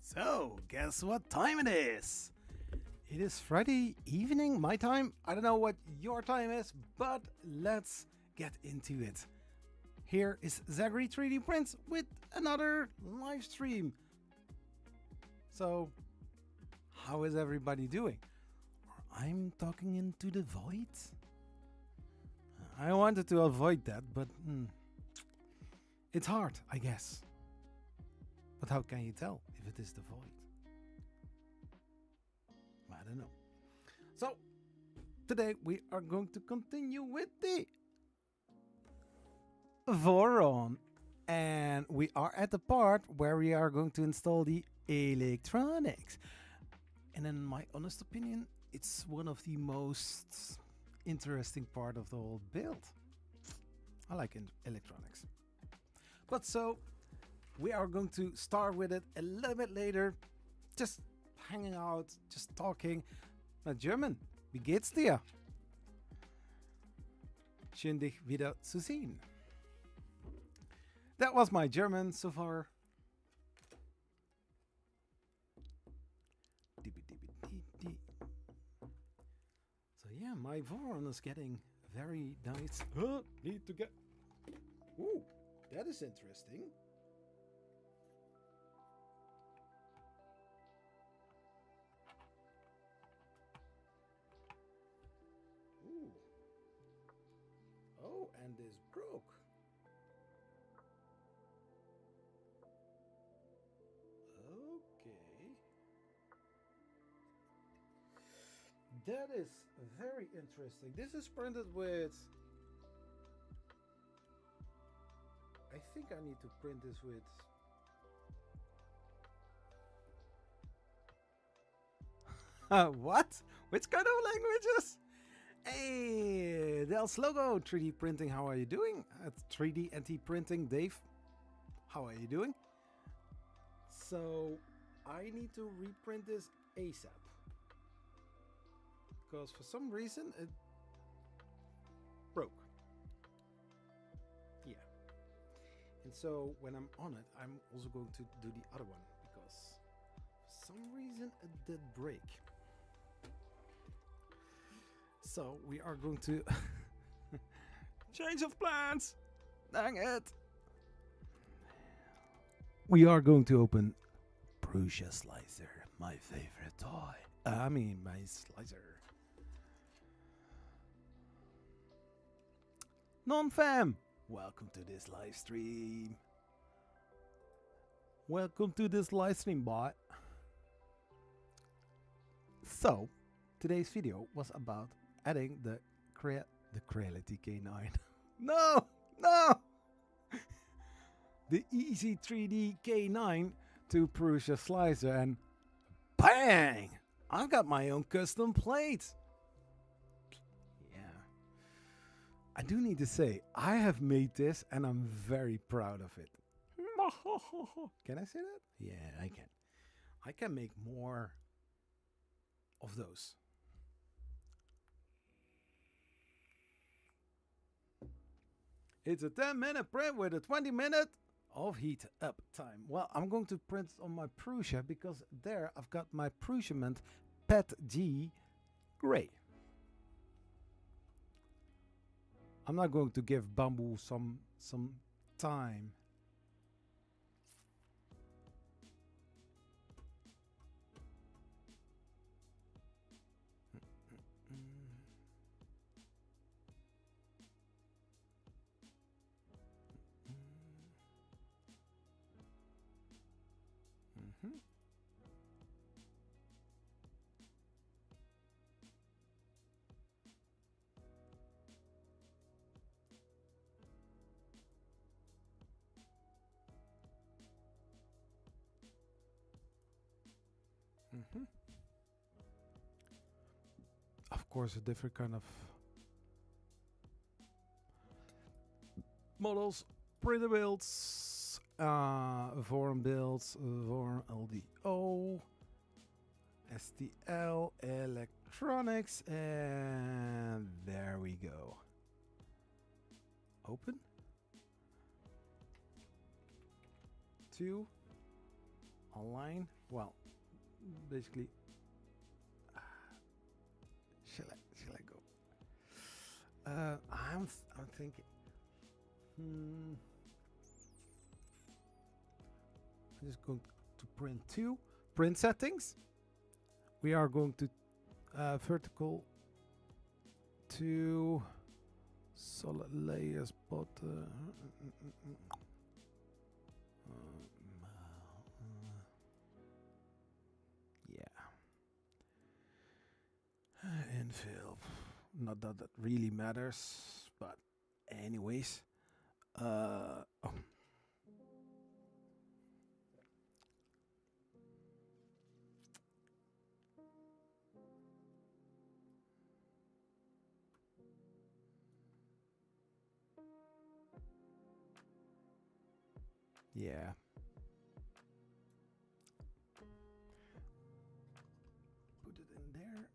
So, guess what time it is? It is Friday evening, my time. I don't know what your time is, but let's get into it. Here is Zachary 3D Prints with another live stream. So, how is everybody doing? I'm talking into the void. I wanted to avoid that, but it's hard, I guess. But how can you tell if it is the void? I don't know. So, today we are going to continue with the Voron. And we are at the part where we are going to install the electronics. And in my honest opinion, it's one of the most interesting part of the whole build. I like electronics. But so, we are going to start with it a little bit later. Just hanging out, just talking. German, wie geht's dir? Schön dich wieder zu sehen. That was my German so far. So yeah, my Voron is getting very nice. Need to get... Ooh, that is interesting. Ooh. Oh, and this broke. Okay. That is very interesting. This is printed with... I think I need to print this with... What? Which kind of languages? Hey, Dell's logo 3D printing. How are you doing? It's 3D NT printing, Dave. How are you doing? So I need to reprint this ASAP because for some reason it broke. Yeah. And so when I'm on it, I'm also going to do the other one because for some reason it did break. So we are going to change of plans. Dang it. We are going to open Prusa Slicer, my favorite toy. I mean, my slicer. Non-fam, welcome to this live stream. Welcome to this live stream, bot. So, today's video was about adding the Creality K9. No! The Easy 3D K9 to Prusa Slicer, and bang! I've got my own custom plate. Yeah. I do need to say, I have made this and I'm very proud of it. Can I say that? Yeah, I can. I can make more of those. It's a 10-minute print with a 20-minute of heat up time. Well, I'm going to print on my Prusa because there I've got my Prusa Pet G Gray. I'm not going to give Bamboo some time. Of course, a different kind of models, printer builds, Voron builds, Voron LDO, STL, electronics, and there we go. Open. 2. Online. well, basically, shall I go? I'm thinking. I'm just going to print 2. Print settings. We are going to vertical to solid layers, but yeah, infill. Not that that really matters, but anyways, oh. Yeah. Put it in there.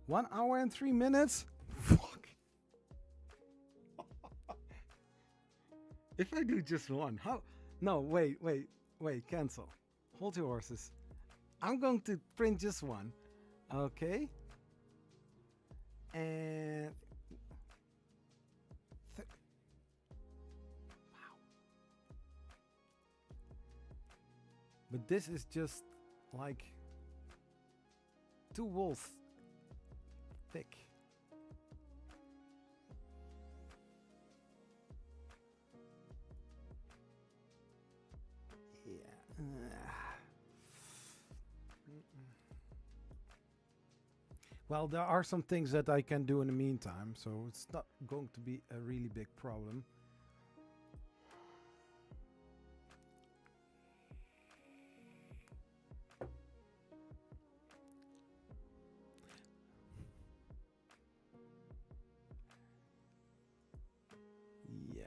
1 hour and 3 minutes? Fuck. If I do just one, how? No, wait, cancel. Hold your horses. I'm going to print just one. Okay. And wow. But this is just like 2 walls thick. Yeah. Well, there are some things that I can do in the meantime, so it's not going to be a really big problem. Yeah.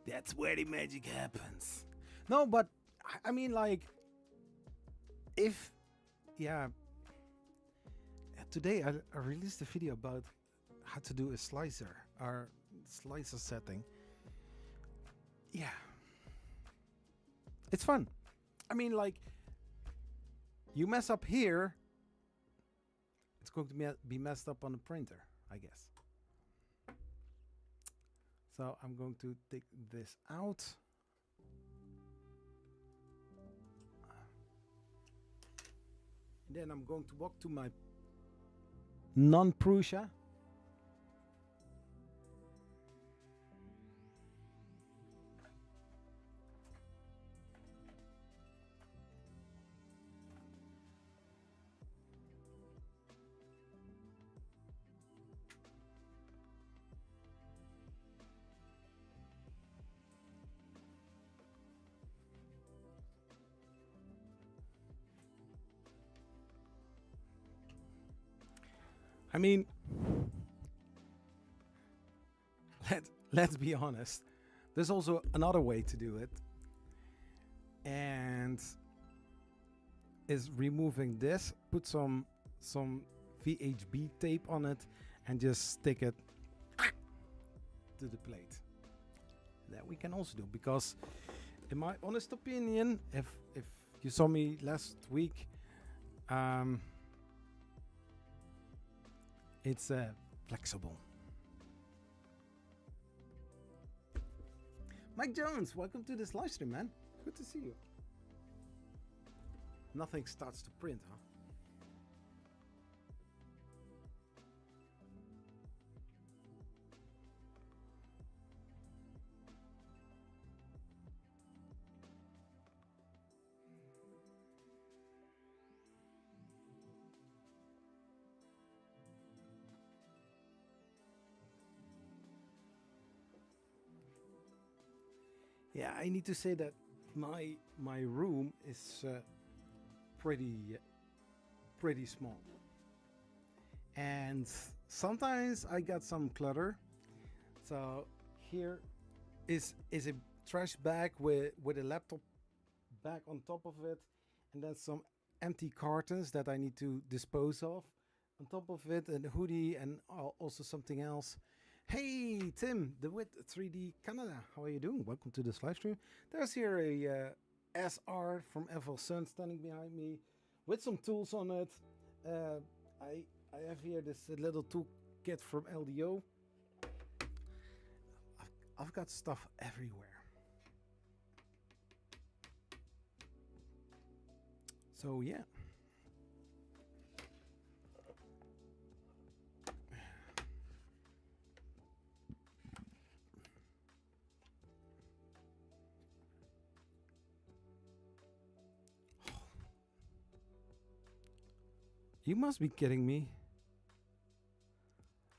That's where the magic happens. No, but I mean, like, if, yeah, today I released a video about how to do a slicer or slicer setting. Yeah, it's fun. I mean, like, you mess up here, it's going to be messed up on the printer, I guess. So I'm going to take this out. Then I'm going to walk to my non-Prusa. I mean, let's be honest. There's also another way to do it, and is removing this. Put some VHB tape on it, and just stick it to the plate. That we can also do, because, in my honest opinion, if you saw me last week, it's flexible. Mike Jones, welcome to this live stream, man. Good to see you. Nothing starts to print, huh? Yeah, I need to say that my room is pretty small, and sometimes I got some clutter. So here is trash bag with a laptop bag on top of it, and then some empty cartons that I need to dispose of on top of it, and a hoodie, and also something else. Hey Tim, the Wit 3D Canada, how are you doing? Welcome to this live stream. There's here a SR from FL Sun standing behind me with some tools on it. I have here this little toolkit from LDO. I've got stuff everywhere. So yeah. You must be kidding me.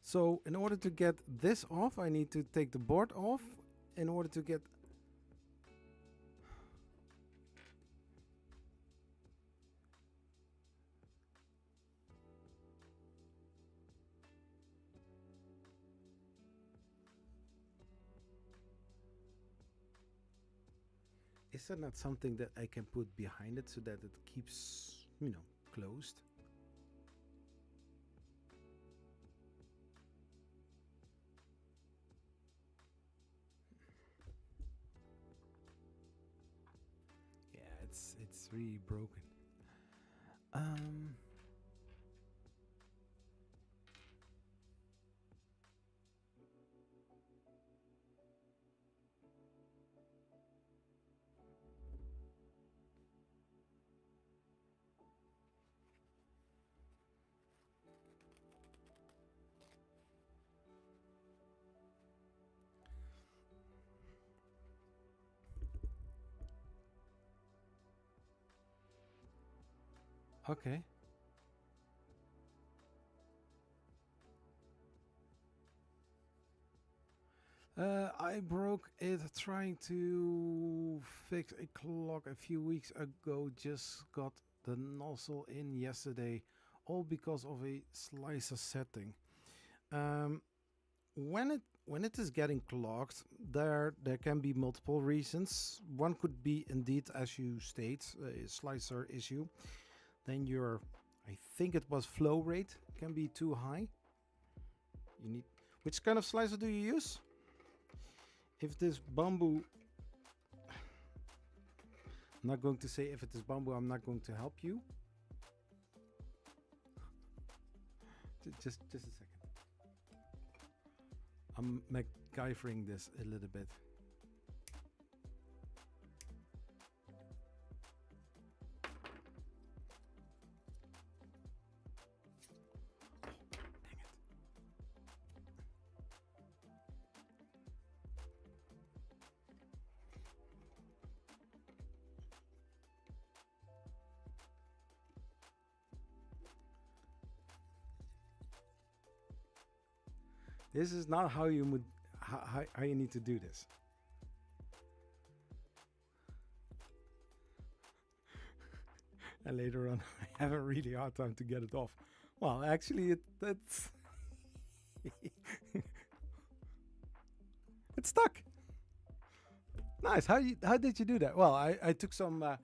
So in order to get this off, I need to take the board off in order to get... Is that not something that I can put behind it so that it keeps, you know, closed? It's really broken. Okay. I broke it trying to fix a clock a few weeks ago. Just got the nozzle in yesterday, all because of a slicer setting. When it is getting clogged, there can be multiple reasons. One could be indeed, as you state, a slicer issue. Then your, I think it was flow rate can be too high. You need, which kind of slicer do you use? If this bamboo, I'm not going to say if it is bamboo, I'm not going to help you. Just a second. I'm MacGyvering this a little bit. This is not how you would how you need to do this. And later on, I have a really hard time to get it off. Well, actually, it's it's stuck. Nice. How did you do that? Well, I took some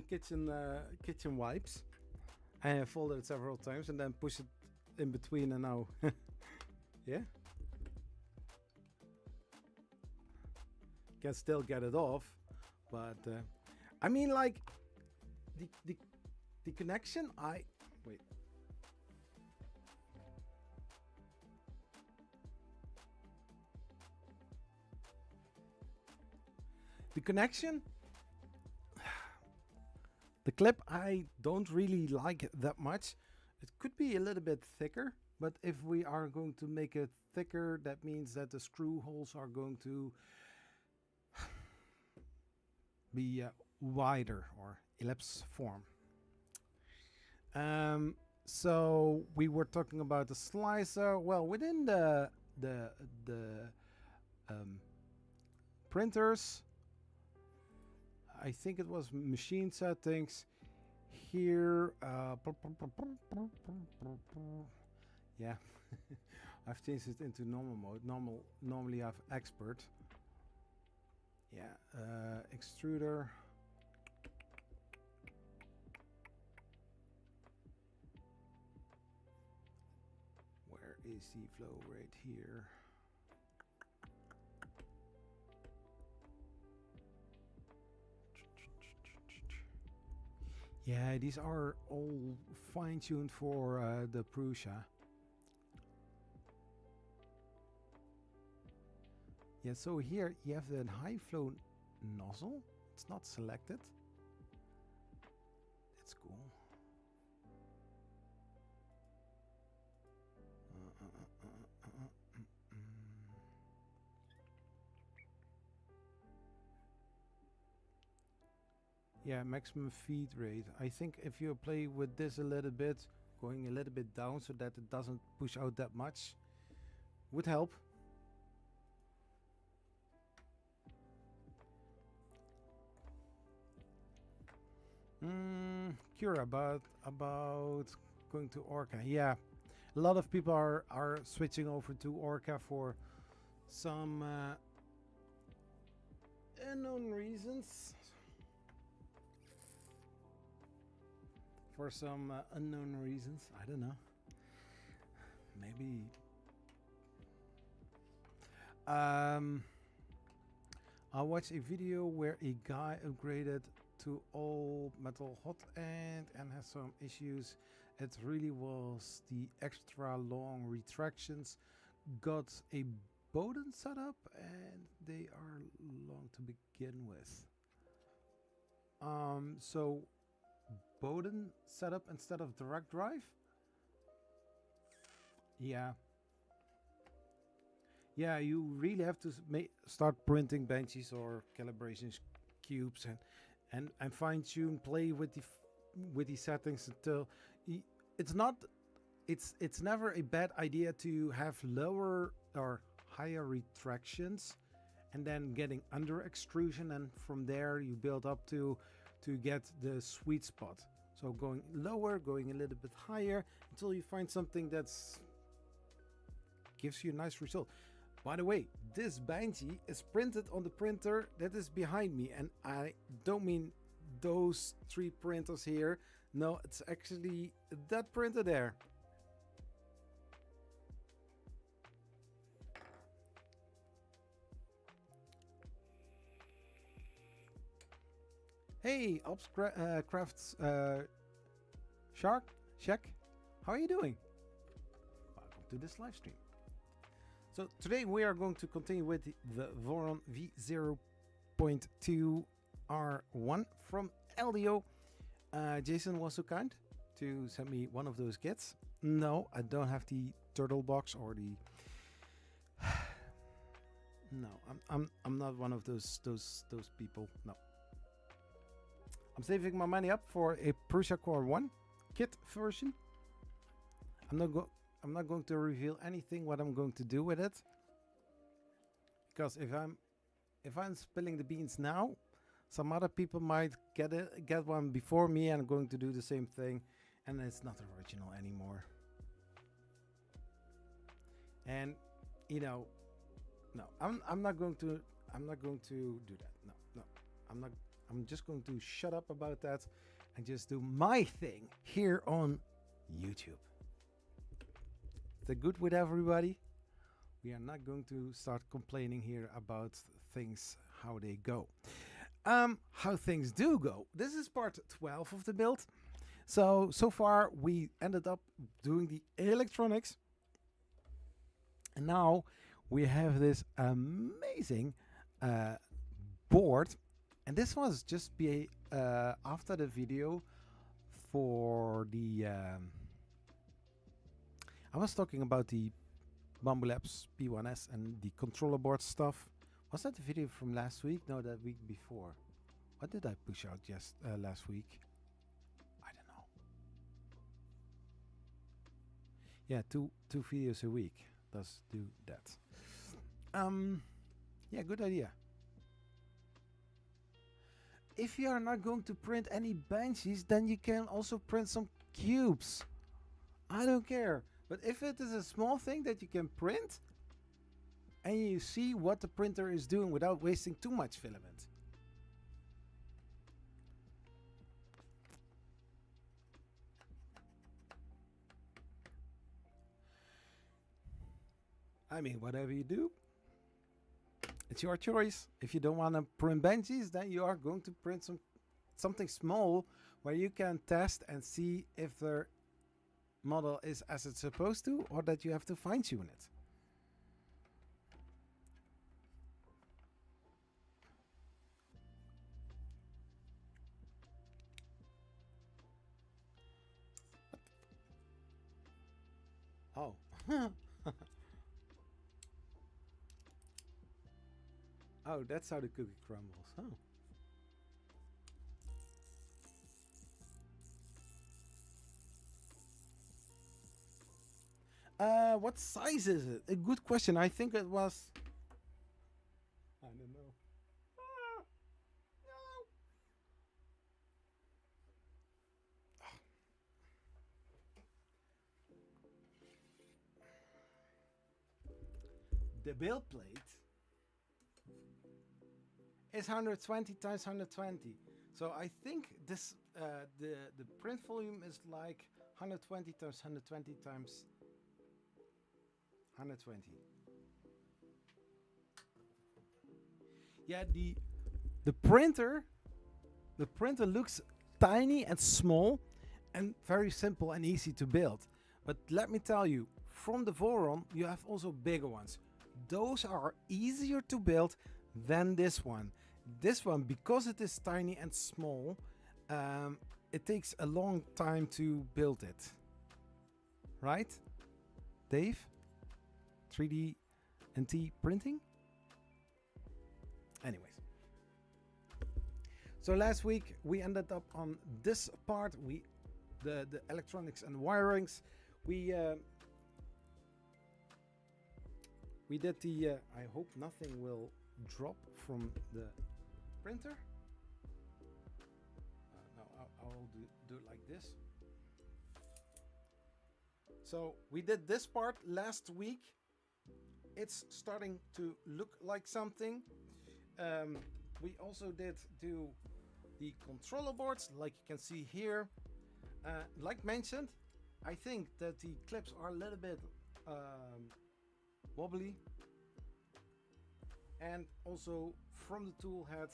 kitchen wipes and I folded it several times and then pushed it in between, and now yeah. Can still get it off, but I mean, like the connection. Wait. The connection. The clip I don't really like it that much. It could be a little bit thicker, but if we are going to make it thicker, that means that the screw holes are going to be wider or ellipse form. So we were talking about the slicer. Well, within the printers, I think it was machine settings here. Yeah, I've changed it into normal mode. Normally I have expert. Yeah, extruder. Where is the flow rate here? Yeah, these are all fine-tuned for the Prusa. Yeah, so here you have the high flow nozzle. It's not selected. That's cool. Yeah, maximum feed rate. I think if you play with this a little bit, going a little bit down so that it doesn't push out that much, would help. Cura, but about going to Orca. Yeah, a lot of people are switching over to Orca for some unknown reasons. For some unknown reasons, I don't know. Maybe. I watched a video where a guy upgraded to all metal hot end and has some issues. It really was the extra long retractions. Got a Bowden setup and they are long to begin with. So Bowden setup instead of direct drive. Yeah, you really have to start printing benches or calibration cubes and fine tune, play with the settings until it's never a bad idea to have lower or higher retractions and then getting under extrusion, and from there you build up to get the sweet spot. So going lower, going a little bit higher until you find something that's gives you a nice result. By the way, this Banshee is printed on the printer that is behind me, and I don't mean those 3 printers here. No, it's actually that printer there. Hey, Ops Crafts Shark, how are you doing? Welcome to this live stream. So today we are going to continue with the Voron V0.2 R1 from LDO. Jason was so kind to send me one of those kits. No, I don't have the turtle box or the. No, I'm not one of those people. No. I'm saving my money up for a Prusa Core 1 kit version. I'm not going to reveal anything what I'm going to do with it, because if I'm spilling the beans now, some other people might get one before me and I'm going to do the same thing, and it's not original anymore. And no, I'm not going to do that. No, I'm just going to shut up about that and just do my thing here on YouTube. Is that good with everybody? We are not going to start complaining here about things, how they go. How things do go. This is part 12 of the build. So far we ended up doing the electronics. And now we have this amazing board. And this was just after the video for the... I was talking about the Bambu Labs P1S and the controller board stuff. Was that the video from last week? No, that week before. What did I push out just last week? I don't know. Yeah, two videos a week does do that. Yeah, good idea. If you are not going to print any Banshees, then you can also print some cubes. I don't care. But if it is a small thing that you can print, and you see what the printer is doing without wasting too much filament. I mean, whatever you do, it's your choice. If you don't want to print benches, then you are going to print something small where you can test and see if the model is as it's supposed to, or that you have to fine-tune it. Oh. Oh, that's how the cookie crumbles. Oh. What size is it? A good question. I think it was... I don't know. Ah, no. The build plate is 120 times 120. So I think this the print volume is like 120 times 120 times 120. Yeah, the printer looks tiny and small and very simple and easy to build. But let me tell you, from the Voron you have also bigger ones. Those are easier to build than this one. This one, because it is tiny and small, it takes a long time to build it. Right, Dave? 3D and T printing? Anyways. So last week we ended up on this part. The electronics and wirings. We did the I hope nothing will drop from the printer. No, I'll do it like this. So we did this part last week. It's starting to look like something. We also did do the controller boards, like you can see here. Like mentioned, I think that the clips are a little bit wobbly, and also from the tool head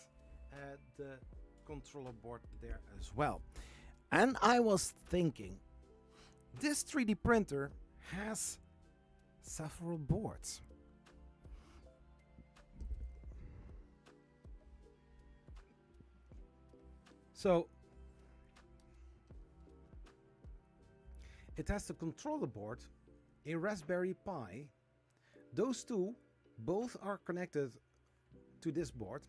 the controller board there as well. And I was thinking, this 3D printer has several boards. So it has the controller board, a Raspberry Pi. Those two both are connected to this board,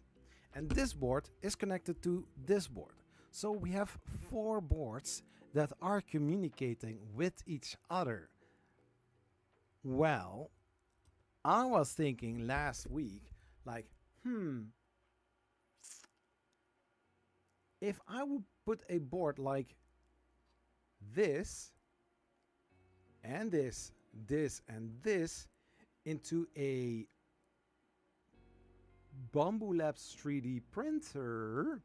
and this board is connected to this board. So we have 4 boards that are communicating with each other. Well, I was thinking last week, like, if I would put a board like this, and this, and this into a Bamboo Labs 3D printer,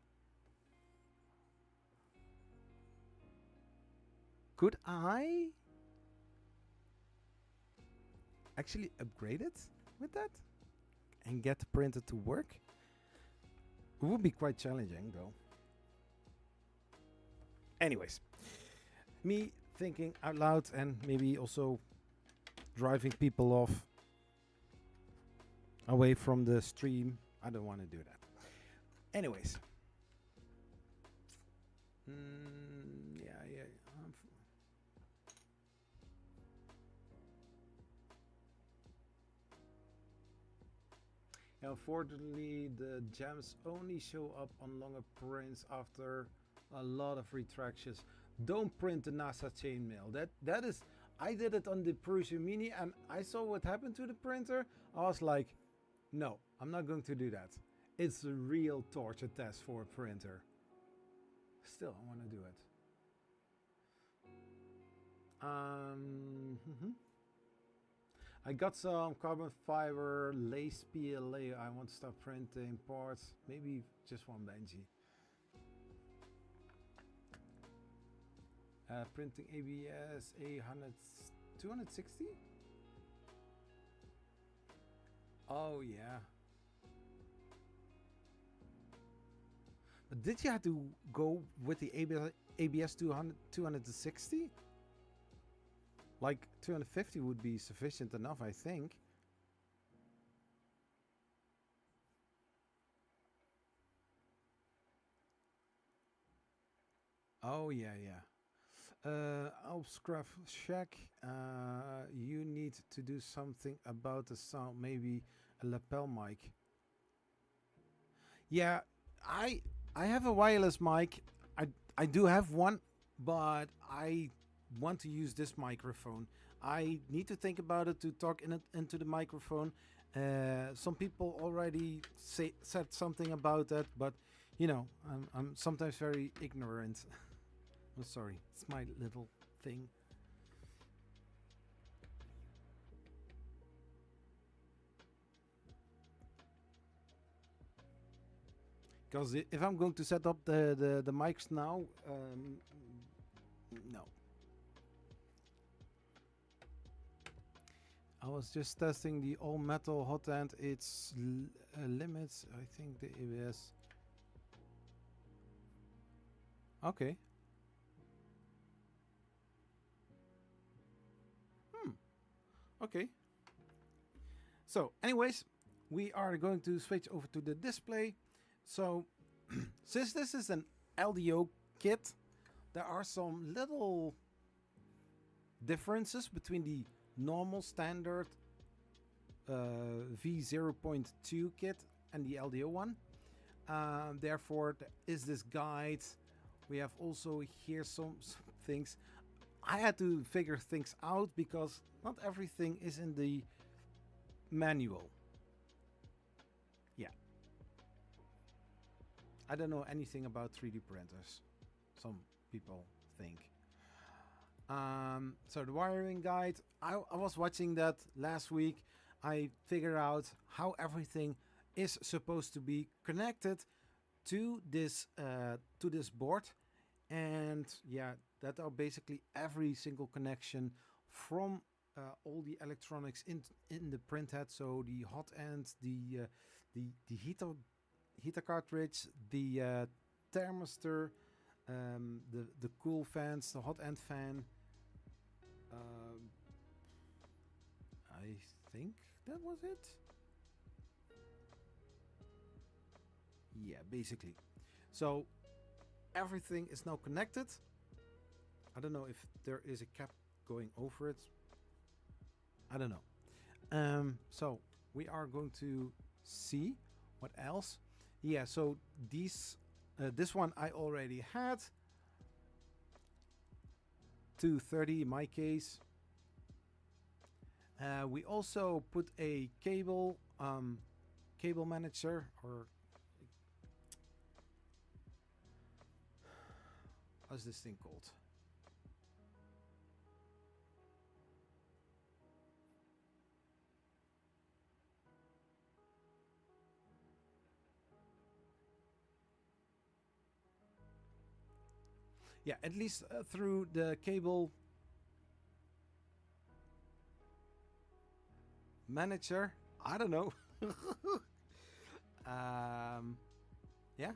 could I actually upgrade it with that and get the printer to work? It would be quite challenging though. Anyways, me thinking out loud and maybe also driving people off away from the stream. I don't want to do that. Anyways. Yeah. Unfortunately, the gems only show up on longer prints after a lot of retractions. Don't print the NASA chainmail. That is, I did it on the Prusa Mini and I saw what happened to the printer. I was like, no, I'm not going to do that. It's a real torture test for a printer. Still, I want to do it. I got some carbon fiber lace PLA. I want to start printing parts. Maybe just one Benji. Printing ABS A100 260. Oh yeah. But did you have to go with the ABS 260? Like 250 would be sufficient enough, I think. Oh yeah, yeah. Alpscraft Shack, you need to do something about the sound, maybe a lapel mic. Yeah, I have a wireless mic. I do have one, but I want to use this microphone. I need to think about it to talk into the microphone. Some people already said something about that, but you know, I'm sometimes very ignorant. I'm sorry, it's my little thing. Because if I'm going to set up the mics now, no. I was just testing the all metal hot end. Its limits, I think the ABS. Okay. Okay. So, anyways, we are going to switch over to the display. So, since this is an LDO kit, there are some little differences between the normal standard V0.2 kit and the LDO one. Therefore, there is this guide. We have also here some things. I had to figure things out because not everything is in the manual. Yeah. I don't know anything about 3D printers. Some people think. So the wiring guide, I was watching that last week. I figured out how everything is supposed to be connected to this board, and yeah, that are basically every single connection from all the electronics in the printhead. So the hot end, the heater cartridge, the thermistor, the cool fans, the hot end fan. I think that was it. Yeah, basically. So everything is now connected. I don't know if there is a cap going over it. I don't know. So we are going to see what else. Yeah, so this one I already had. 230 in my case. We also put a cable manager, or how's this thing called? Yeah, at least through the cable manager. I don't know. Yeah.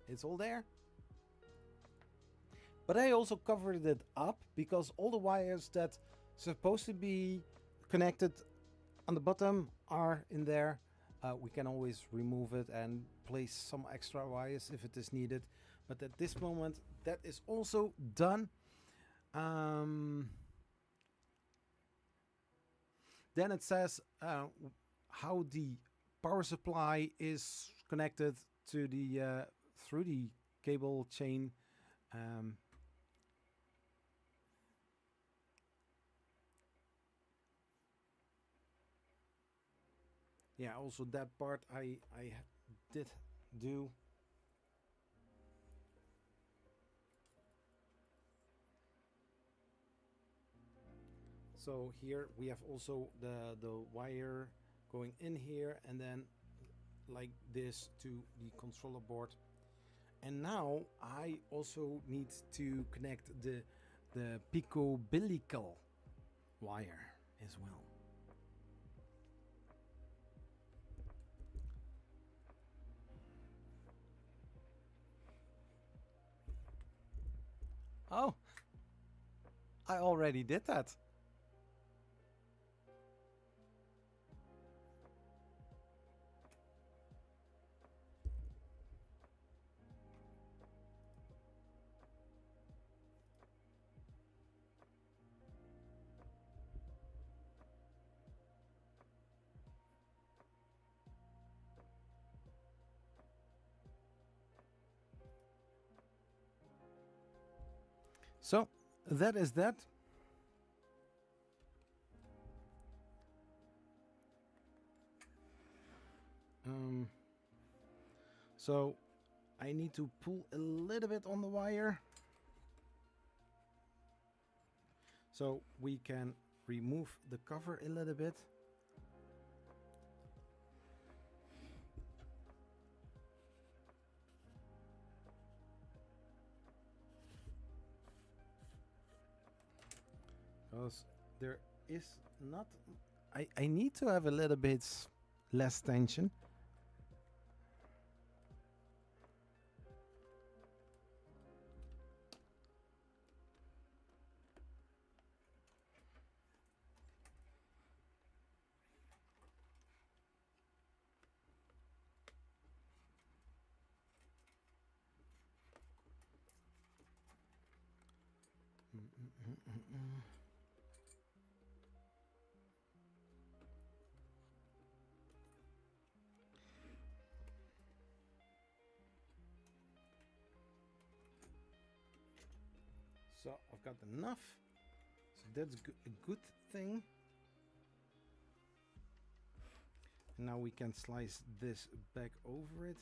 It's all there. But I also covered it up because all the wires that supposed to be connected on the bottom are in there. We can always remove it and place some extra wires if it is needed. But at this moment, that is also done. Then it says how the power supply is connected to the through the cable chain. Yeah, also that part I did do. So here we have also the wire going in here and then like this to the controller board. And now I also need to connect the picobellical wire as well. Oh, I already did that. So that is that. So I need to pull a little bit on the wire so we can remove the cover a little bit. Because there is not... I need to have a little bit less tension. So I've got enough. So that's a good thing. And now we can slice this back over it.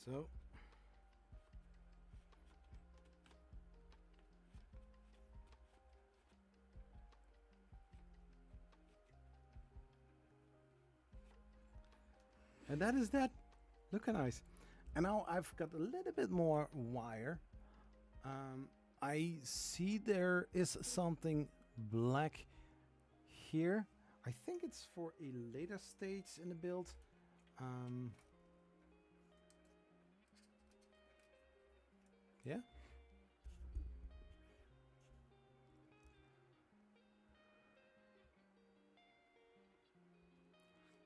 So and that is that. Look how nice. And now I've got a little bit more wire. I see there is something black here. I think it's for a later stage in the build. Yeah.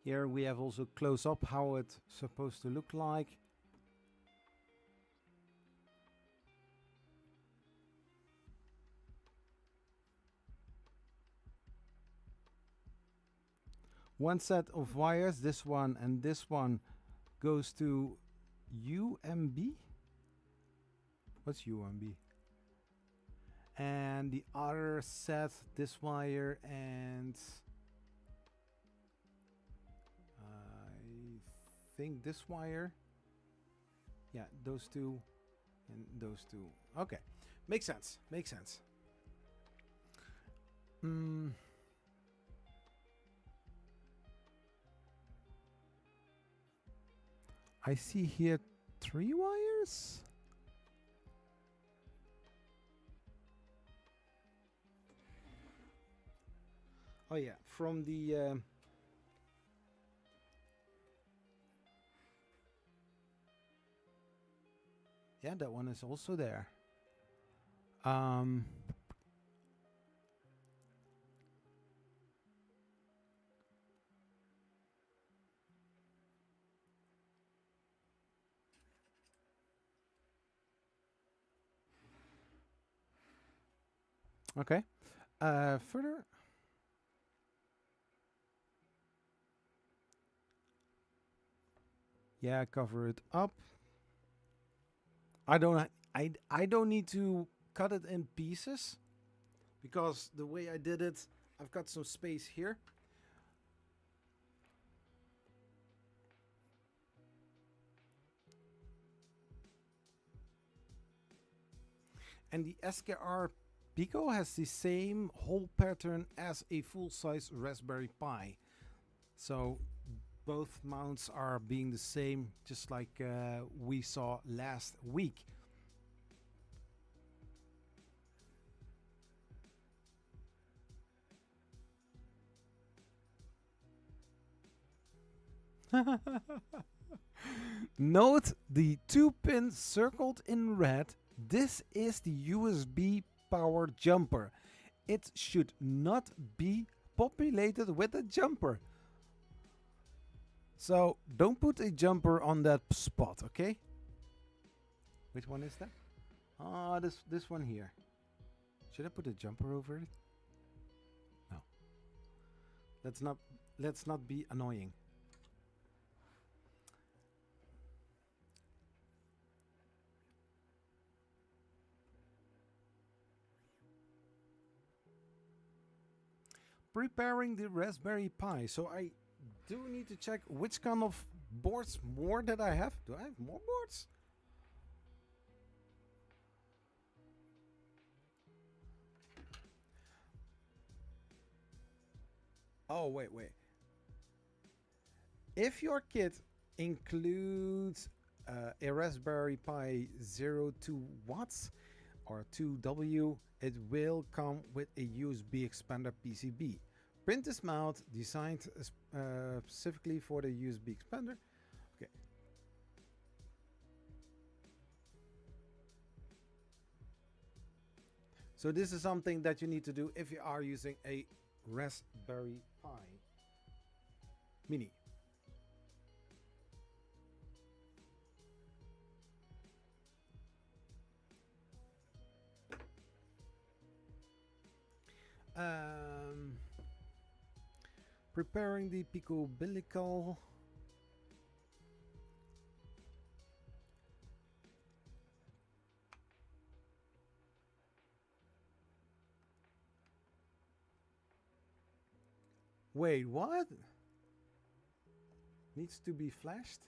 Here we have also close up how it's supposed to look like. One set of wires, this one and this one, goes to UMB. What's UMB? And the other set, this wire and I think this wire. Yeah, those two and those two. Okay, makes sense. Makes sense. I see here 3 wires. Oh yeah, from the yeah, that one is also there. Okay. Further. Yeah, cover it up. I don't need to cut it in pieces because the way I did it, I've got some space here. And the SKR Pico has the same hole pattern as a full-size Raspberry Pi. So both mounts are being the same, just like we saw last week. Note the 2-pin circled in red. This is the USB power jumper. It should not be populated with a jumper. So don't put a jumper on that spot, okay? Which one is that? Ah, this one here. Should I put a jumper over it? No. Let's not be annoying. Preparing the Raspberry Pi. So I do need to check which kind of boards more that I have. Do I have more boards? Oh, wait. If your kit includes a Raspberry Pi 02 watts or 2W, it will come with a USB expander PCB. Print this mount, designed specifically for the USB expander. Okay. So this is something that you need to do if you are using a Raspberry Pi Mini. Preparing the Pico umbilical. Wait, what? Needs to be flashed?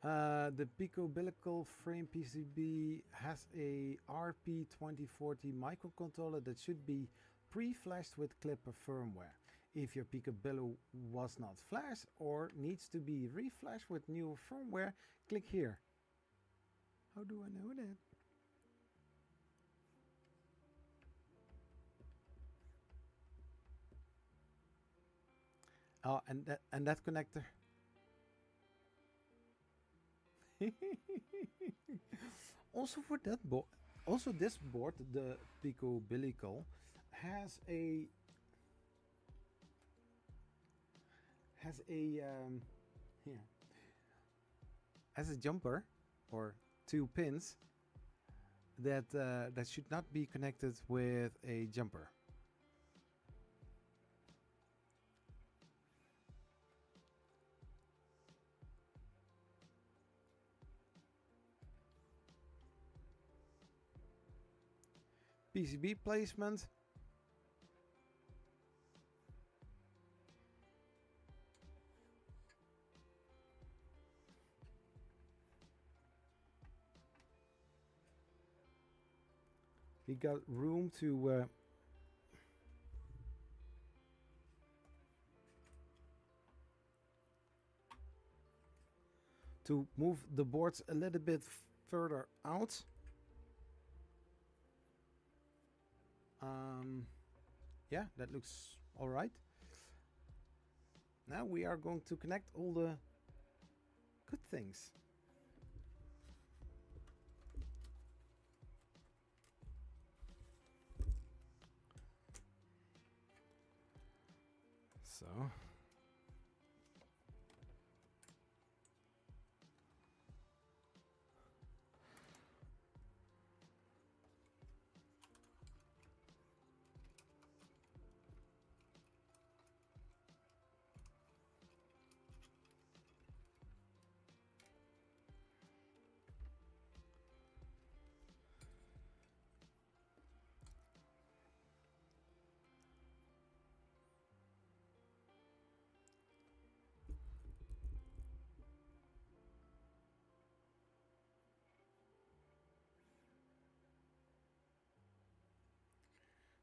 The Pico umbilical frame PCB has a RP2040 microcontroller that should be pre-flashed with Clipper firmware. If your Pico umbilical was not flashed or needs to be reflashed with new firmware, click here. How do I know that? Oh, and that connector. Also for that board, also this board, the Pico umbilical, has a jumper or 2 pins that that should not be connected with a jumper. PCB placement. We got room to move the boards a little bit further out. Yeah, that looks all right. Now we are going to connect all the good things. So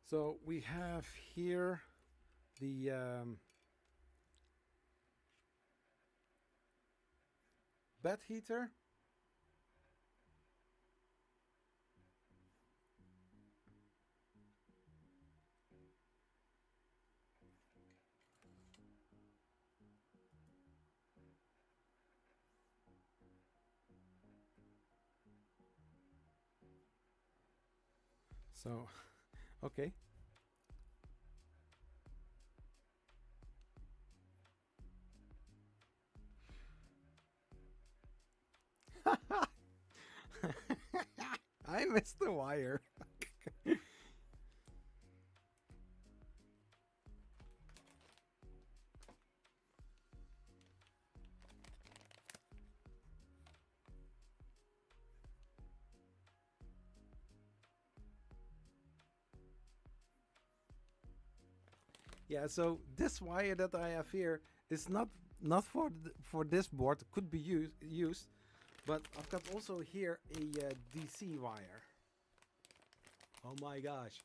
So we have here the bed heater. So, okay. I missed the wire. Yeah, so this wire that I have here is not for this board. Could be used, but I've got also here a DC wire. Oh my gosh!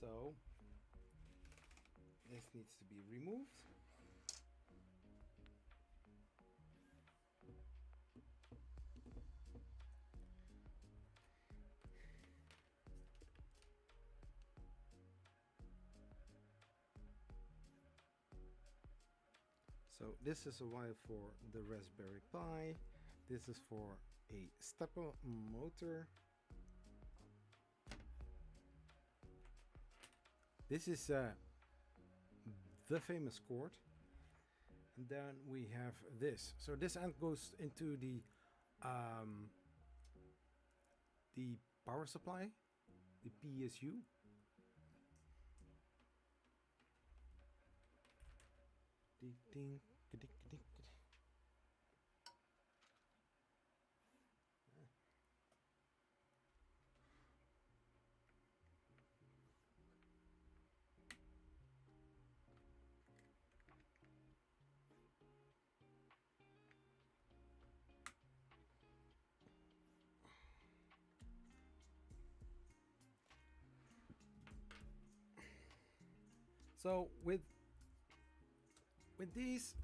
So this needs to be removed. So this is a wire for the Raspberry Pi. This is for a stepper motor. This is the famous cord. And then we have this. So this end goes into the power supply, the PSU. Ding, ding, ding, ding. So with these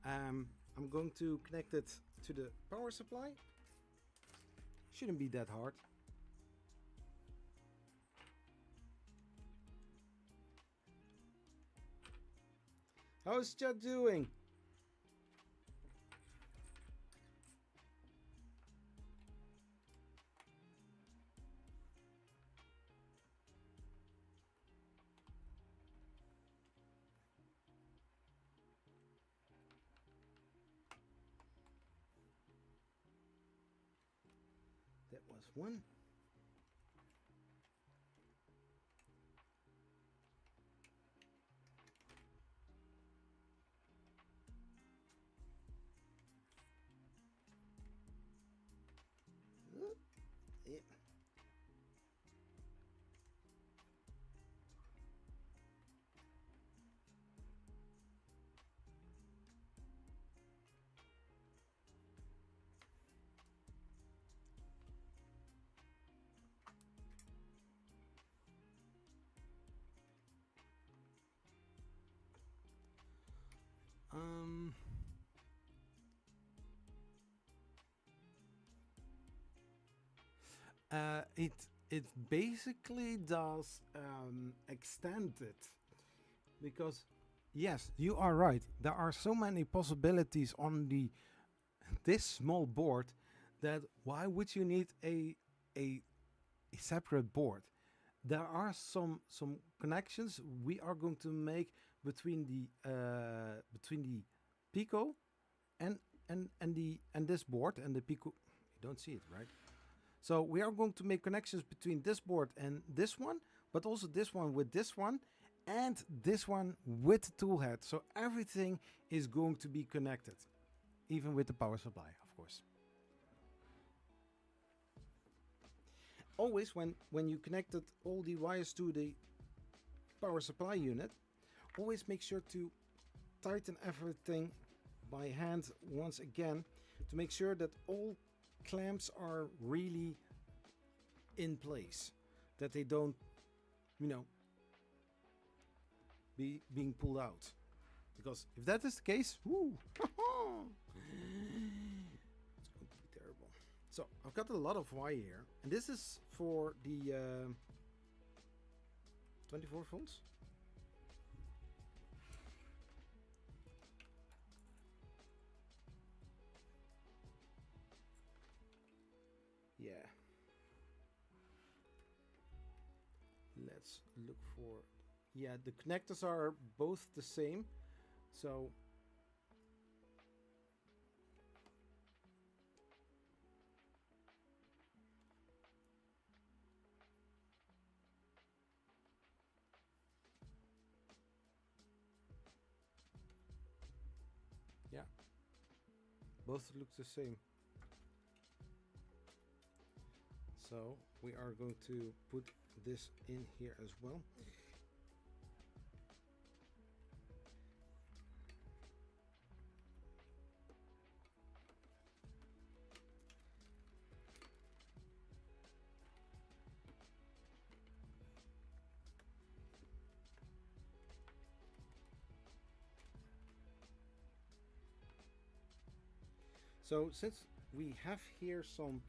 I'm going to connect it to the power supply. Shouldn't be that hard. How's chat doing? That was one. Yeah. It basically does extend it, because yes, you are right. There are so many possibilities on this small board that why would you need a separate board? There are some connections we are going to make between the Pico and this board and the Pico. You don't see it, right? So we are going to make connections between this board and this one, but also this one with this one, and this one with tool head. So everything is going to be connected, even with the power supply, of course. Always when you connected all the wires to power supply unit, always make sure to tighten everything by hand once again to make sure that all clamps are really in place, that they don't, you know, being pulled out. Because if that is the case, woo, it's going to be terrible. So I've got a lot of wire here, and this is for the 24 volts. Yeah. Let's look for, yeah, the connectors are both the same. So yeah, both look the same. So we are going to put this in here as well. So since we have here some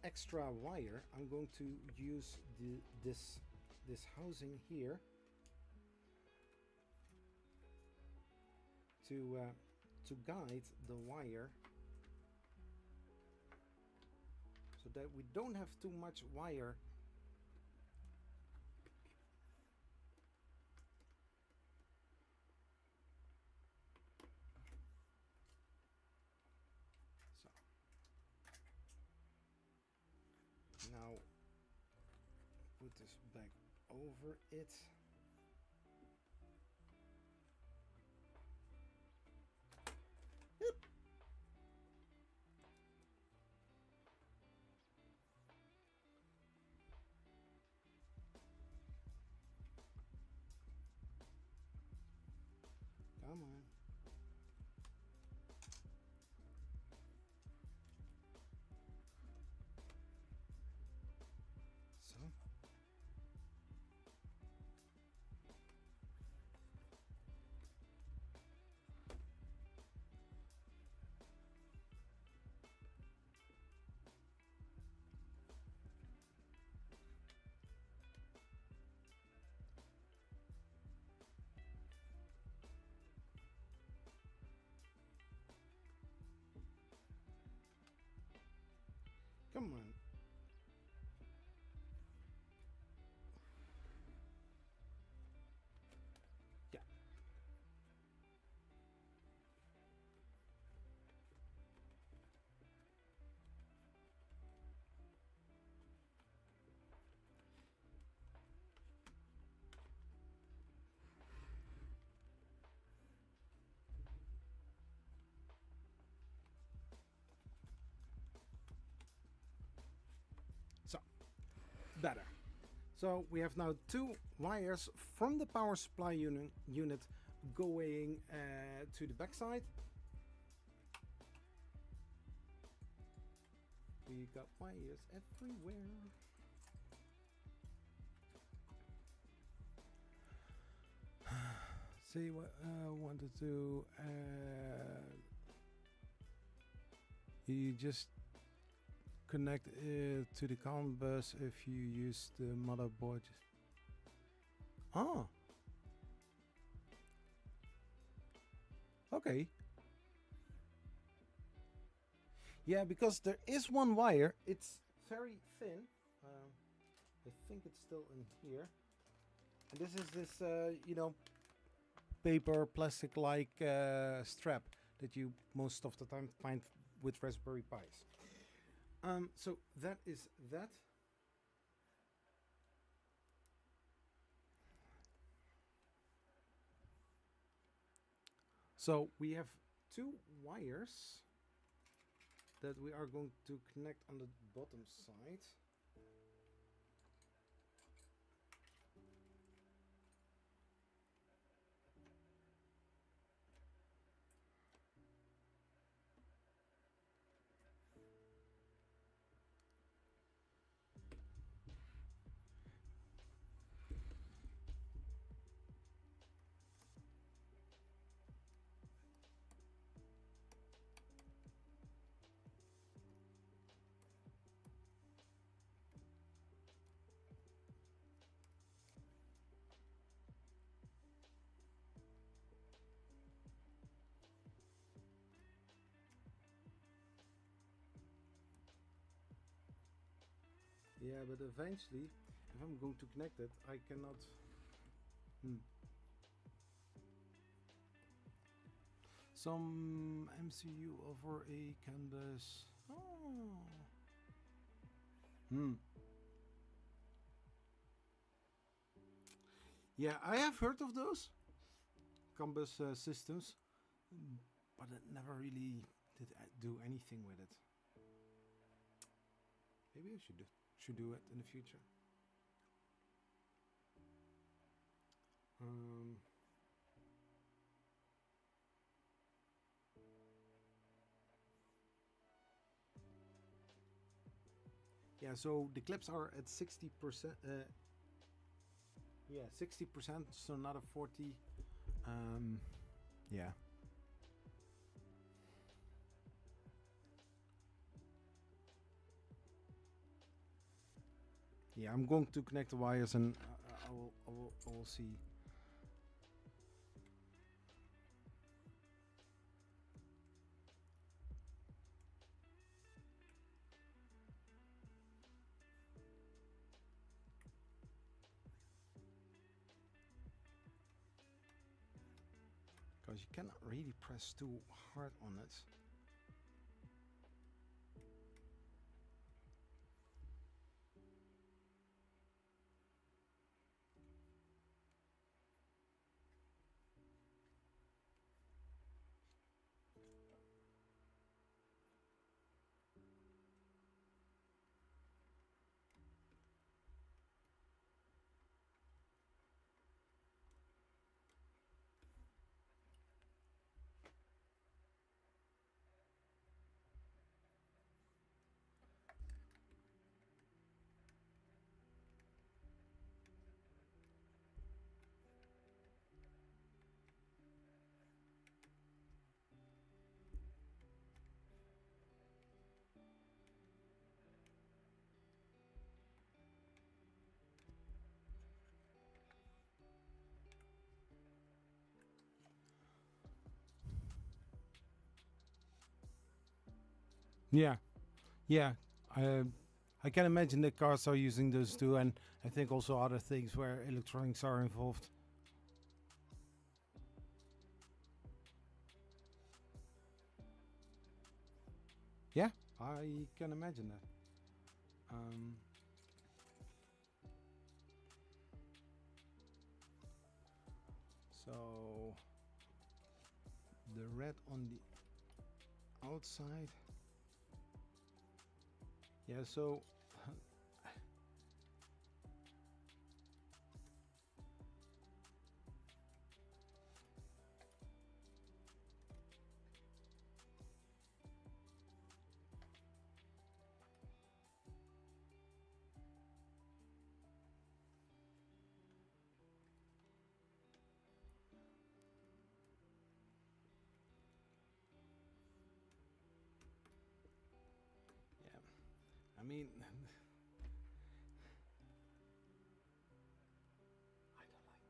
extra wire, I'm going to use this housing here to guide the wire, so that we don't have too much wire now. Put this back over it. Yep. Come on. So. Come on. Yeah. So, better. So we have now two wires from the power supply unit going to the backside. We got wires everywhere. See what I wanted to you just connect it to the COM bus if you use the motherboard. Ah. Okay. Yeah, because there is one wire. It's very thin. I think it's still in here. And this is this, you know, paper plastic-like strap that you most of the time find with Raspberry Pis. So that is that. So we have two wires that we are going to connect on the bottom side. Yeah, but eventually, if I'm going to connect it, I cannot. Some MCU over a canvas. Oh. Yeah, I have heard of those canvas systems, but it never really did do anything with it. Maybe I should do it in the future. Yeah, so the clips are at 60%. Yeah, 60%, so not a 40. Yeah. Yeah, I'm going to connect the wires and I will see. Because you cannot really press too hard on it. Yeah, yeah. I can imagine that cars are using those too, and I think also other things where electronics are involved. Yeah, I can imagine that. So the red on the outside. Yeah, so yeah, I mean, I don't like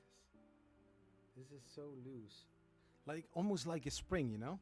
this. This is so loose, like almost like a spring, you know.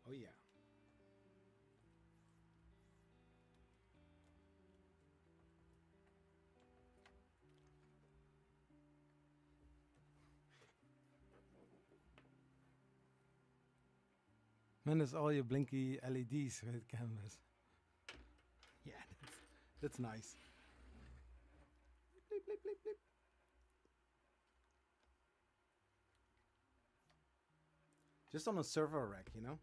Oh yeah. And it's all your blinky LEDs with canvas. That's nice. Bleep, bleep, bleep, bleep. Just on a server rack, you know?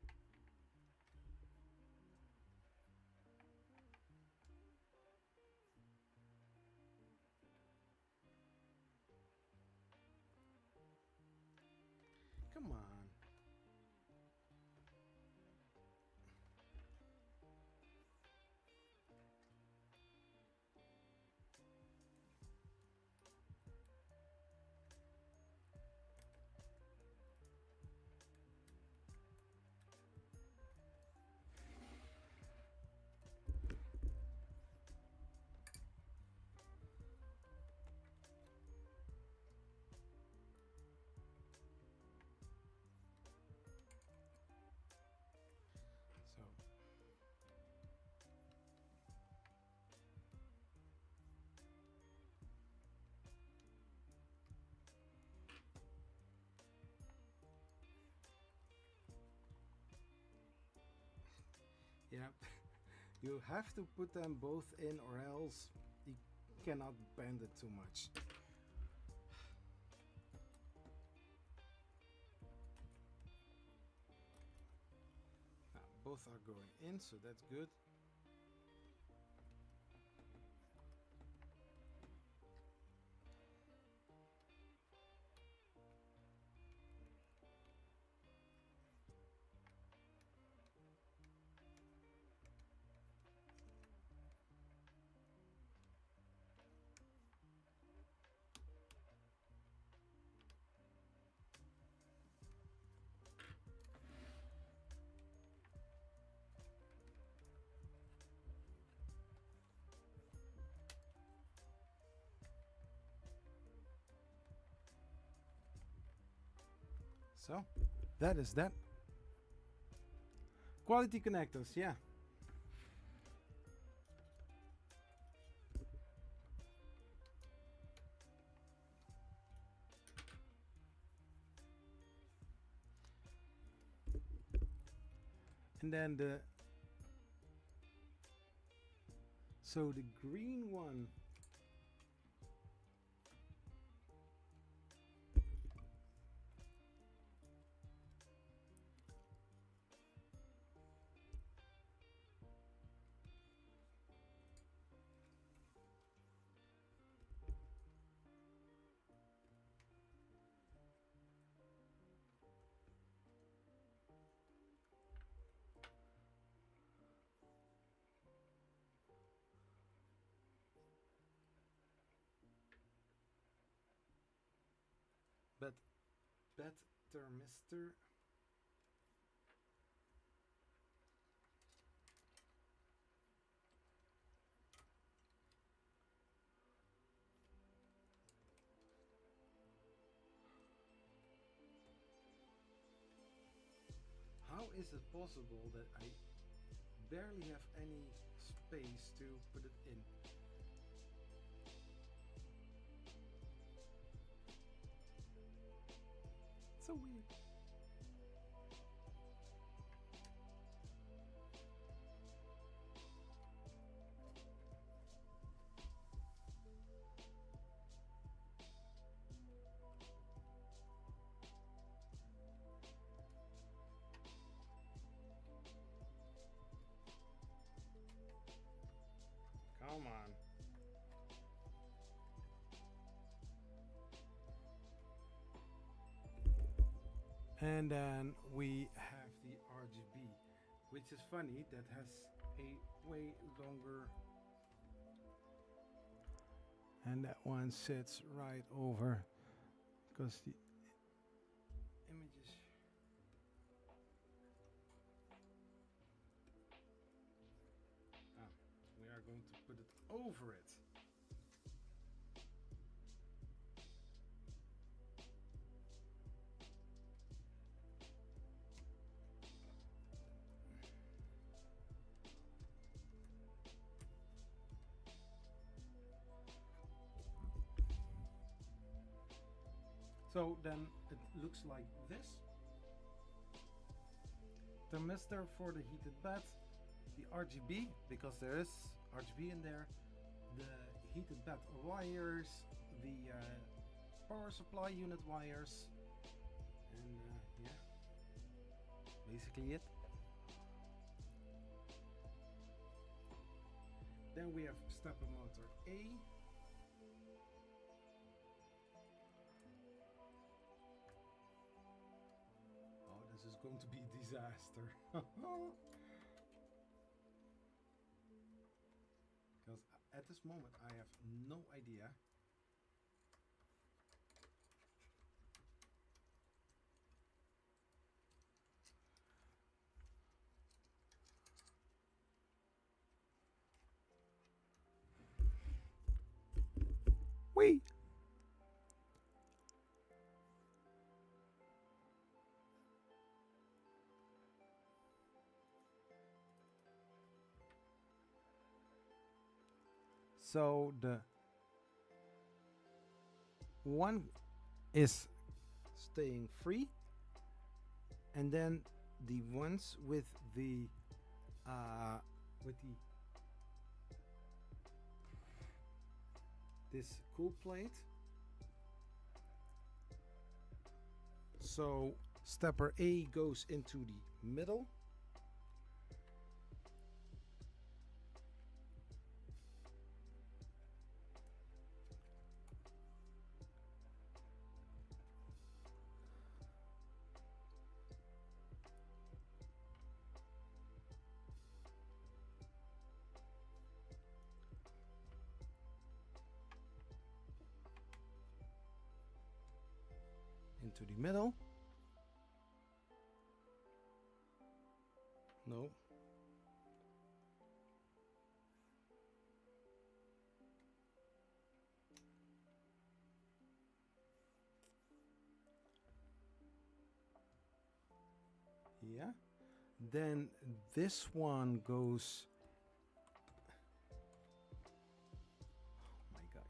Come on. So yeah, you have to put them both in or else you cannot bend it too much. Now, both are going in, so that's good. So that is that. Quality connectors, yeah. And then the green one, but better Mr. How is it possible that I barely have any space to put it in? So weird. Come on. And then we have the RGB, which is funny, that has a way longer, and that one sits right over because the images. We are going to put it over it. So then it looks like this. Thermistor for the heated bed, the RGB, because there is RGB in there, the heated bed wires, the power supply unit wires, and yeah, basically it. Then we have stepper motor A. Oh, this is going to be a disaster. Because at this moment I have no idea Whee! So the one is staying free, and then the ones with the this cool plate. So stepper A goes into the middle. Into the middle. No. Yeah. Then this one goes. Oh my gosh.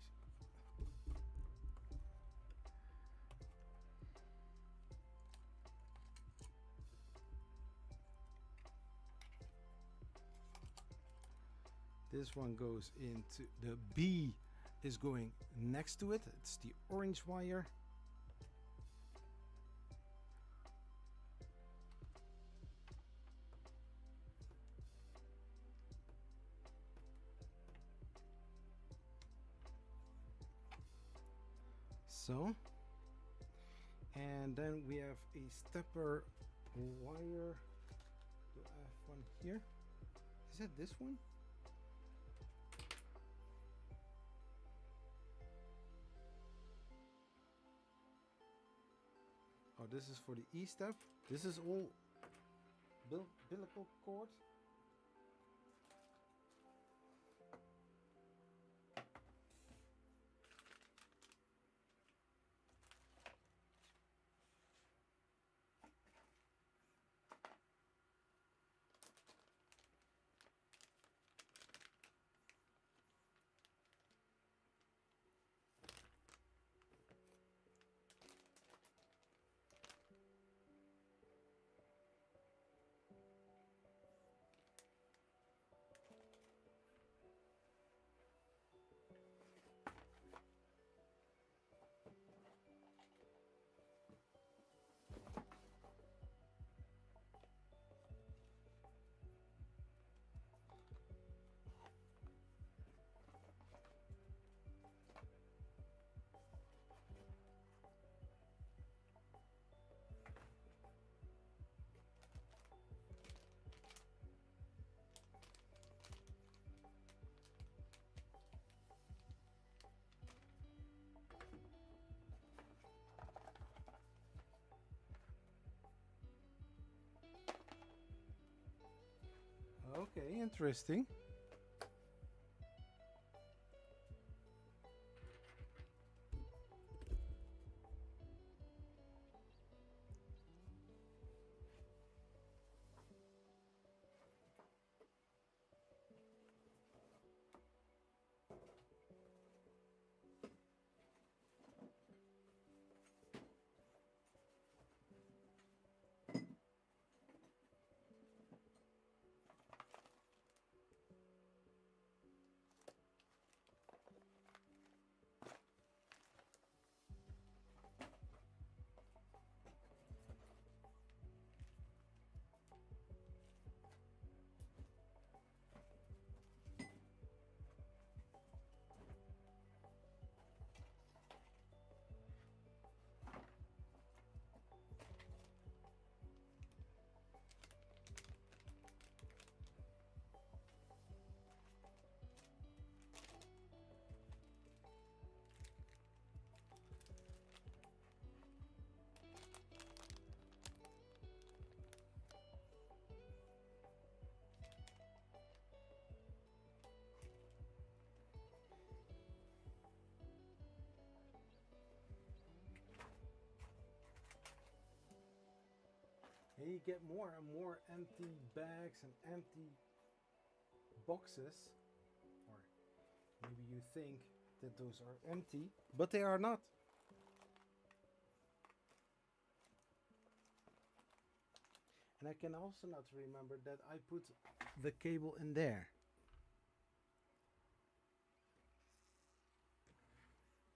This one goes into the B is going next to it. It's the orange wire. So, and then we have a stepper wire. Do I have one here? Is it this one? Oh, this is for the E step. This is all umbilical cord. Okay, interesting. and you get more and more empty bags and empty boxes, or maybe you think that those are empty, but they are not. And I can also not remember that I put the cable in there.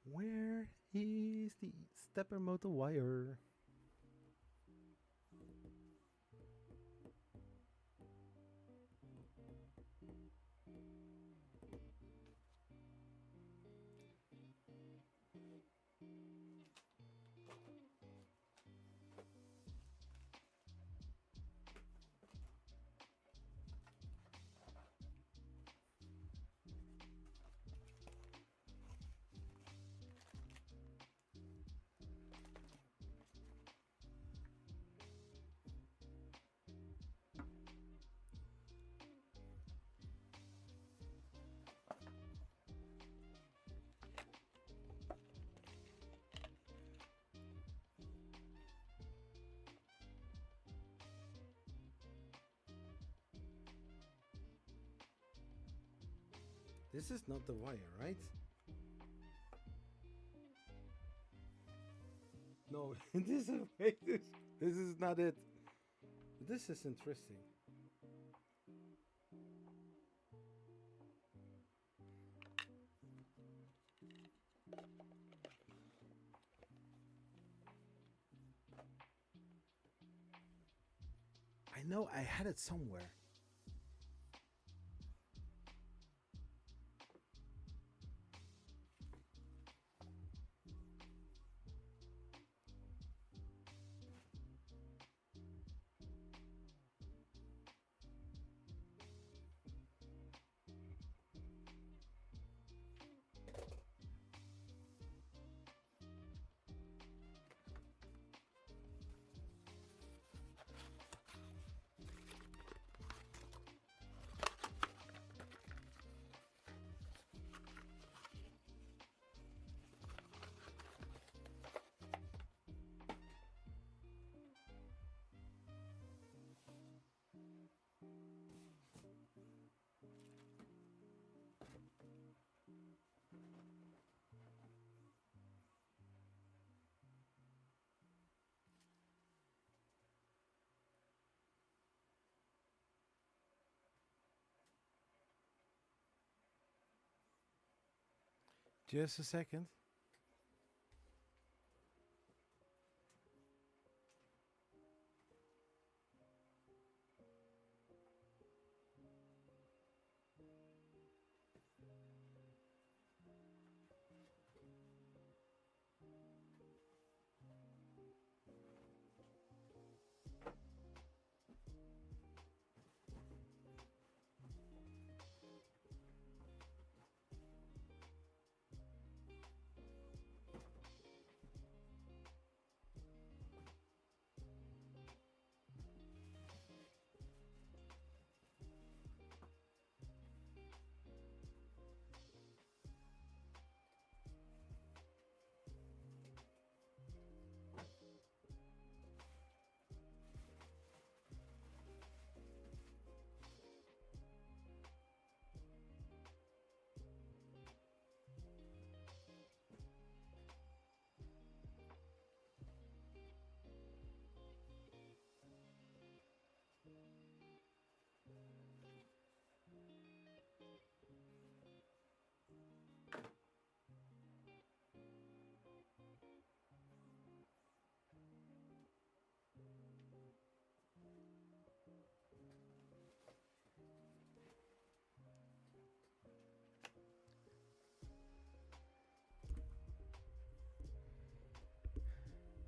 Where is the stepper motor wire? This is not the wire, right? No, this is not it. This is interesting. I know I had it somewhere. Just a second.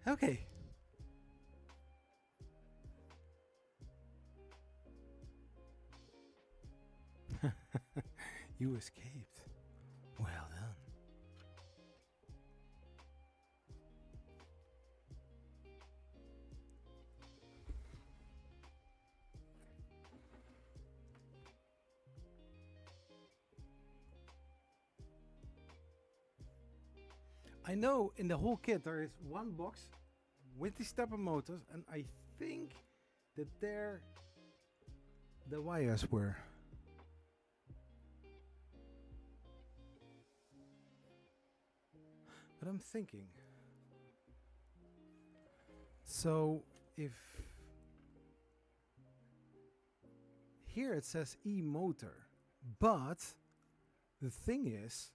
Okay. You escaped. Well done. I know in the whole kit there is one box with the stepper motors, and I think that there the wires were. But I'm thinking, so if here it says e-motor, but the thing is,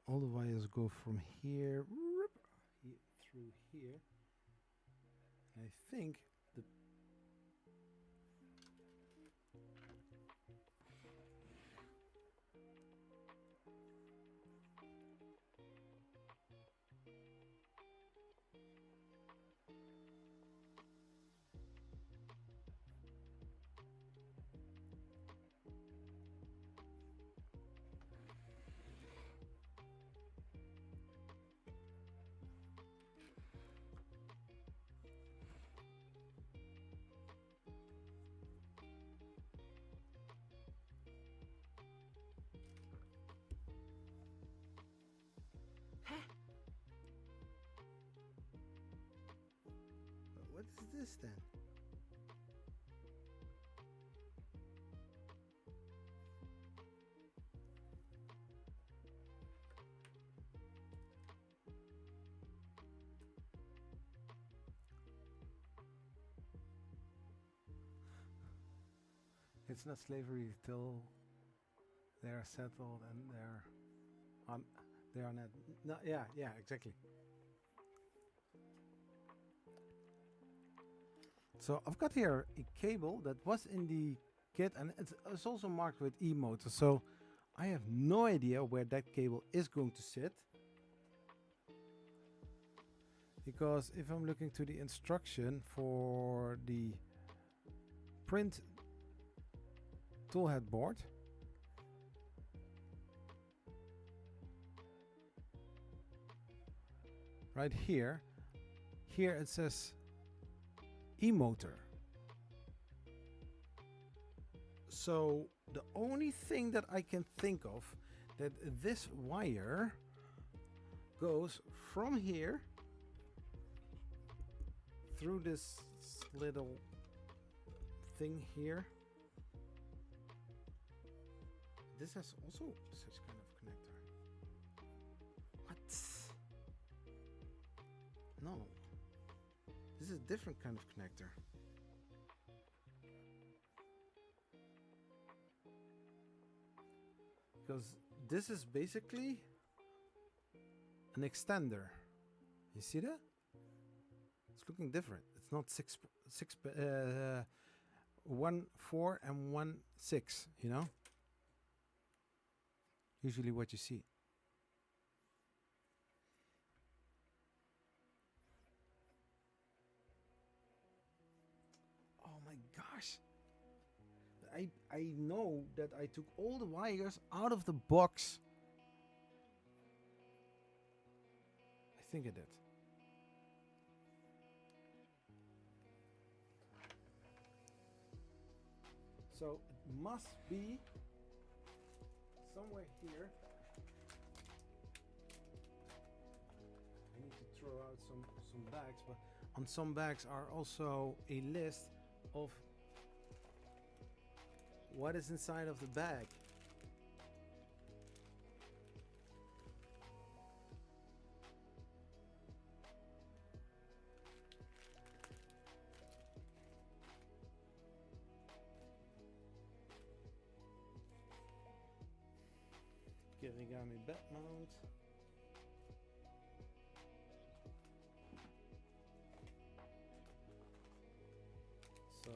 all the wires go from here through here. And I think the what is this then? It's not slavery till they are settled and they are not. No, yeah, exactly. So I've got here a cable that was in the kit, and it's also marked with e-motor. So I have no idea where that cable is going to sit, because if I'm looking to the instruction for the print toolhead board, right here it says e-motor. So the only thing that I can think of, that this wire goes from here through this little thing here. This has also such kind of connector. What? No. This is a different kind of connector. Because this is basically an extender. You see that? It's looking different. It's not 1 4 and 1 6, you know? Usually what you see. Oh my gosh. I know that I took all the wires out of the box. I think I did. So it must be somewhere here. I need to throw out some bags, but on some bags are also a list of what is inside of the bag. Origami bed mount. So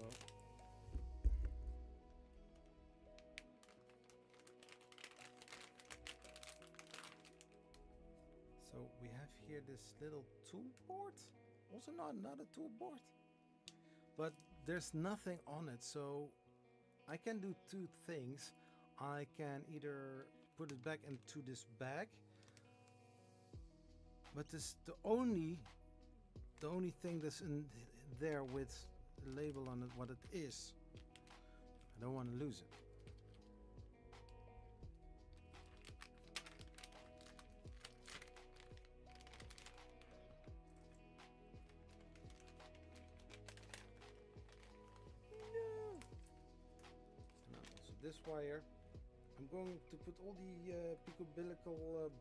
we have here this little tool board. Also not a tool board, but there's nothing on it. So I can do two things. I can either put it back into this bag, but this the only thing that's in there with the label on it, what it is. I don't want to lose it. this wire. I'm going to put all the picobellical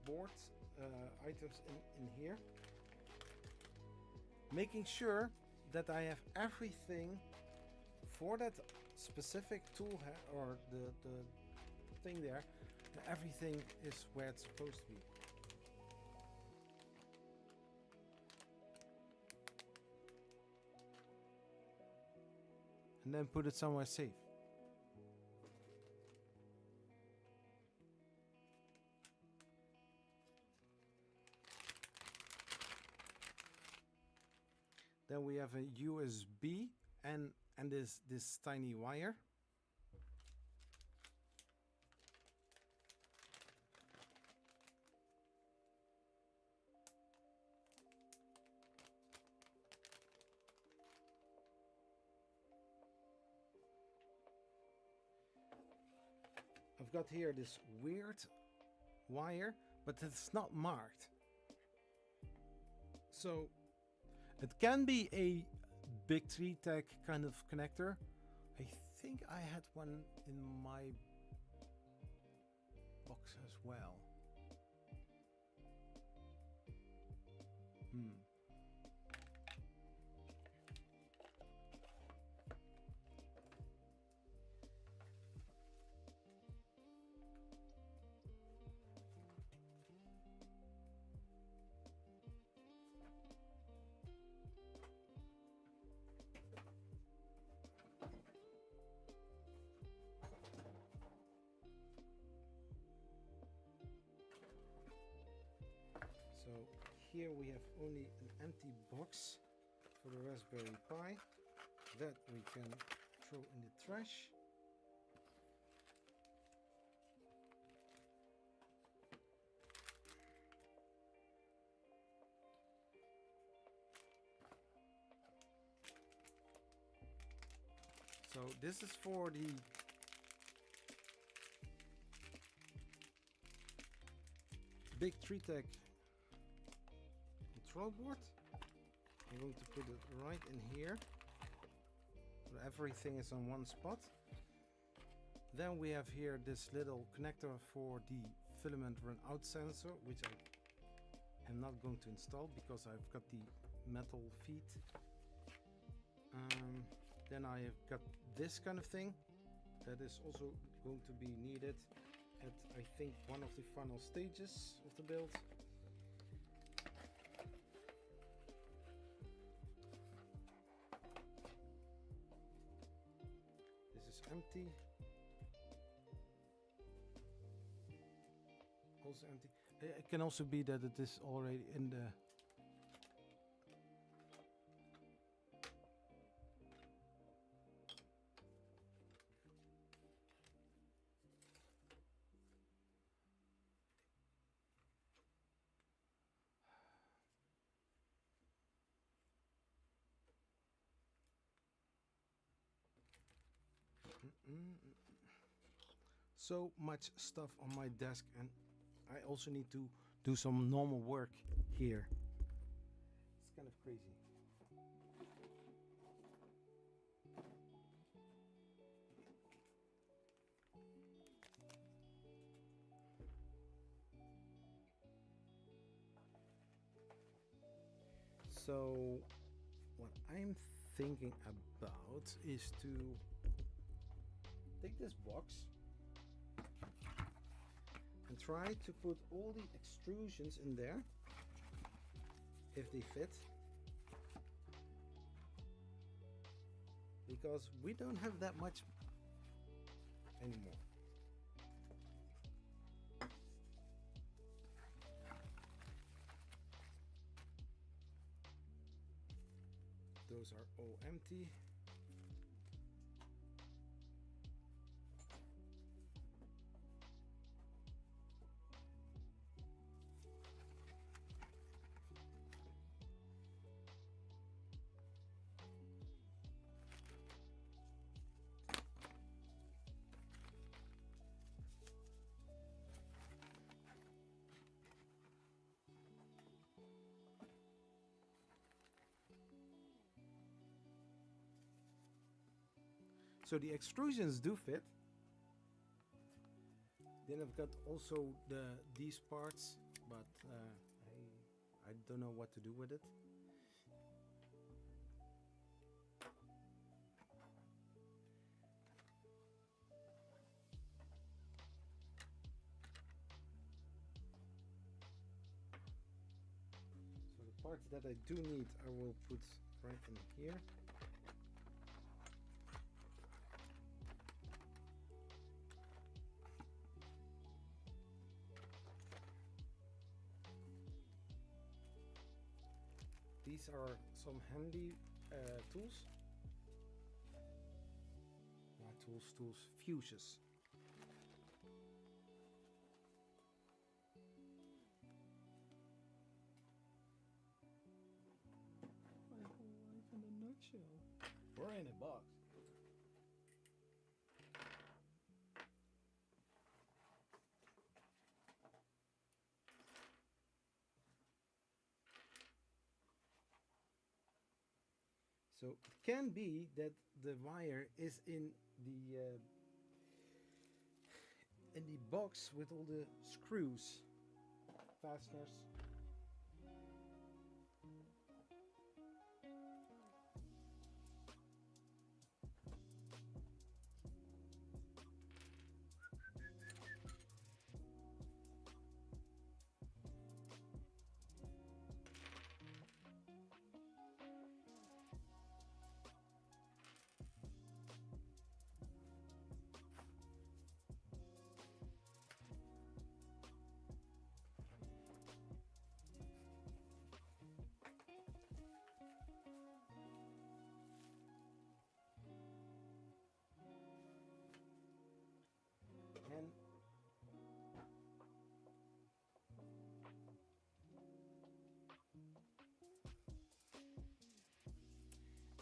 board items in here, making sure that I have everything for that specific tool or the thing there. Everything is where it's supposed to be. And then put it somewhere safe. Then we have a USB and this tiny wire. I've got here this weird wire, but it's not marked. So it can be a big 3-tech kind of connector. I think I had one in my box as well. So here we have only an empty box for the Raspberry Pi that we can throw in the trash. So this is for the big 3-tech control board. I'm going to put it right in here so everything is on one spot. Then we have here this little connector for the filament run out sensor, which I am not going to install because I've got the metal feet. Then I have got this kind of thing that is also going to be needed at, I think, one of the final stages of the build. This is empty. Also empty. It can also be that it is already in the so much stuff on my desk, and I also need to do some normal work here. It's kind of crazy. So what I'm thinking about is to take this box and try to put all the extrusions in there if they fit, because we don't have that much anymore. Those are all empty. So the extrusions do fit. Then I've got also these parts, but I don't know what to do with it. So the parts that I do need, I will put right in here. These are some handy tools. Not tools, fuses. My whole life in a nutshell. We're in a box. So it can be that the wire is in the box with all the screws, fasteners.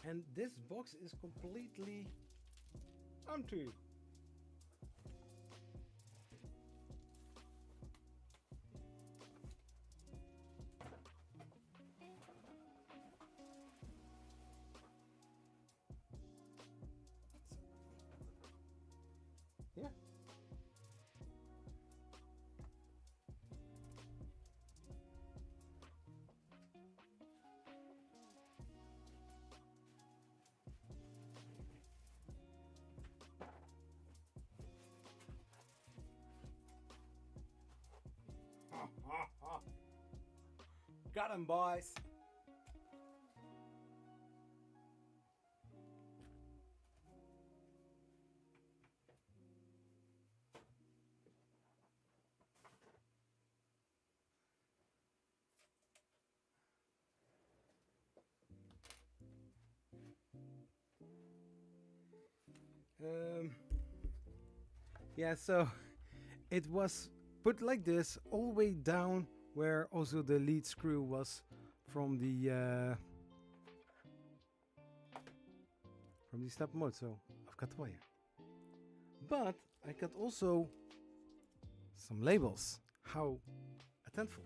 And this box is completely empty. Yeah. Got him, boys. Yeah, so it was put like this all the way down where also the lead screw was from the step mode. So I've got the wire, but I got also some labels. How attentful.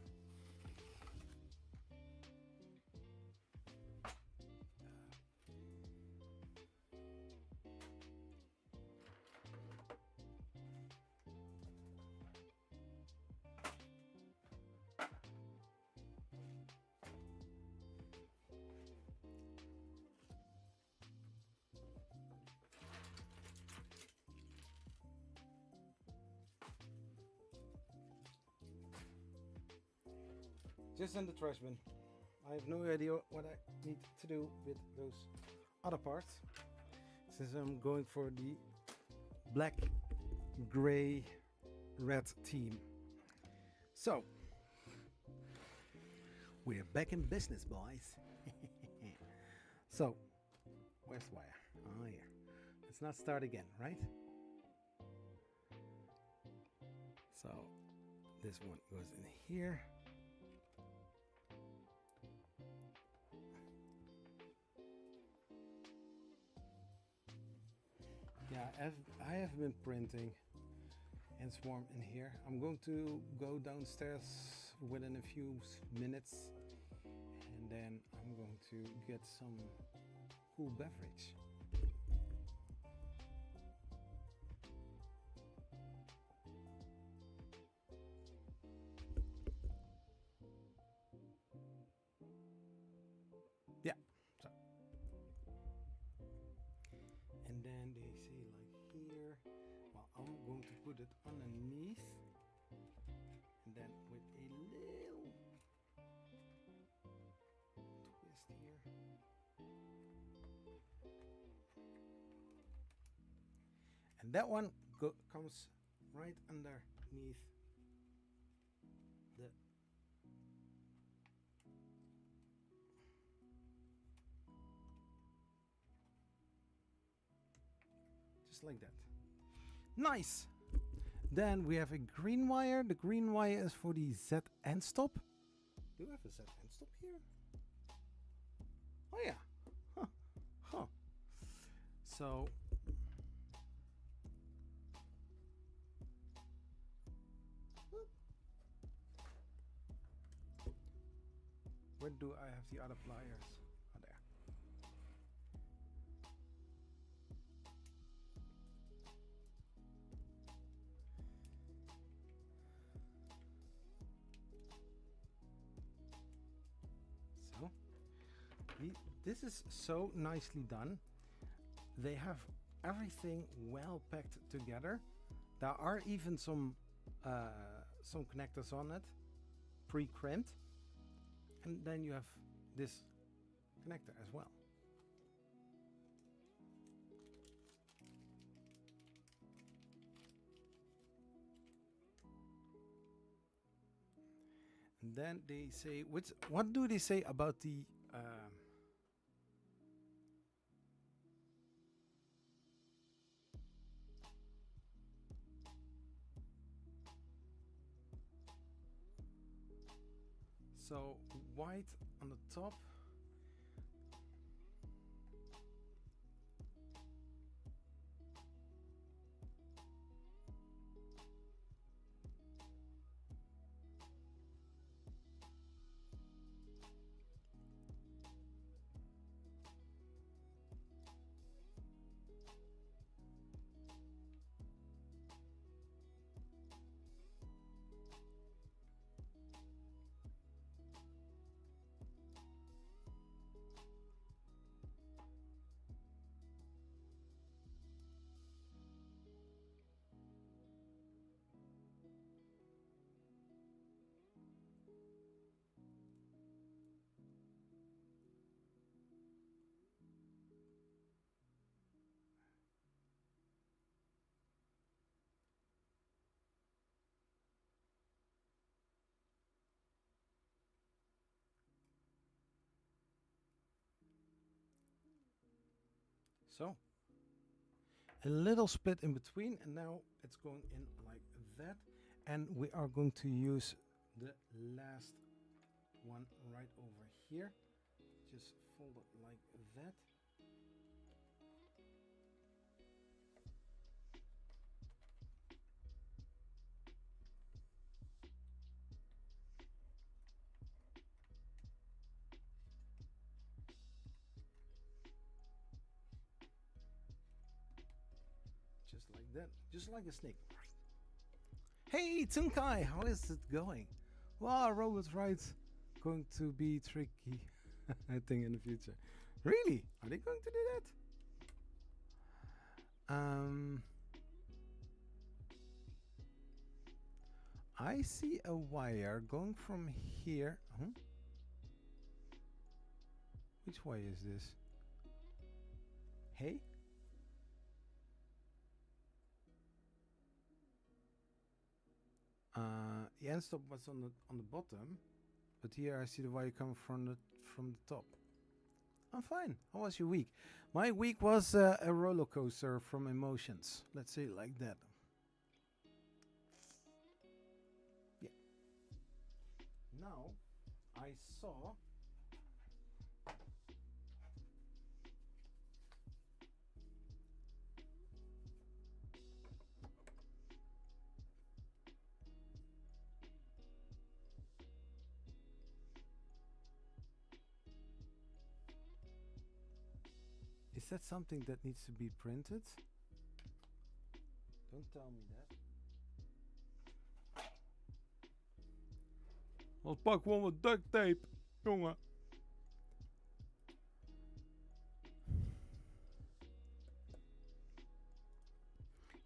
Just in the trash bin. I have no idea what I need to do with those other parts, since I'm going for the black, gray, red theme. So we're back in business, boys. So where's the wire? Oh, here. Let's not start again, right? So this one goes in here. Yeah, I have been printing and Swarm in here. I'm going to go downstairs within a few minutes, and then I'm going to get some cool beverage. put it underneath, and then with a little twist here. And that one comes right underneath the just like that. Nice. Then we have a green wire. The green wire is for the Z end stop. Do we have a Z end stop here? Oh yeah. Huh. Huh. So where do I have the other pliers? Oh, there. So, this is so nicely done. They have everything well packed together. There are even some connectors on it, pre-crimped. And then you have this connector as well. And then they say, what do they say about the so white on the top. So a little split in between, and now it's going in like that, and we are going to use the last one right over here. Just fold it like that. Just like that, just like a snake. Hey Tsunkai, how is it going? Well, robot rides going to be tricky, I think, in the future. Really? Are they going to do that? I see a wire going from here. Huh? Which way is this? Hey? The end stop was on the bottom, but here I see the wire coming from the top. I'm fine. How was your week? My week was a roller coaster from emotions. Let's say it like that. Yeah. Now I saw is that something that needs to be printed? Don't tell me that. I'll pak one with duct tape, jongen.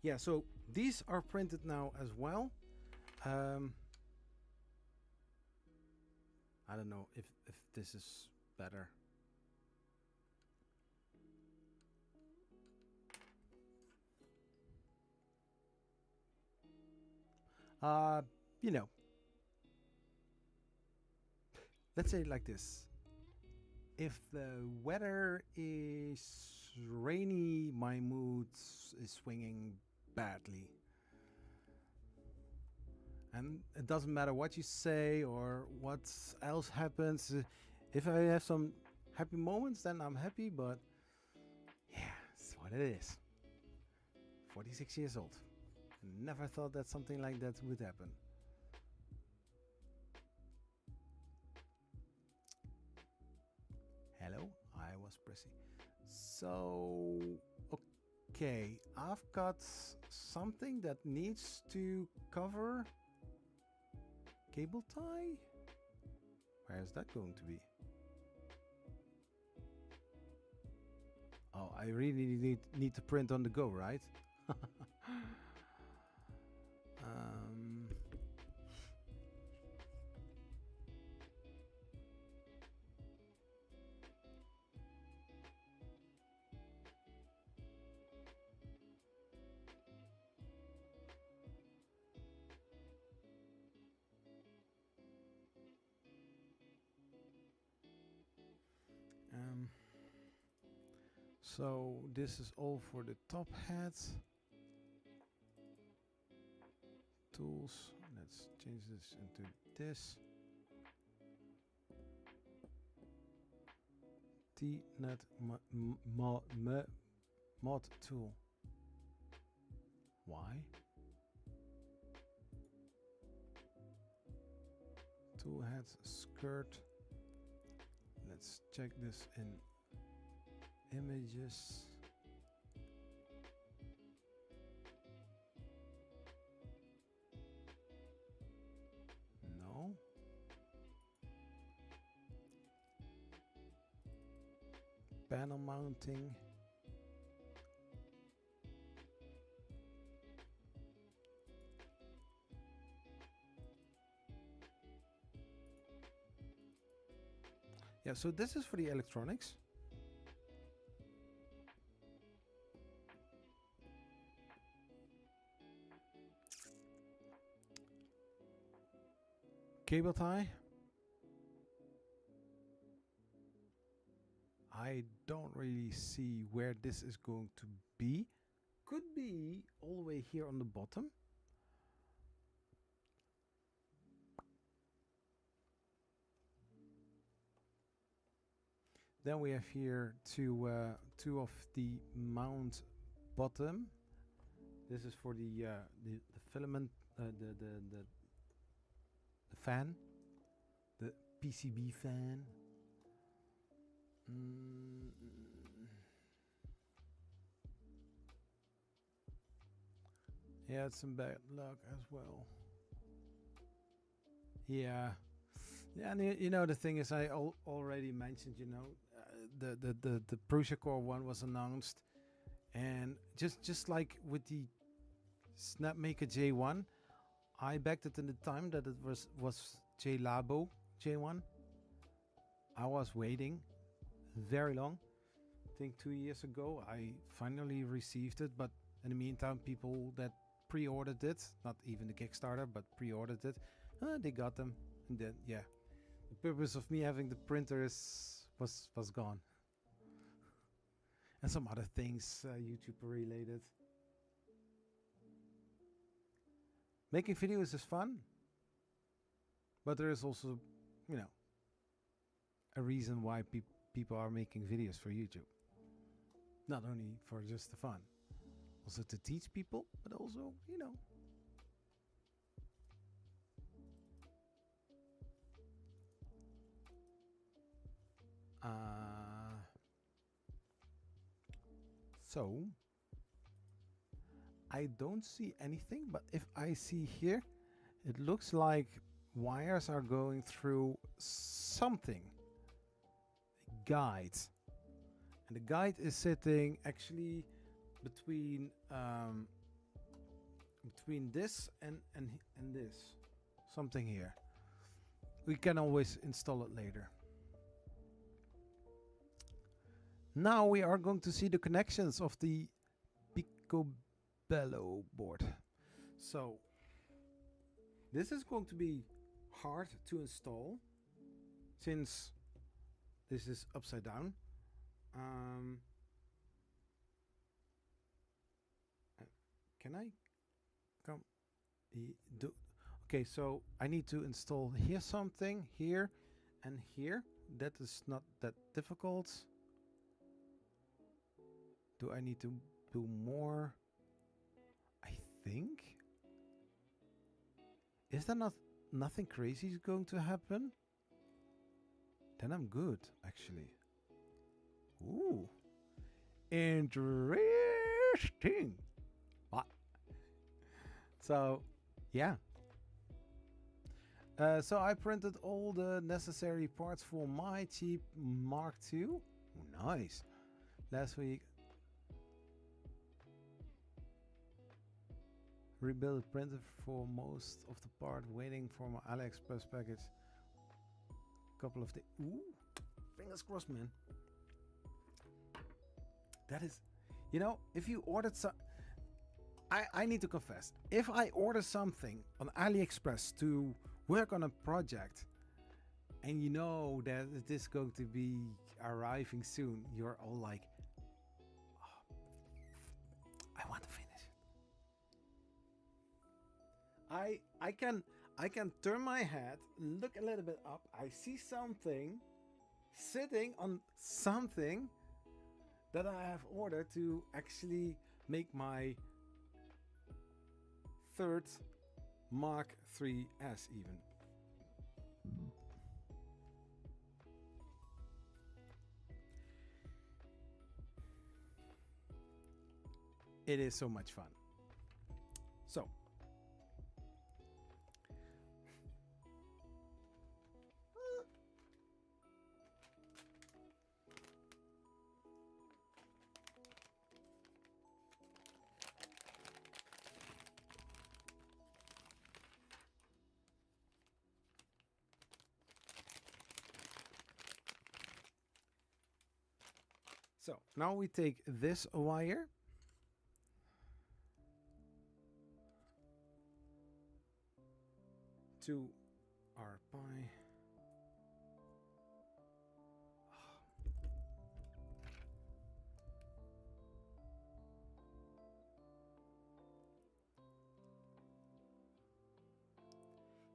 Yeah, so These are printed now as well. I don't know if this is better. You know, let's say it like this. If the weather is rainy, my mood is swinging badly. And it doesn't matter what you say or what else happens. If I have some happy moments, then I'm happy, but yeah, it's what it is. 46 years old. Never thought that something like that would happen. Hello, I was pressing. So, okay, I've got something that needs to cover cable tie. Where is that going to be? Oh, I really need to print on the go, right? So this is all for the top hats. Tools. Let's change this into this. T-net mod tool. Why? Tool heads, skirt. Let's check this in images. No. Panel mounting. Yeah, so this is for the electronics. Cable tie. I don't really see where this is going to be. Could be all the way here on the bottom. Then we have here two of the mount bottom. This is for the filament, the fan, the PCB fan. Yeah, it's some bad luck as well. Yeah, yeah, and you know the thing is, I already mentioned, you know, the Prusa Core one was announced, and just like with the Snapmaker J1, I backed it in the time that it was JLabo J1. I was waiting very long. I think 2 years ago I finally received it, but in the meantime, people that pre-ordered it, not even the Kickstarter, but pre-ordered it, they got them, and then yeah, the purpose of me having the printer was gone, and some other things YouTube related. Making videos is fun, but there is also, you know, a reason why people are making videos for YouTube. Not only for just the fun, also to teach people, but also, you know. So I don't see anything, but if I see here, it looks like wires are going through something. A guide. And the guide is sitting actually between between this and this. Something here. We can always install it later. Now we are going to see the connections of the Picobello board. So this is going to be hard to install since this is upside down. Can I come? Okay, so I need to install here something, here and here. That is not that difficult. Do I need to do more? I think. Is there nothing crazy is going to happen? Then I'm good, actually. Ooh. Interesting. What? So, yeah. So I printed all the necessary parts for my cheap Mark II. Oh, nice. Last week. Rebuild the printer for most of the part, waiting for my AliExpress package. Couple of the fingers crossed, man. That is, you know, if you ordered some, I need to confess, if I order something on AliExpress to work on a project, and you know that it is going to be arriving soon, you're all like, oh, I want to finish it. I can turn my head, look a little bit up, I see something sitting on something that I have ordered to actually make my third Mark III's even. It is so much fun. So So now we take this wire to our Pi.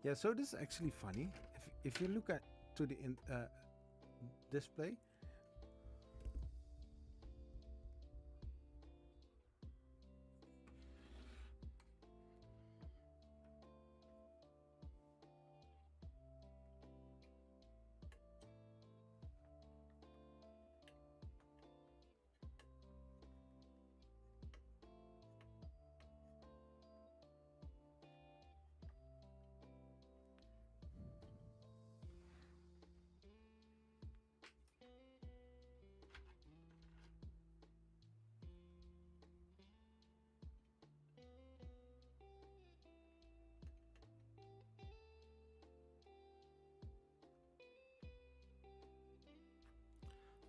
Yeah, so this is actually funny. If you look at to the display.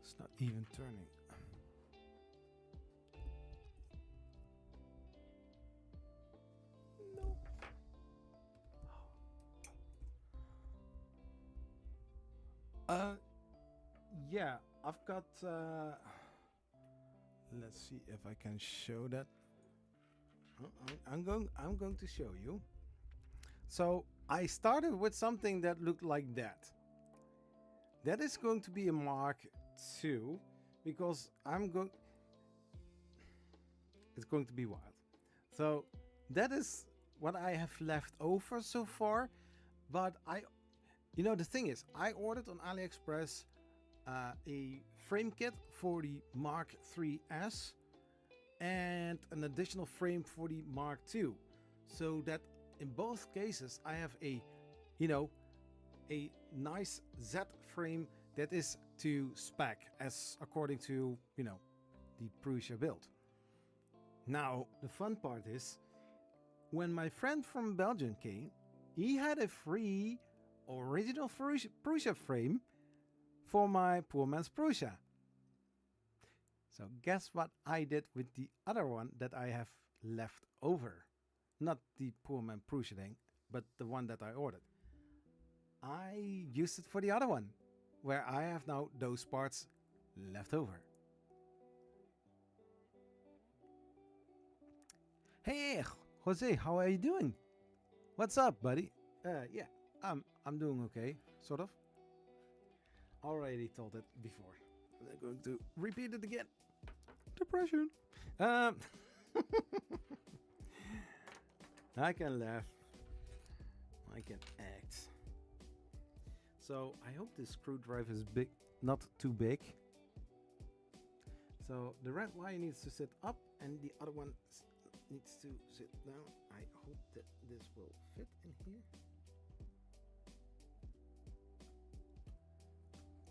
It's not even turning. No. Yeah, I've got. Let's see if I can show that. I'm going to show you. So I started with something that looked like that. That is going to be a Mark II because it's going to be wild. So that is what I have left over so far. But the thing is, I ordered on AliExpress a frame kit for the Mark III's and an additional frame for the Mark II. So that in both cases I have a nice Z frame that is to spec as according to the Prusa build. Now the fun part is when my friend from Belgium came, he had a free original Prusa frame for my poor man's Prusa. So guess what I did with the other one that I have left over? Not the poor man Prusa thing, but the one that I ordered. I used it for the other one, where I have now those parts left over. Hey, Jose, how are you doing? What's up, buddy? Yeah, I'm doing okay, sort of. Already told it before. I'm going to repeat it again. Depression. I can laugh. I can act. So I hope this screwdriver is big, not too big. So the red wire needs to sit up and the other one needs to sit down. I hope that this will fit in here.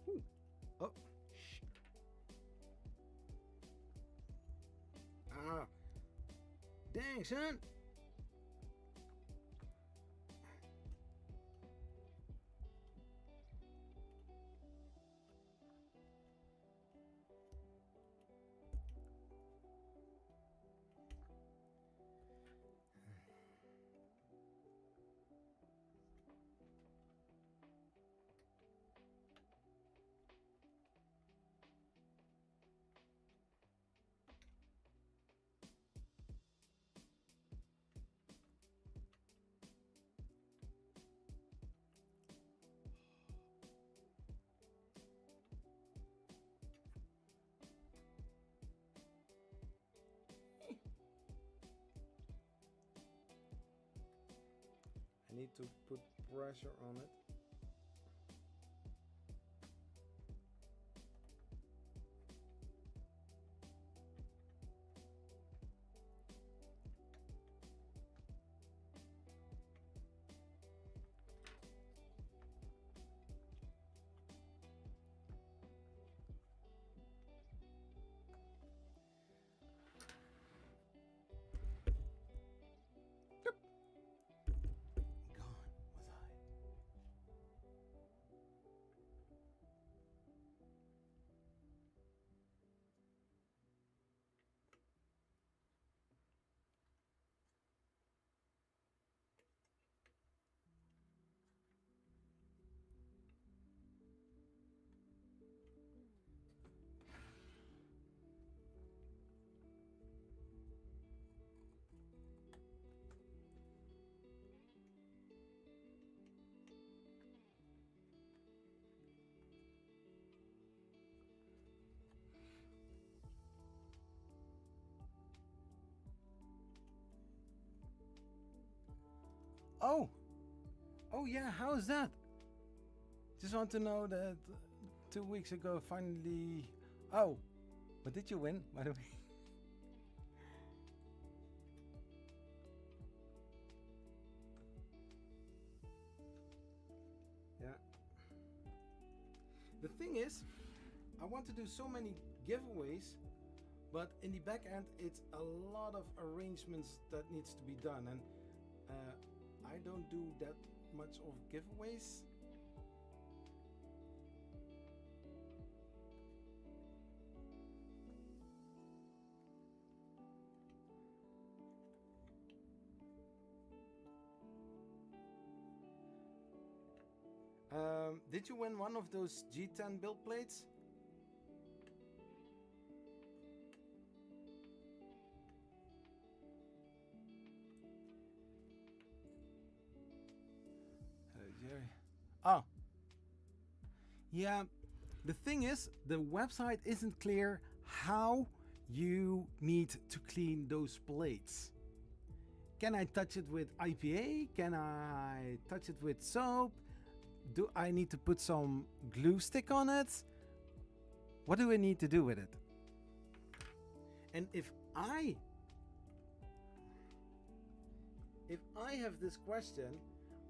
Ooh. Oh. Ah. Dang, son. I need to put pressure on it. Oh yeah, how's that? Just want to know that 2 weeks ago finally... Oh, but did you win, by the way? Yeah. The thing is, I want to do so many giveaways, but in the back end it's a lot of arrangements that needs to be done, and I don't do that much of giveaways. Did you win one of those G10 build plates? Hello, Jerry. Oh. Yeah, the thing is, the website isn't clear how you need to clean those plates. Can I touch it with IPA? Can I touch it with soap? Do I need to put some glue stick on it? What do I need to do with it? And if I have this question,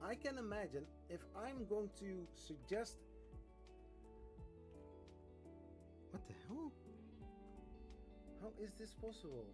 I can imagine if I'm going to suggest... What the hell? How is this possible?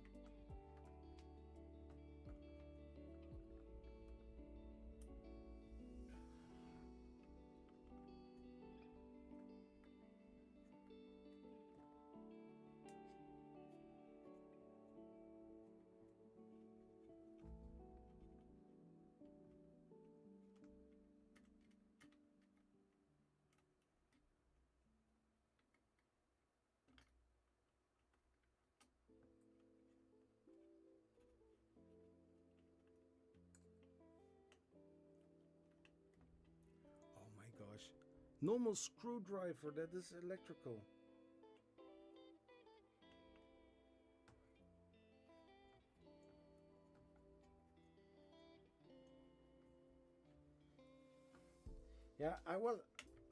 normal screwdriver that is electrical. Yeah, I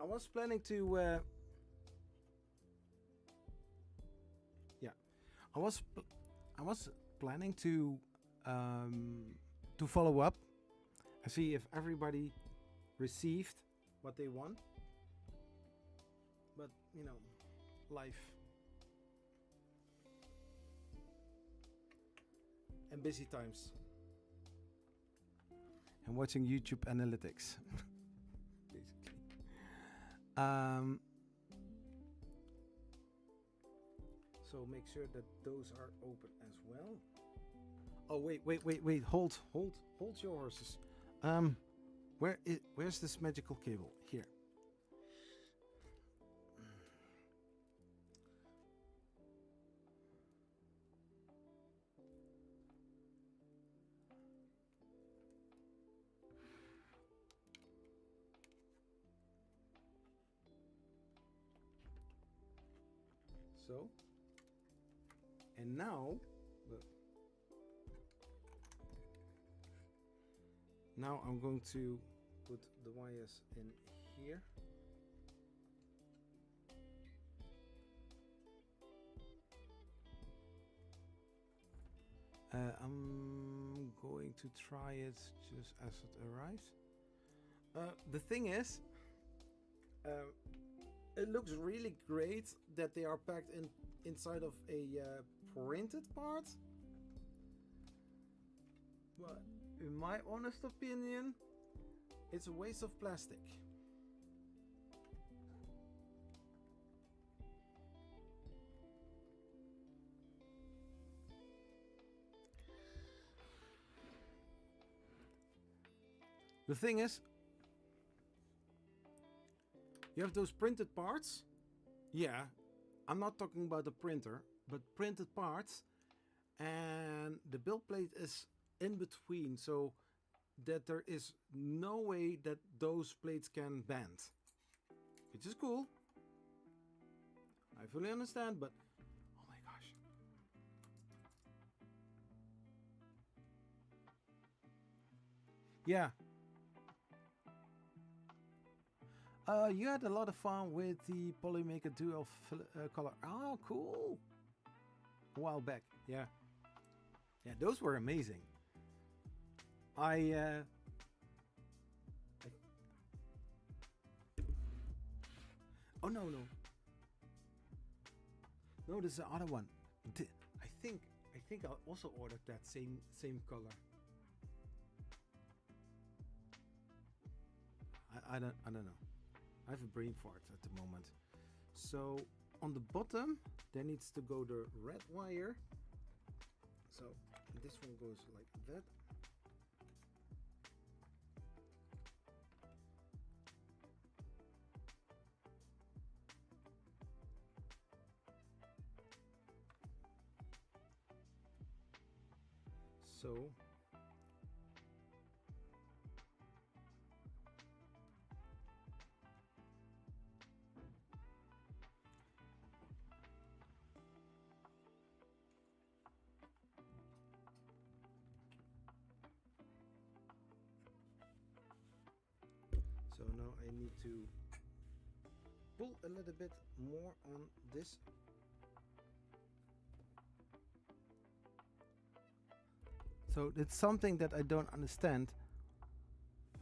was planning to I was planning to follow up and see if everybody received what they want, but you know, life and busy times and watching YouTube analytics. Basically. So make sure that those are open as well. Oh wait, hold your horses. Where's this magical cable? Here. So, and now I'm going to put the wires in here. I'm going to try it just as it arrives. The thing is, it looks really great that they are packed inside of a printed part. But in my honest opinion, it's a waste of plastic. The thing is, you have those printed parts. Yeah, I'm not talking about the printer, but printed parts, and the build plate is in between, so that there is no way that those plates can bend, which is cool. I fully understand, but oh my gosh. Yeah. You had a lot of fun with the Polymaker Dual color. Oh, cool. A while back. Yeah. Yeah, those were amazing. Oh, no. No, this is the other one. I think I also ordered that same color. I don't know. I have a brain fart at the moment. So on the bottom there needs to go the red wire. So this one goes like that. So now I need to pull a little bit more on this. So it's something that I don't understand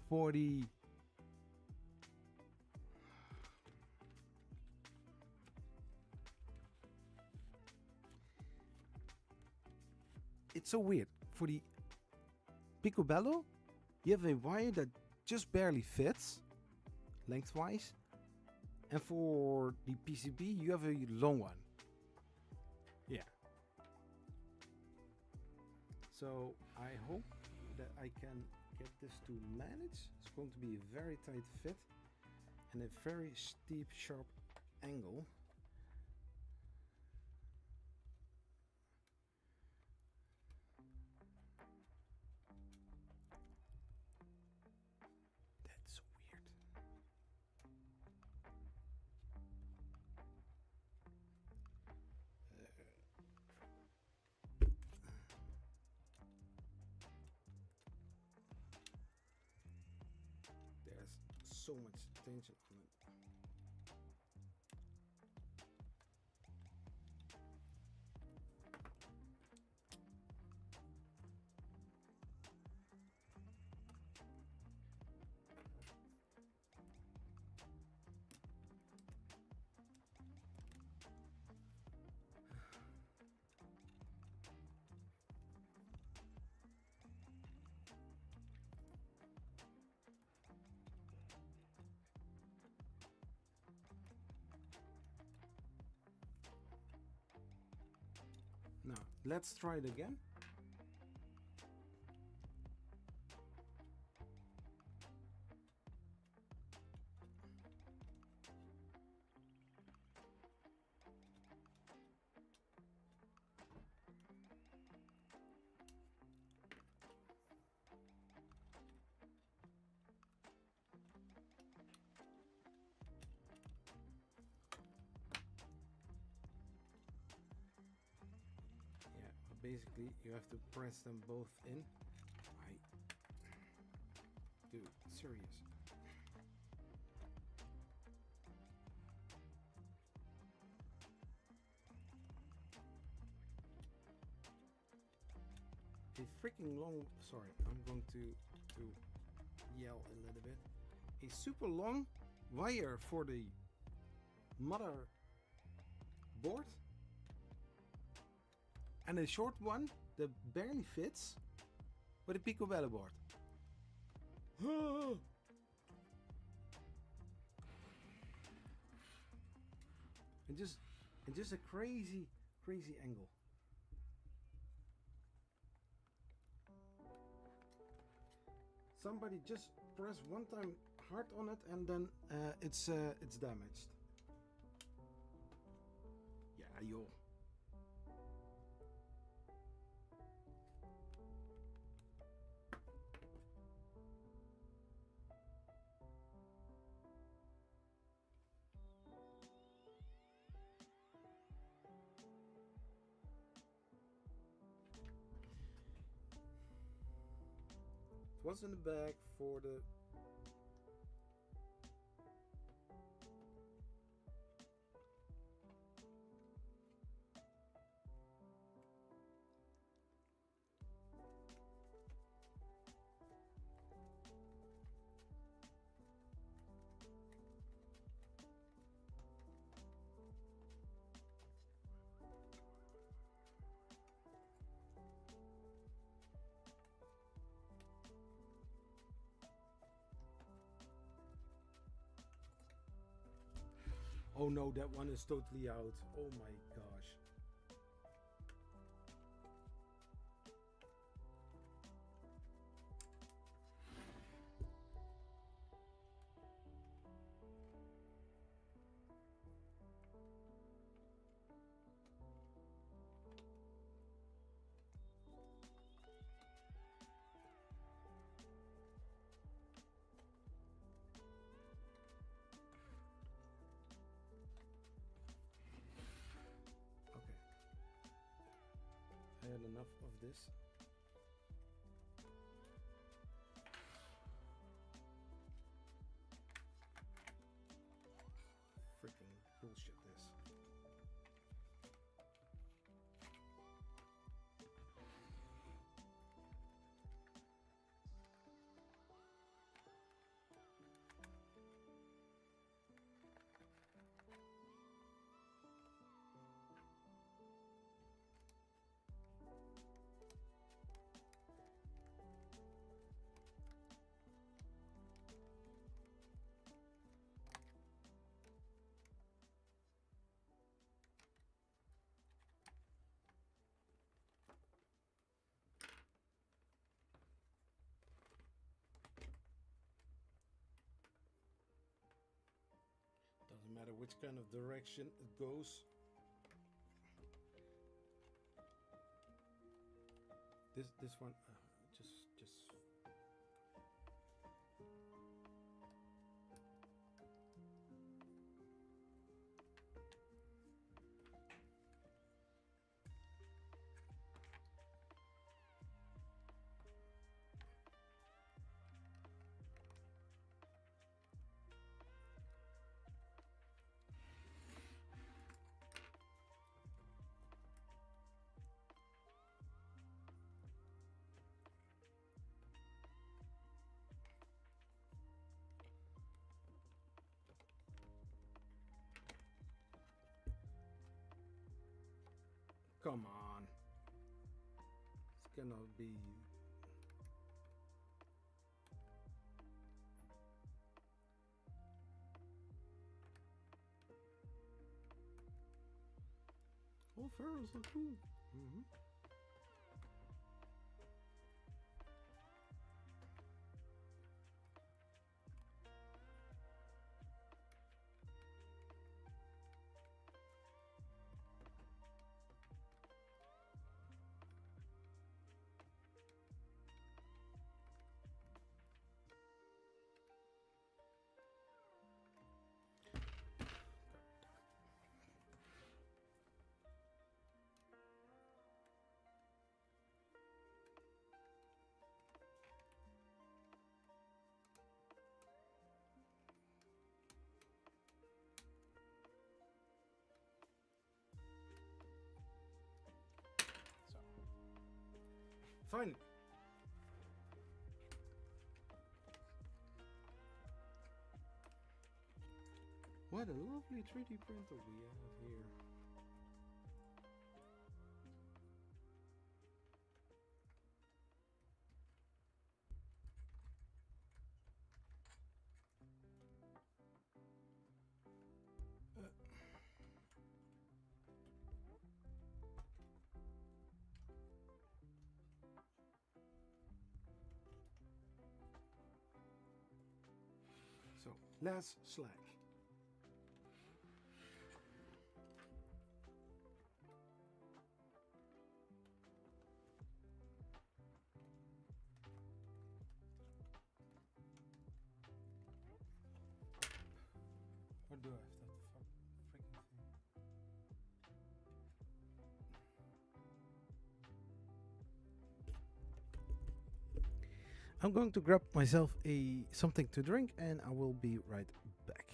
for the it's so weird. For the Picobello, you have a wire that just barely fits lengthwise, and for the PCB you have a long one. Yeah. So I hope that I can get this to manage. It's going to be a very tight fit and a very steep, sharp angle. That's weird. so much tension on it. Now, let's try it again. Basically, you have to press them both in. Dude, serious. A freaking long, sorry, I'm going to yell a little bit. A super long wire for the mother board. And a short one that barely fits with a picobello board. and just a crazy angle. Somebody just press one time hard on it and then it's damaged. Yeah, yo. What's in the bag for the Oh no, that one is totally out. Oh my gosh. I had enough of this. Freaking bullshit this. Doesn't matter which kind of direction it goes. This one just Come on. It's gonna be... Oh, ferals are cool. Mm-hmm. Fine. What a lovely 3D printer we have here. So, less slack. Or do I have that freaking thing? I'm going to grab myself something to drink and I will be right back.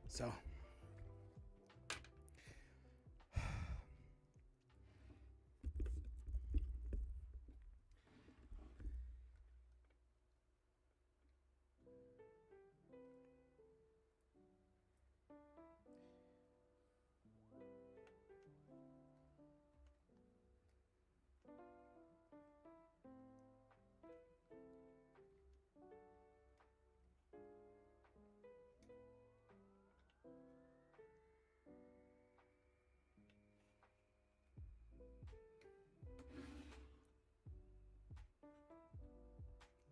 So,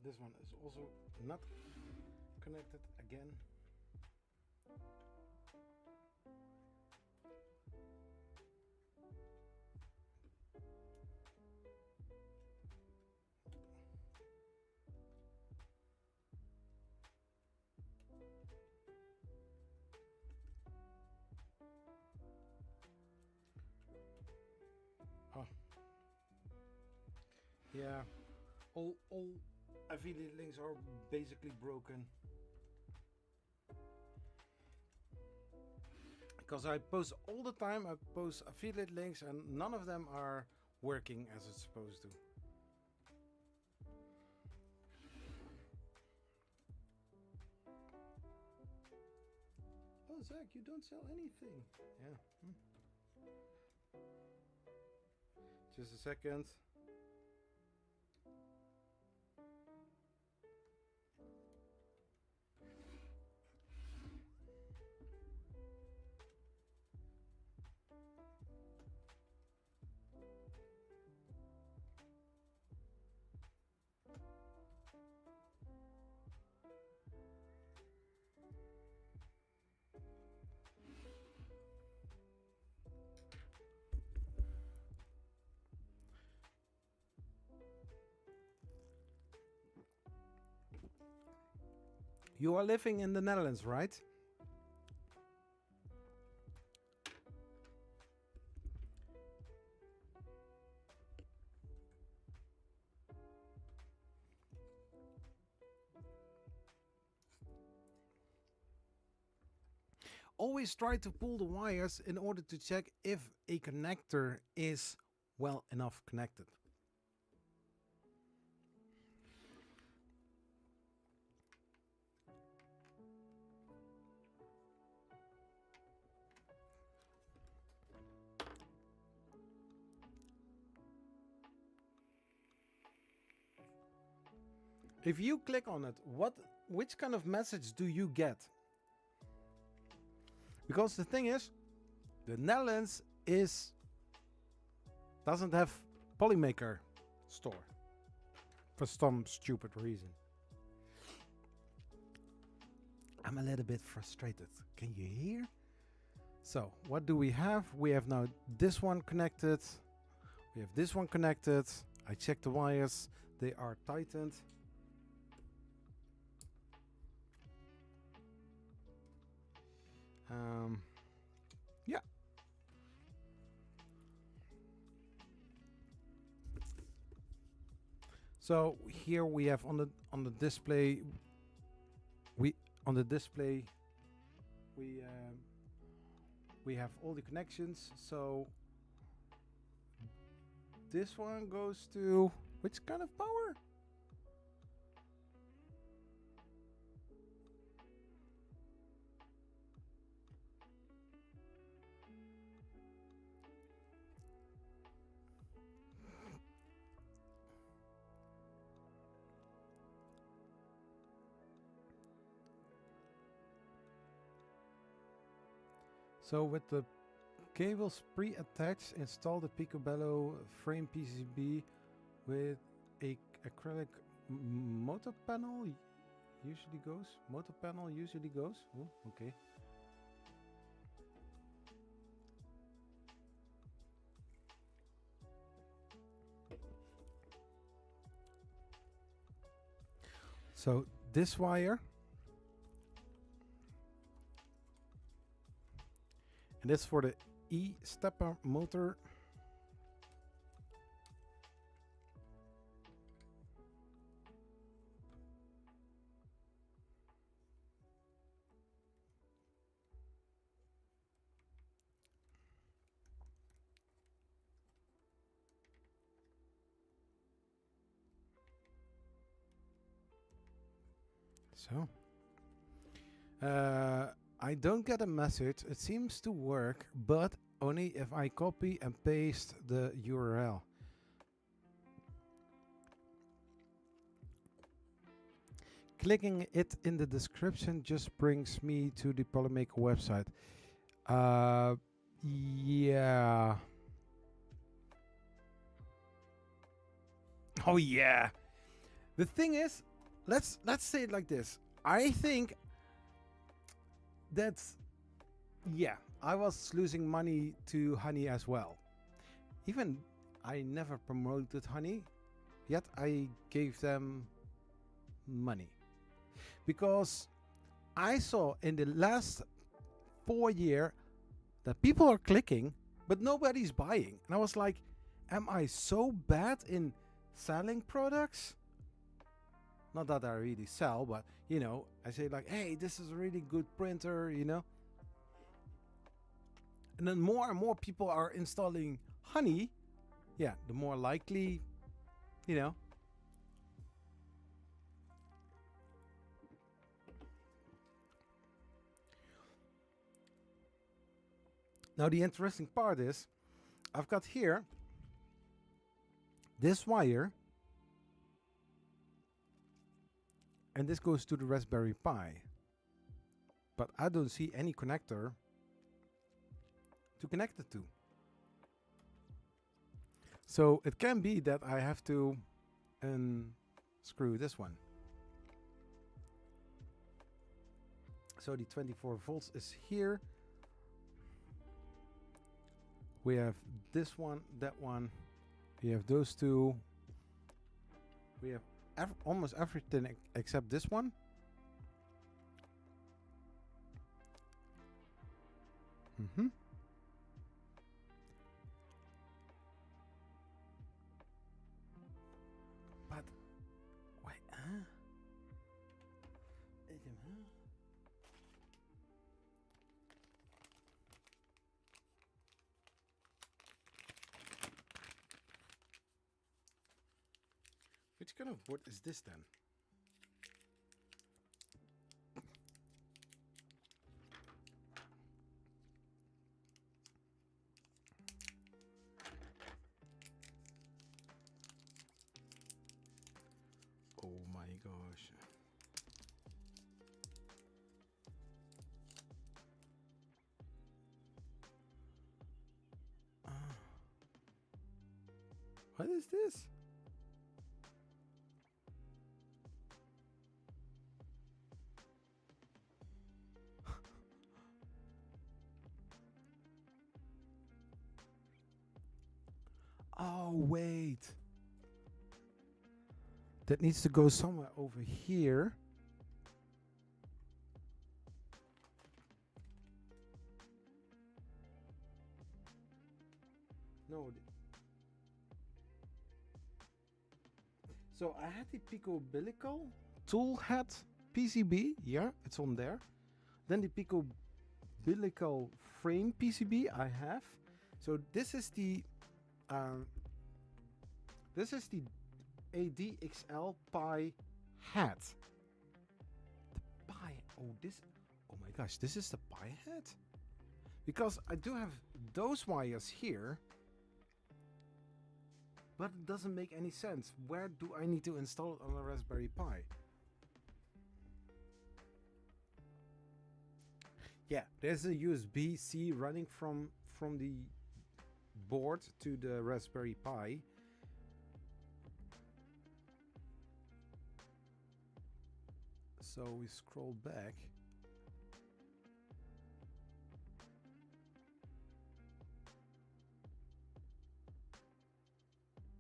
this one is also not connected again. Oh, yeah, all affiliate links are basically broken because I post all the time. I post affiliate links and none of them are working as it's supposed to. Oh, Zach, you don't sell anything. Yeah. Just a second. You are living in the Netherlands, right? Always try to pull the wires in order to check if a connector is well enough connected. If you click on it, which kind of message do you get? Because the thing is, the Netherlands doesn't have Polymaker store for some stupid reason. I'm a little bit frustrated. Can you hear? So what do we have? We have now this one connected. We have this one connected. I checked the wires. They are tightened. Yeah. So here we have on the display. We have all the connections. So this one goes to which kind of power? So with the cables pre-attached, install the Picobello frame PCB with a acrylic motor panel usually goes. Motor panel usually goes. Oh, okay. So this wire. And this for the E-stepper motor. So I don't get a message. It seems to work, but only if I copy and paste the URL. Clicking it in the description just brings me to the Polymaker website. Yeah. Oh yeah. The thing is, let's say it like this. I think that's, yeah, I was losing money to Honey as well. Even I never promoted Honey, yet I gave them money. Because I saw in the last 4 years that people are clicking, but nobody's buying. And I was like, am I so bad in selling products? Not that I really sell, but you know, I say like, hey, this is a really good printer, you know. And then more and more people are installing Honey. Yeah, the more likely, you know. Now the interesting part is, I've got here this wire, and this goes to the Raspberry Pi. But I don't see any connector to connect it to. So it can be that I have to unscrew this one. So the 24 volts is here. We have this one, that one. We have those two. We have almost everything except this one. But wait, which kind of board is this then? Oh my gosh. What is this? Oh, wait. That needs to go somewhere over here. No. So I had the Pico Umbilical tool head PCB. Yeah, it's on there. Then the Pico Umbilical frame PCB I have. So this is the ADXL Pi head. The Pi. Oh my gosh, this is the Pi head? Because I do have those wires here, but it doesn't make any sense. Where do I need to install it on a Raspberry Pi? Yeah, there's a USB-C running from the board to the Raspberry Pi. So we scroll back.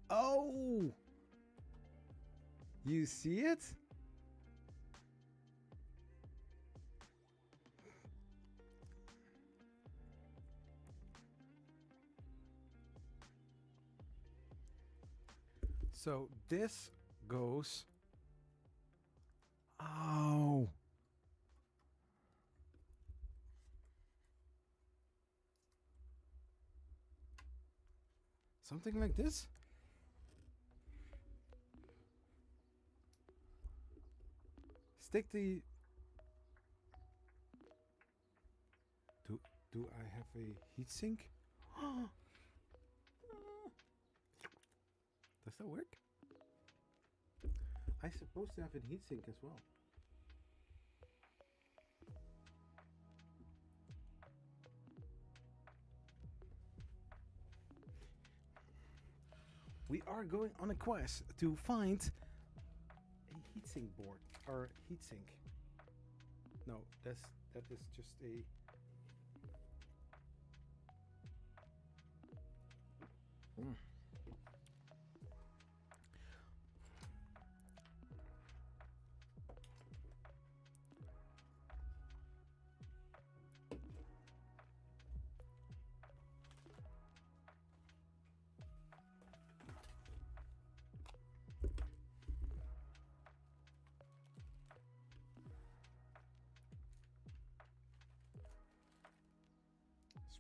Oh! You see it? So this goes... Oh! Something like this? Stick the... Do I have a heatsink? Does that work? I'm supposed to have a heatsink as well. We are going on a quest to find a heatsink board or heatsink. No, that is just a...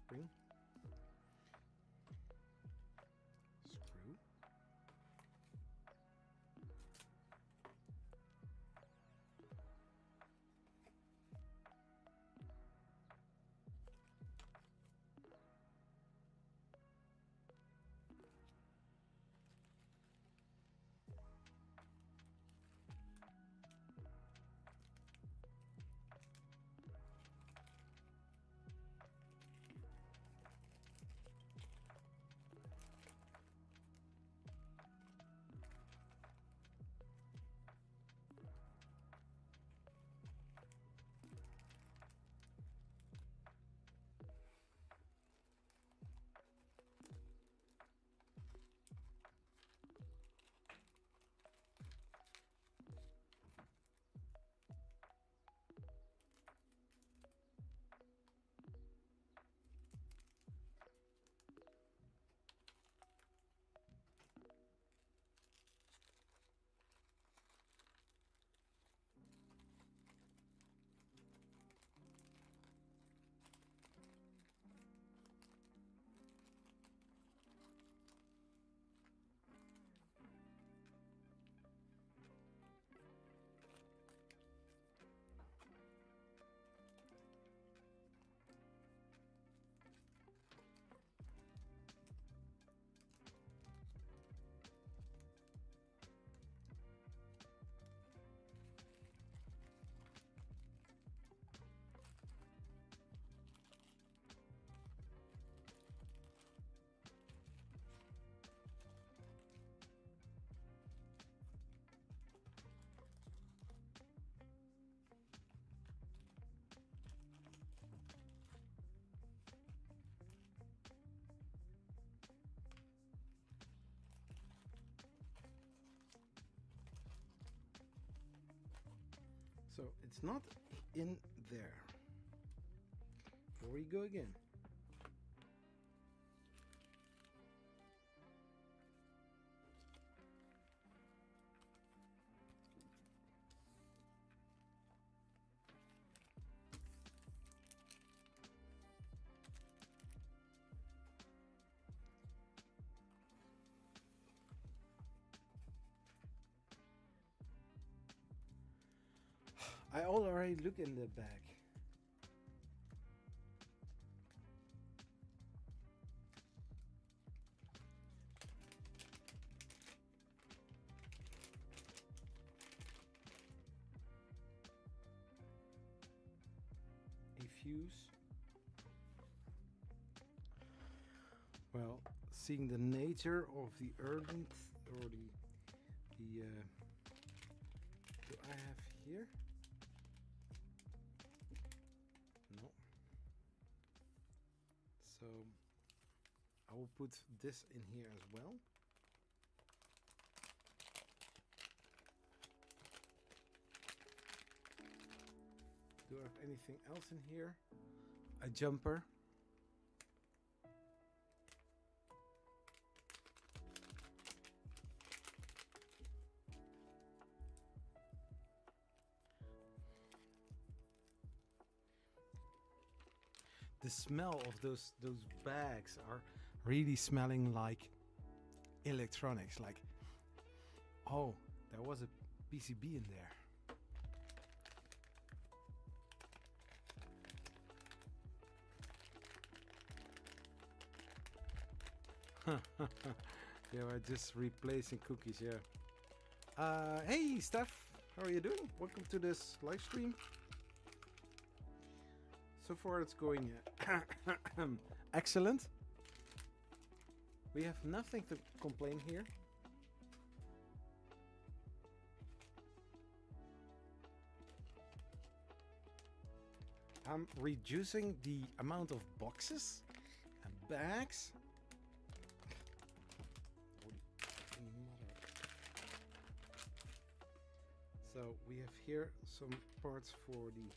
Spring. Screw. So it's not in there. Here we go again. I already look in the bag. A fuse. Well, seeing the nature of the urgent or the do I have here? No. So I will put this in here as well. Do I have anything else in here? A jumper. The smell of those bags are really smelling like electronics. Like, oh, there was a PCB in there. Yeah, we're just replacing cookies. Yeah. Hey, Steph, how are you doing? Welcome to this live stream. So far it's going excellent. We have nothing to complain here. I'm reducing the amount of boxes and bags. So we have here some parts for the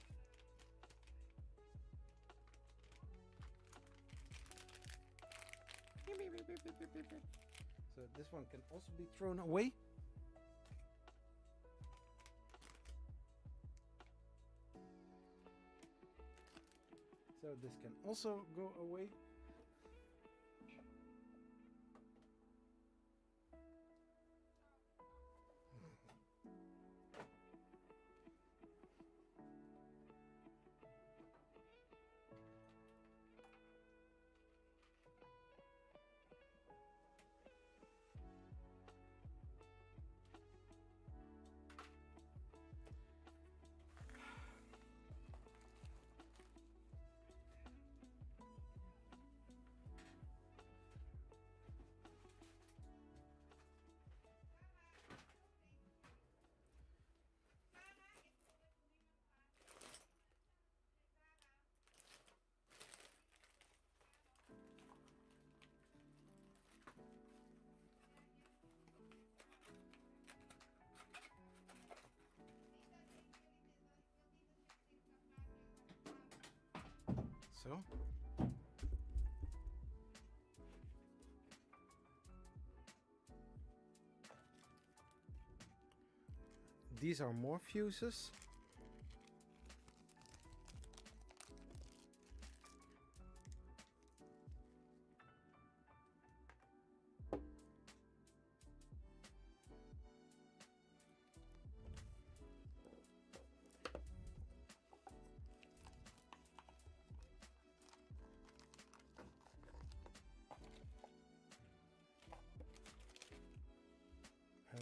so this one can also be thrown away. So this can also go away. So these are more fuses.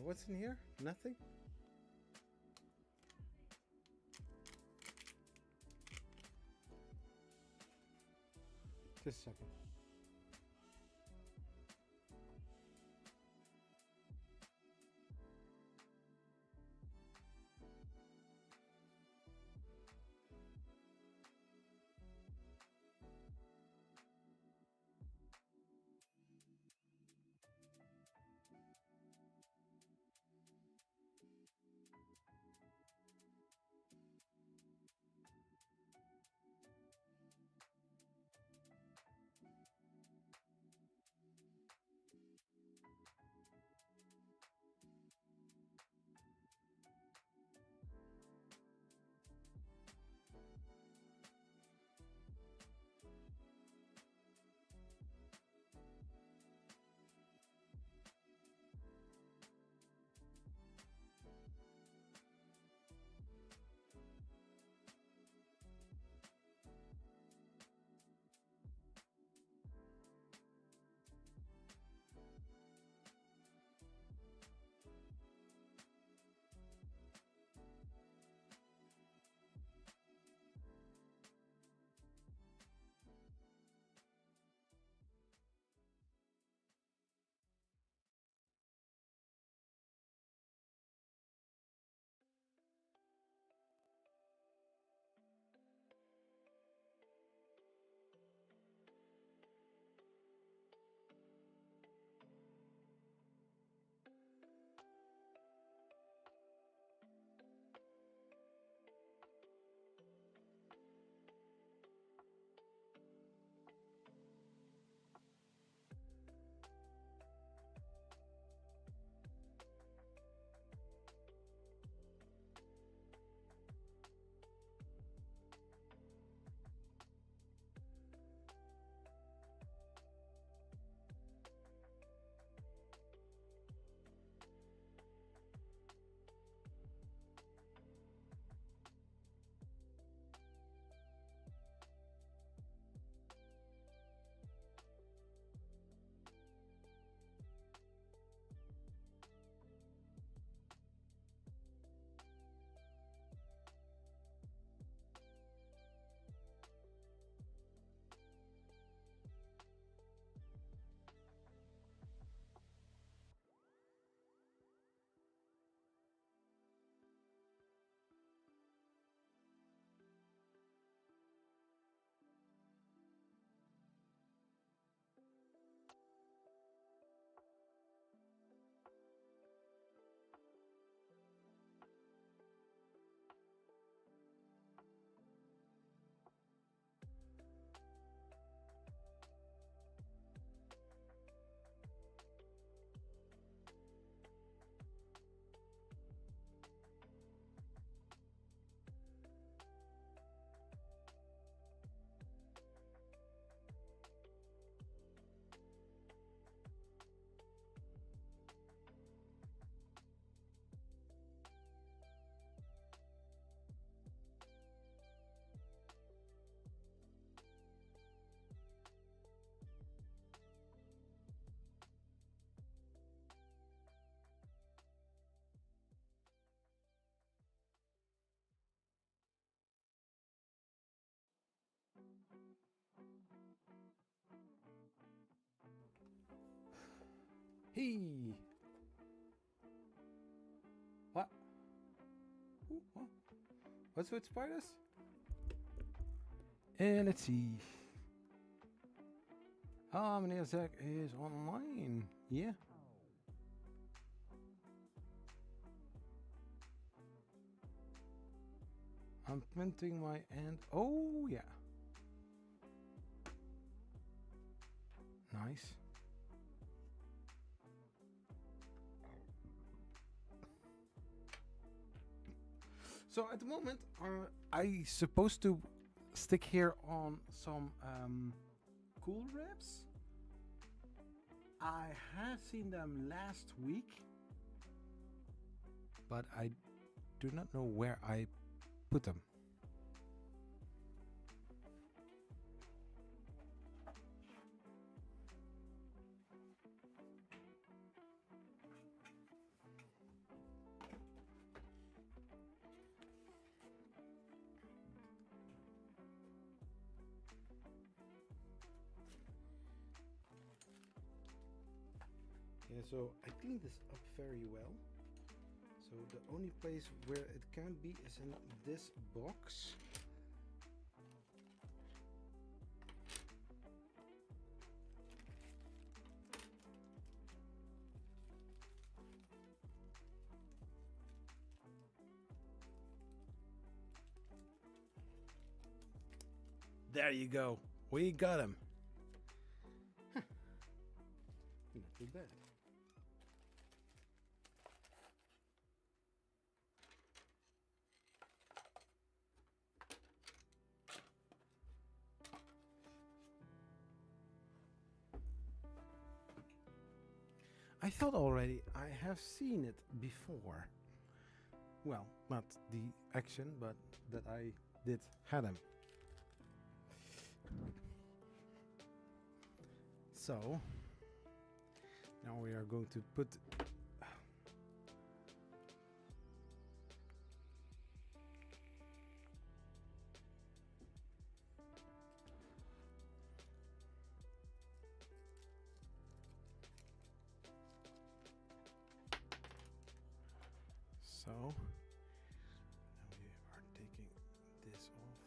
What's in here? Nothing? Just a second. Hey! What? Ooh, what? What's with spiders? And let's see. Ah, meneer Zach is online. Yeah. I'm printing my end. Oh, yeah. Nice. So at the moment, I supposed to stick here on some cool wraps. I have seen them last week, but I do not know where I put them. Yeah, so I cleaned this up very well. So the only place where it can be is in this box. There you go. We got him. Huh. Not too bad. I thought already I have seen it before. Well, not the action, but that I did had him. So now we are going to put so now we are taking this off.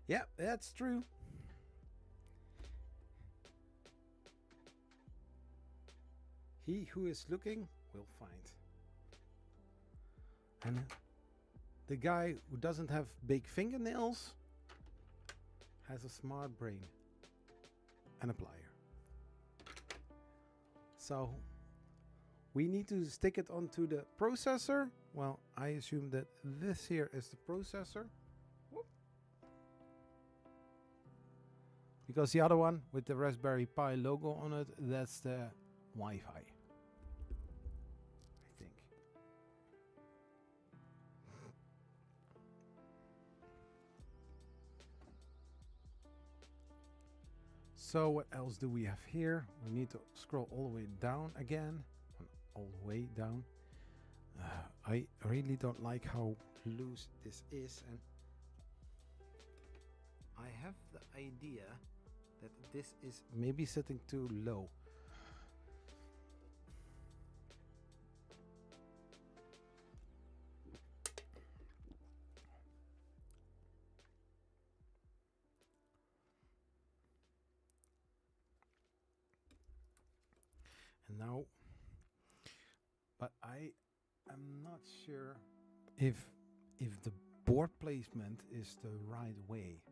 Yeah, that's true. He who is looking will find. And the guy who doesn't have big fingernails has a smart brain and a plier. So we need to stick it onto the processor. Well, I assume that this here is the processor. Whoop. Because the other one with the Raspberry Pi logo on it, that's the Wi-Fi, I think. So what else do we have here? We need to scroll all the way down again. All the way down. I really don't like how loose this is, and I have the idea that this is maybe setting too low. And now, but I am not sure if the board placement is the right way.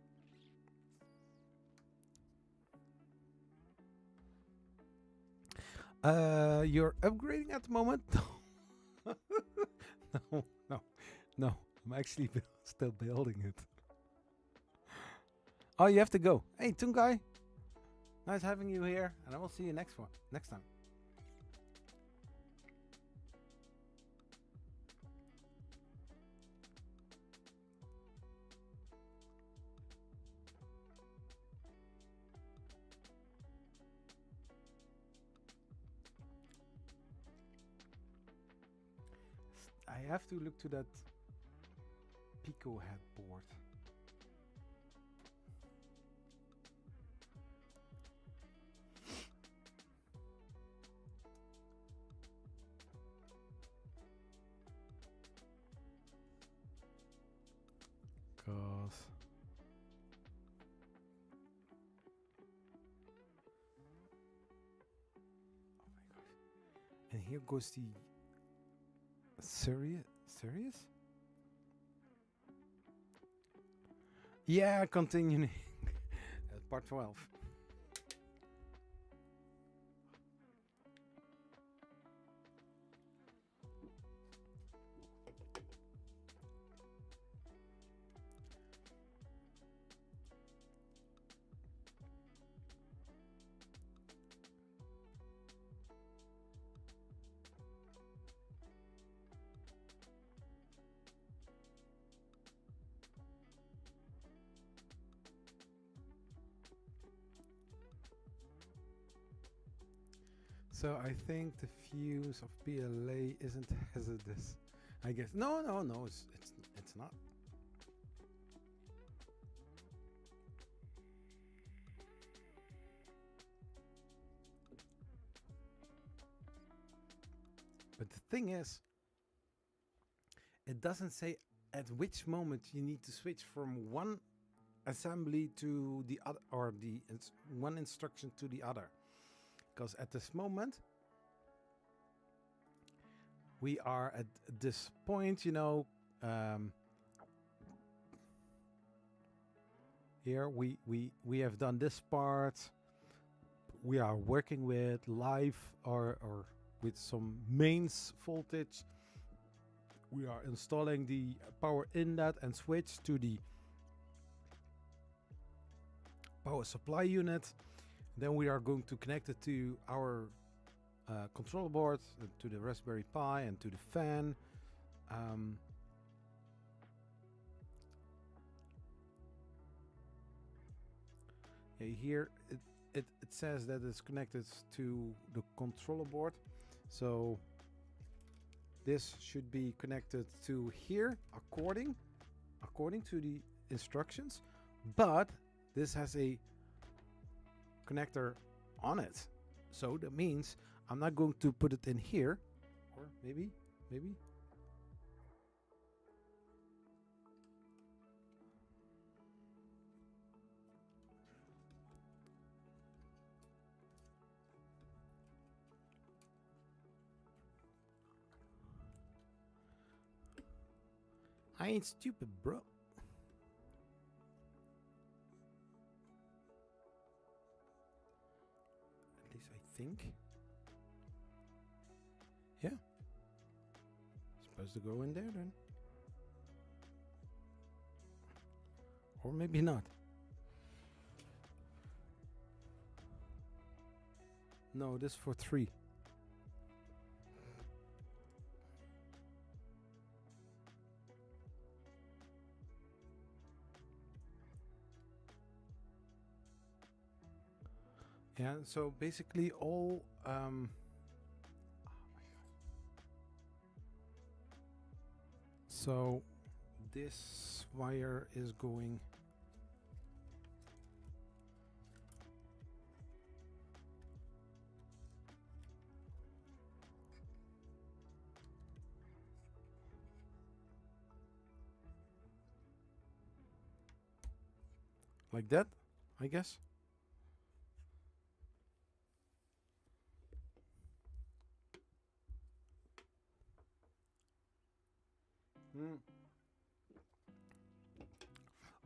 You're upgrading at the moment? No. I'm actually still building it. Oh, you have to go. Hey, Tungai. Nice having you here, and I will see you next time. I have to look to that Pico headboard. Cause oh my gosh. And here goes the serious? Yeah, continuing. Part 12. So I think the fuse of PLA isn't hazardous. I guess no, it's not. But the thing is, it doesn't say at which moment you need to switch from one assembly to the other, or one instruction to the other. Because at this moment we are at this point, you know, here we have done this part. We are working with live or with some mains voltage. We are installing the power inlet and switch to the power supply unit. Then we are going to connect it to our control board, to the Raspberry Pi and to the fan. Here it says that it's connected to the controller board. So this should be connected to here according to the instructions, but this has a connector on it, so that means I'm not going to put it in here, or maybe I ain't stupid, bro. Think. Yeah. Supposed to go in there then. Or maybe not. No, this for 3. Yeah, so basically all oh my God. So this wire is going like that, I guess.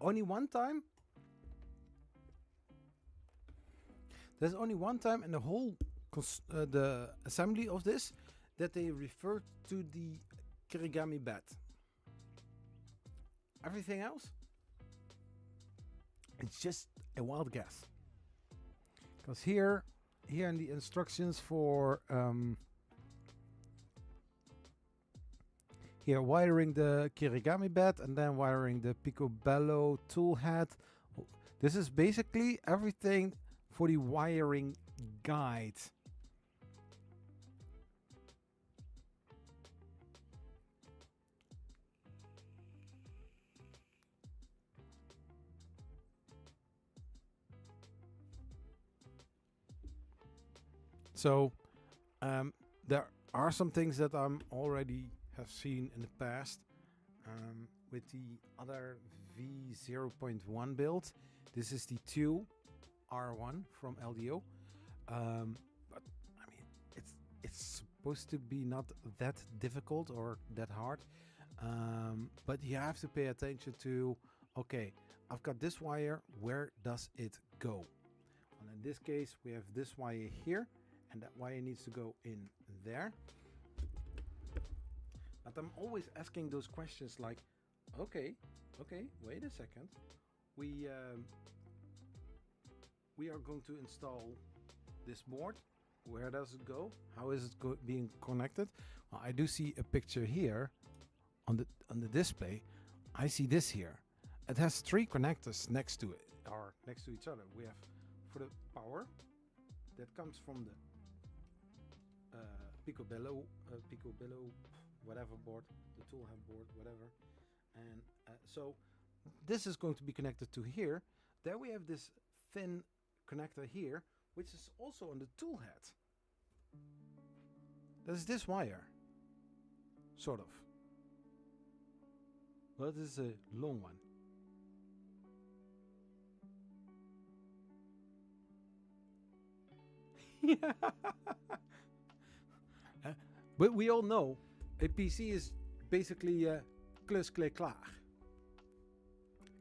Only one time. There's only one time in the whole the assembly of this that they refer to the Kirigami bed. Everything else, it's just a wild guess. Because here in the instructions for here wiring the Kirigami bed and then wiring the Picobello tool head. This is basically everything for the wiring guide. So there are some things that I'm already have seen in the past with the other V0.1 build. This is the 2R1 from LDO. But I mean, it's supposed to be not that difficult or that hard. But you have to pay attention to, okay, I've got this wire, where does it go? And in this case, we have this wire here, and that wire needs to go in there. But I'm always asking those questions like, okay, wait a second. We are going to install this board. Where does it go? How is it being connected? Well, I do see a picture here on the display. I see this here. It has 3 connectors next to it, or next to each other. We have for the power that comes from the Picobello, whatever board, the tool head board, whatever. And so this is going to be connected to here. There we have this thin connector here, which is also on the tool head. There's this wire, sort of. Well, this is a long one. But we all know a PC is basically klus, klik, klaar.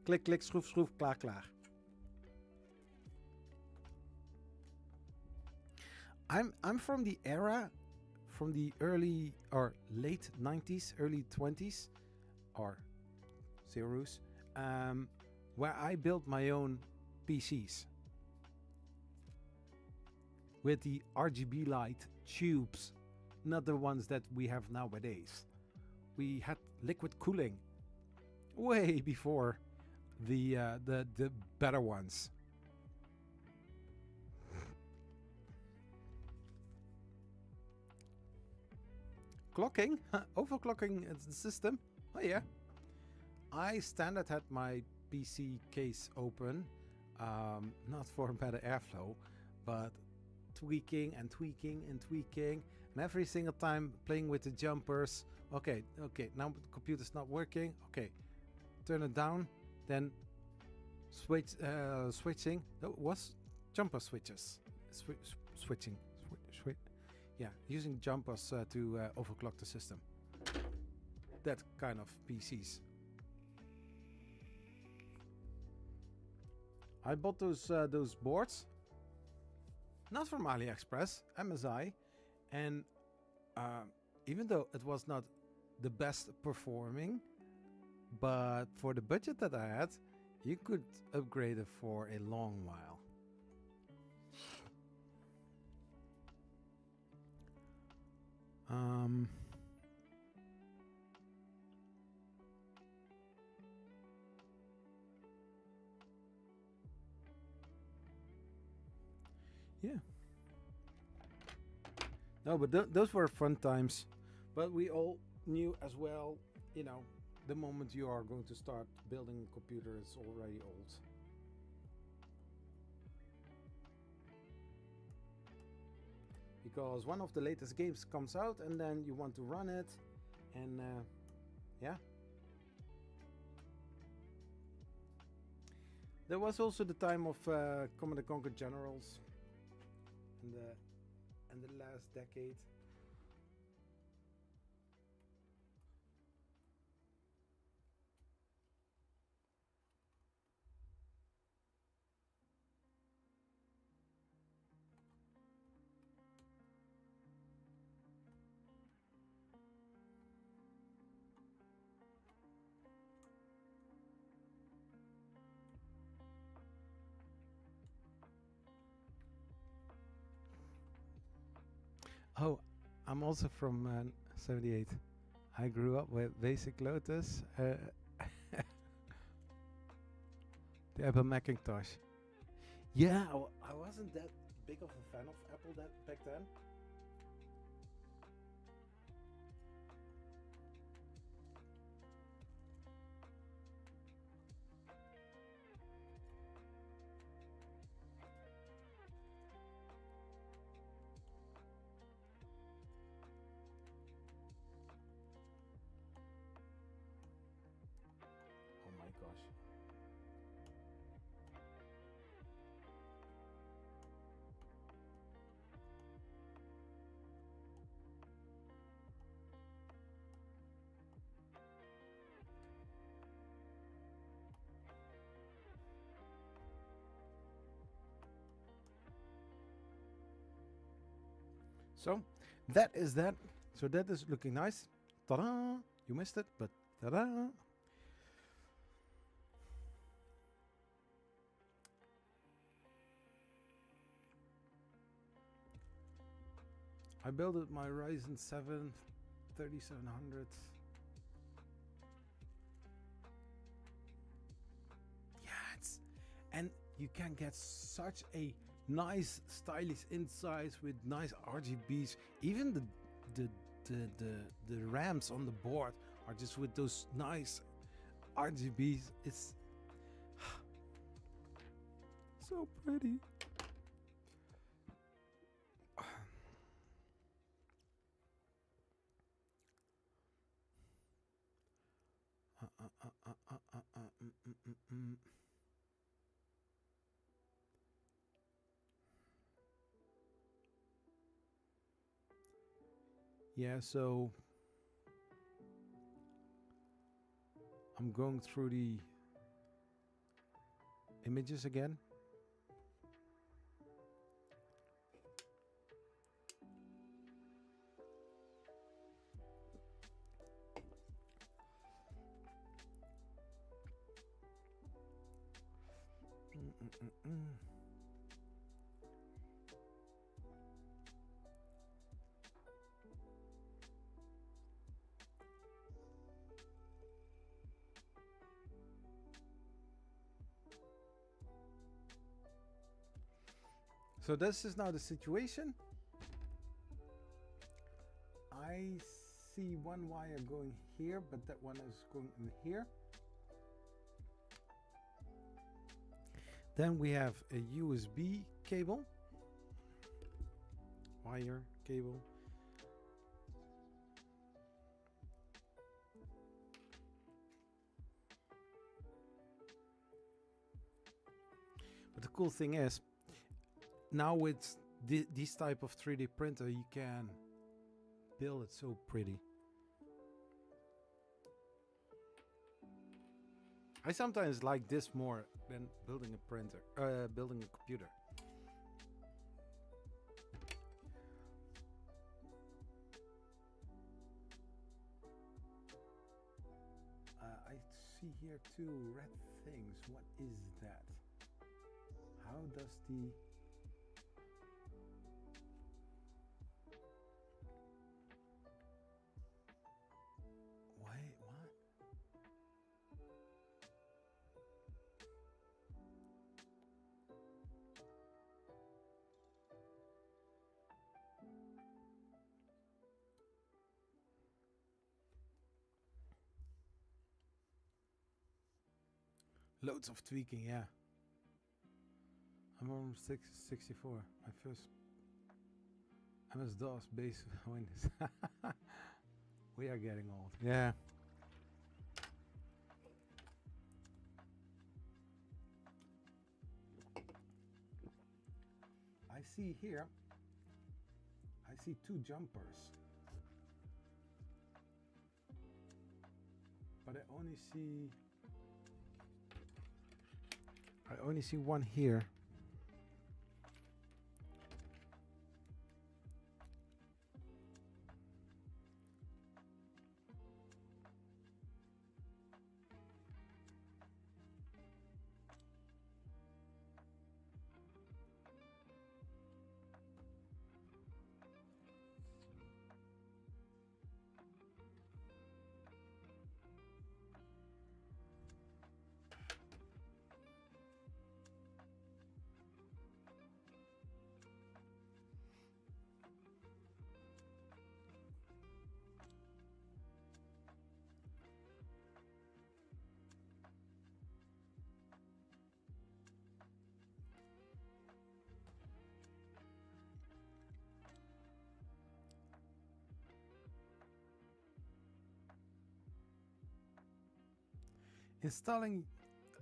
Klik, klik, schroef, schroef, klaar, klaar. I'm from the era, from the early or late 90s, early 20s, or zeros, where I built my own PCs with the RGB light tubes, not the ones that we have nowadays. We had liquid cooling way before the better ones. Clocking, overclocking the system. Oh yeah. I standard had my PC case open, not for better airflow, but tweaking and tweaking and tweaking, and every single time playing with the jumpers. Okay, now the computer's not working. Okay, turn it down, then switching. That was jumper switches, switching. Yeah, using jumpers to overclock the system. That kind of PCs. I bought those boards, not from AliExpress, MSI, and even though it was not the best performing, but for the budget that I had, you could upgrade it for a long while. Yeah. No, but those were fun times. But we all knew as well, you know, the moment you are going to start building a computer, it's already old. Because one of the latest games comes out and then you want to run it, and yeah. There was also the time of Command & Conquer Generals in the last decade. Oh, I'm also from 78. I grew up with Basic Lotus, the Apple Macintosh. Yeah, I wasn't that big of a fan of Apple back then. gosh. So that is that. So that is looking nice. Ta-da! You missed it, but ta-da! I built my Ryzen 7 3700. Yeah, and you can get such a nice stylish insides with nice RGBs. Even the RAMs on the board are just with those nice RGBs. It's so pretty. Yeah, so I'm going through the images again. So this is now the situation. I see one wire going here, but that one is going in here. Then we have a USB cable, wire cable. But the cool thing is, now with this type of 3D printer, you can build it so pretty. I sometimes like this more than building a printer, building a computer. I see here two red things. What is that? How does the... Wait, what? Loads of tweaking, yeah. I'm on 64. My first MS-DOS base Windows. We are getting old. Yeah. I see here, I see two jumpers. But I only see one here. Installing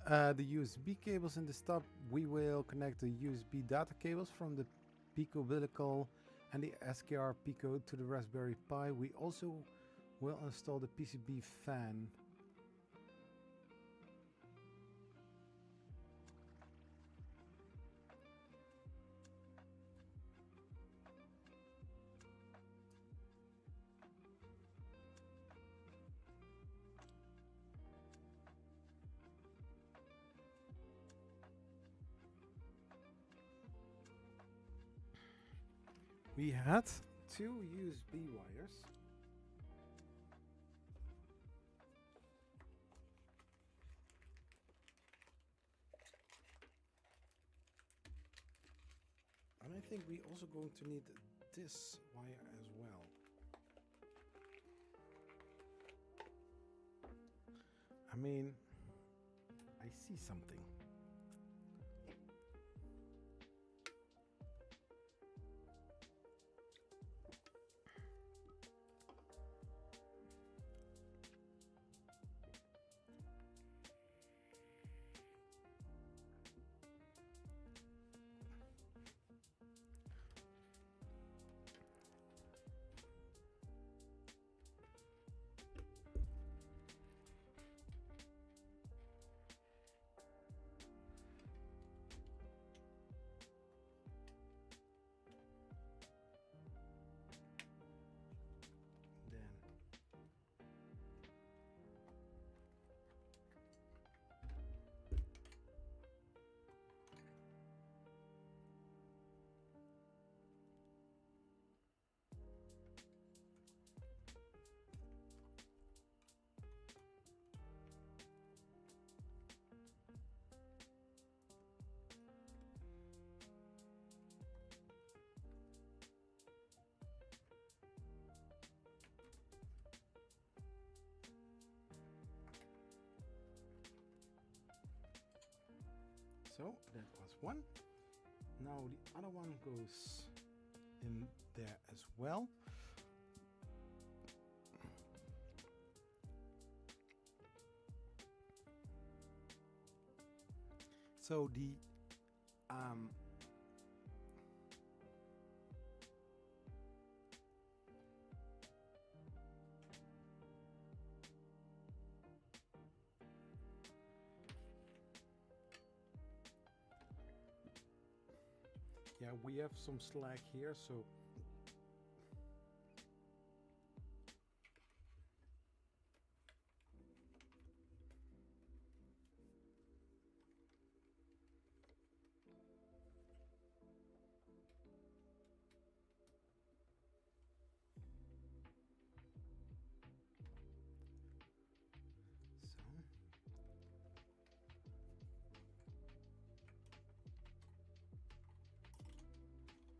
the USB cables in the stop, we will connect the USB data cables from the Pico umbilical and the SKR Pico to the Raspberry Pi. We also will install the PCB fan. We had 2 USB wires. And I think we also going to need this wire as well. I mean, I see something. So that was one. Now the other one goes in there as well. So the yeah, we have some slack here, so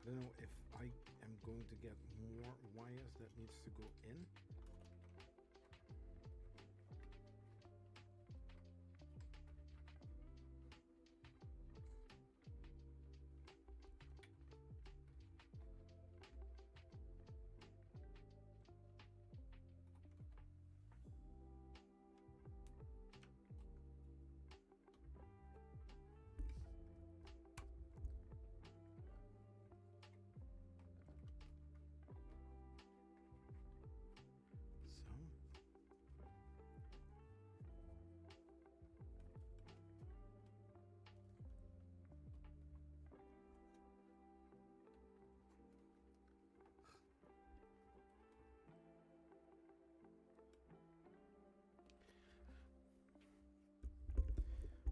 I don't know if I am going to get more wires that needs to go in.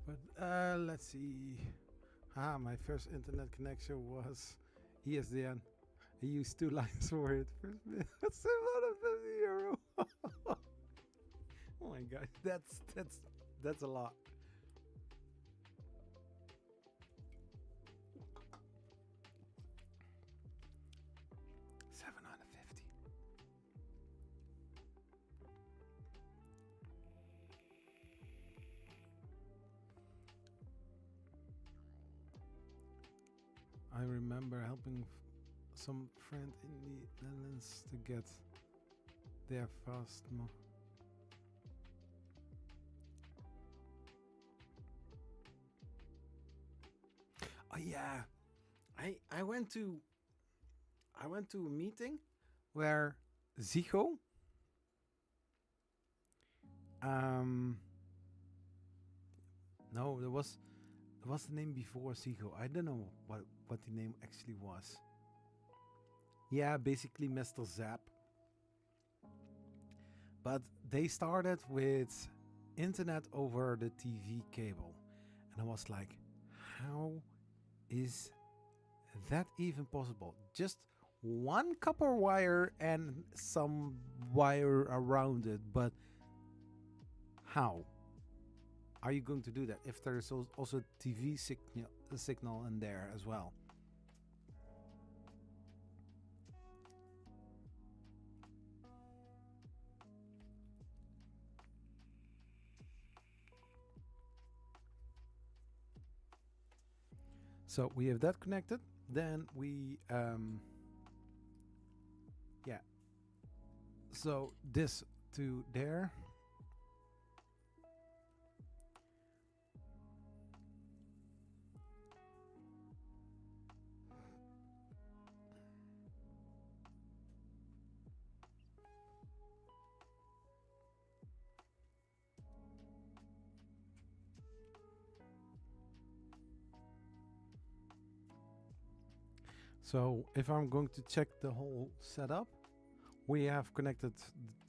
But let's see. My first internet connection was ESDN. I used 2 lines for it. That's €750. Oh my god, that's a lot. I remember helping some friend in the Netherlands to get their fast yeah, I went to a meeting where Zico no, there was the name before Zico. I don't know what the name actually was. Yeah, basically Mr. Zap. But they started with internet over the TV cable. And I was like, how is that even possible? Just one copper wire and some wire around it. But how are you going to do that if there's also TV signal in there as well? So we have that connected. Then we, yeah. So this to there. So if I'm going to check the whole setup, we have connected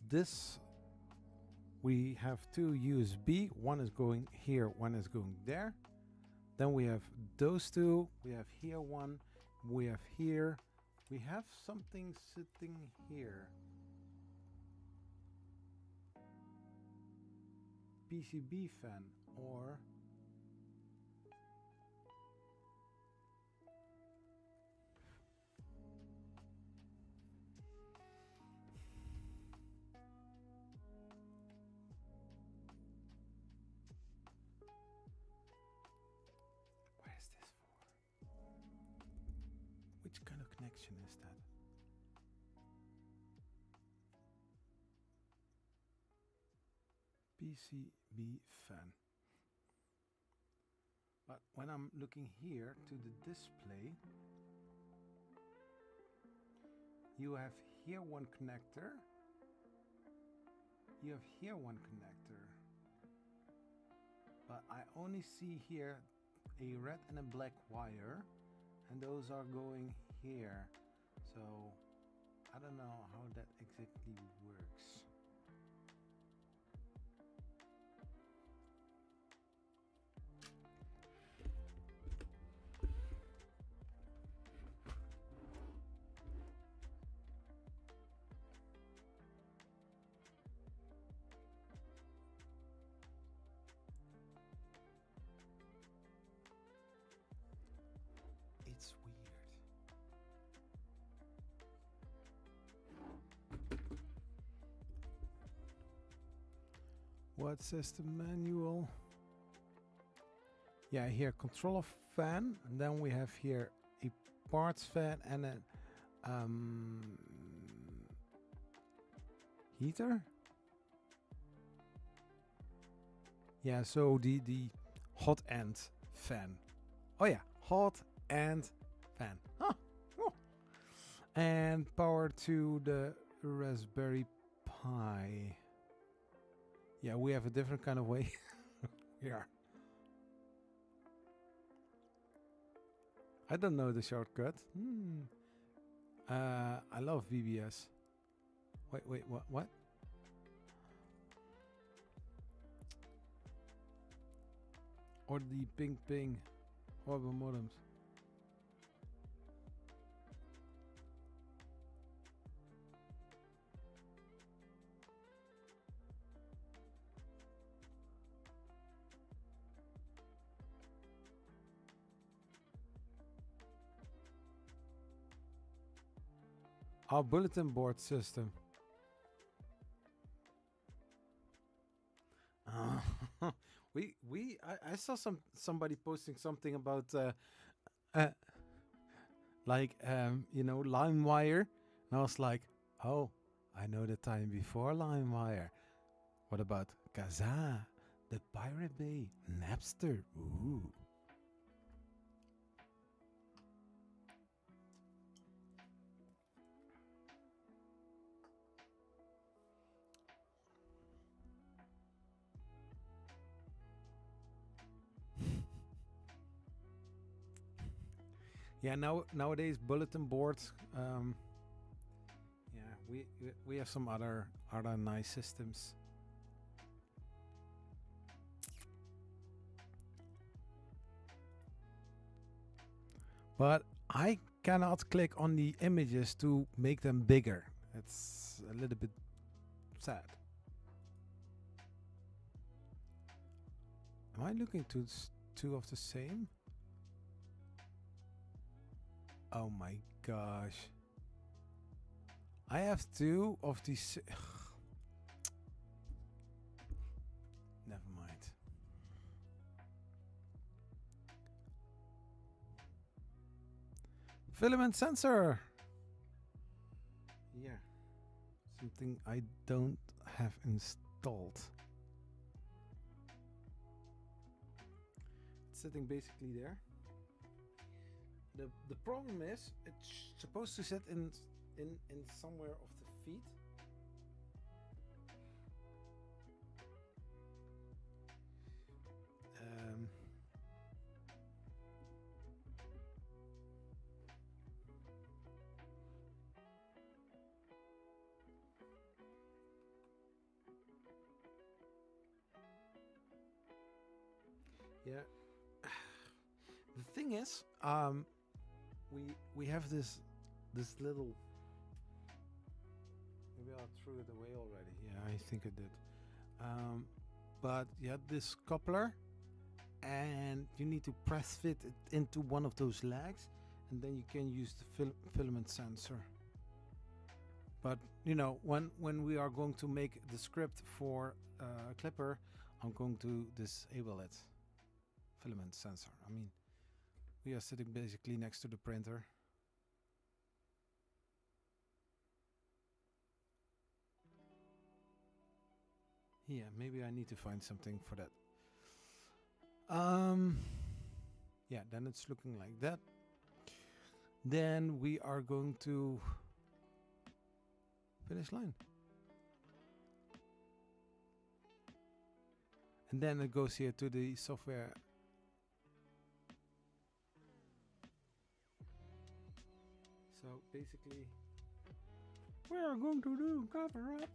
this. We have two USB. One is going here, one is going there. Then we have those two. We have here one. We have here. We have something sitting here. PCB fan or what is this for? Which kind of connection is that? PCB fan. But when I'm looking here to the display, you have here one connector. You have here one connector. But I only see here a red and a black wire, and those are going here. So I don't know how that exactly works. It's weird. What says the manual? Yeah, here controller fan, and then we have here a parts fan and a heater. Yeah, so the hot end fan. Oh yeah, hot end fan. Huh. Oh. And power to the Raspberry Pi. Yeah, we have a different kind of way. Here. I don't know the shortcut. I love VBS. Wait, what? Or the ping orbital modems. Our bulletin board system. I saw somebody posting something about like LimeWire, and I was like, oh, I know the time before LimeWire. What about Kazaa, the Pirate Bay, Napster? Ooh. Yeah, nowadays bulletin boards. Yeah, we have some other nice systems. But I cannot click on the images to make them bigger. It's a little bit sad. Am I looking to two of the same? Oh my gosh. I have two of these. Never mind. Filament sensor. Yeah. Something I don't have installed. It's sitting basically there. The problem is it's supposed to sit in somewhere of the feet. Yeah. The thing is, we have this little. Maybe I threw it away already. Yeah, I think I did. But you have this coupler, and you need to press fit it into one of those legs, and then you can use the filament sensor. But you know, when we are going to make the script for Clipper, I'm going to disable it. Filament sensor. I mean, we are sitting basically next to the printer. Yeah, maybe I need to find something for that. Yeah, then it's looking like that. Then we are going to finish line. And then it goes here to the software. So basically, we are going to do cover up.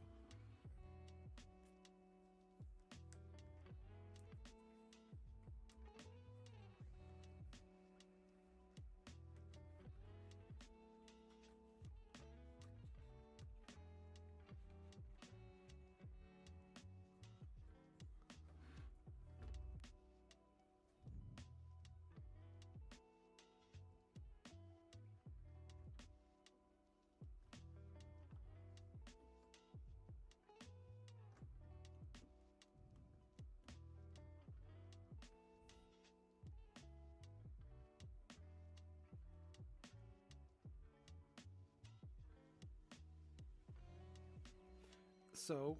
So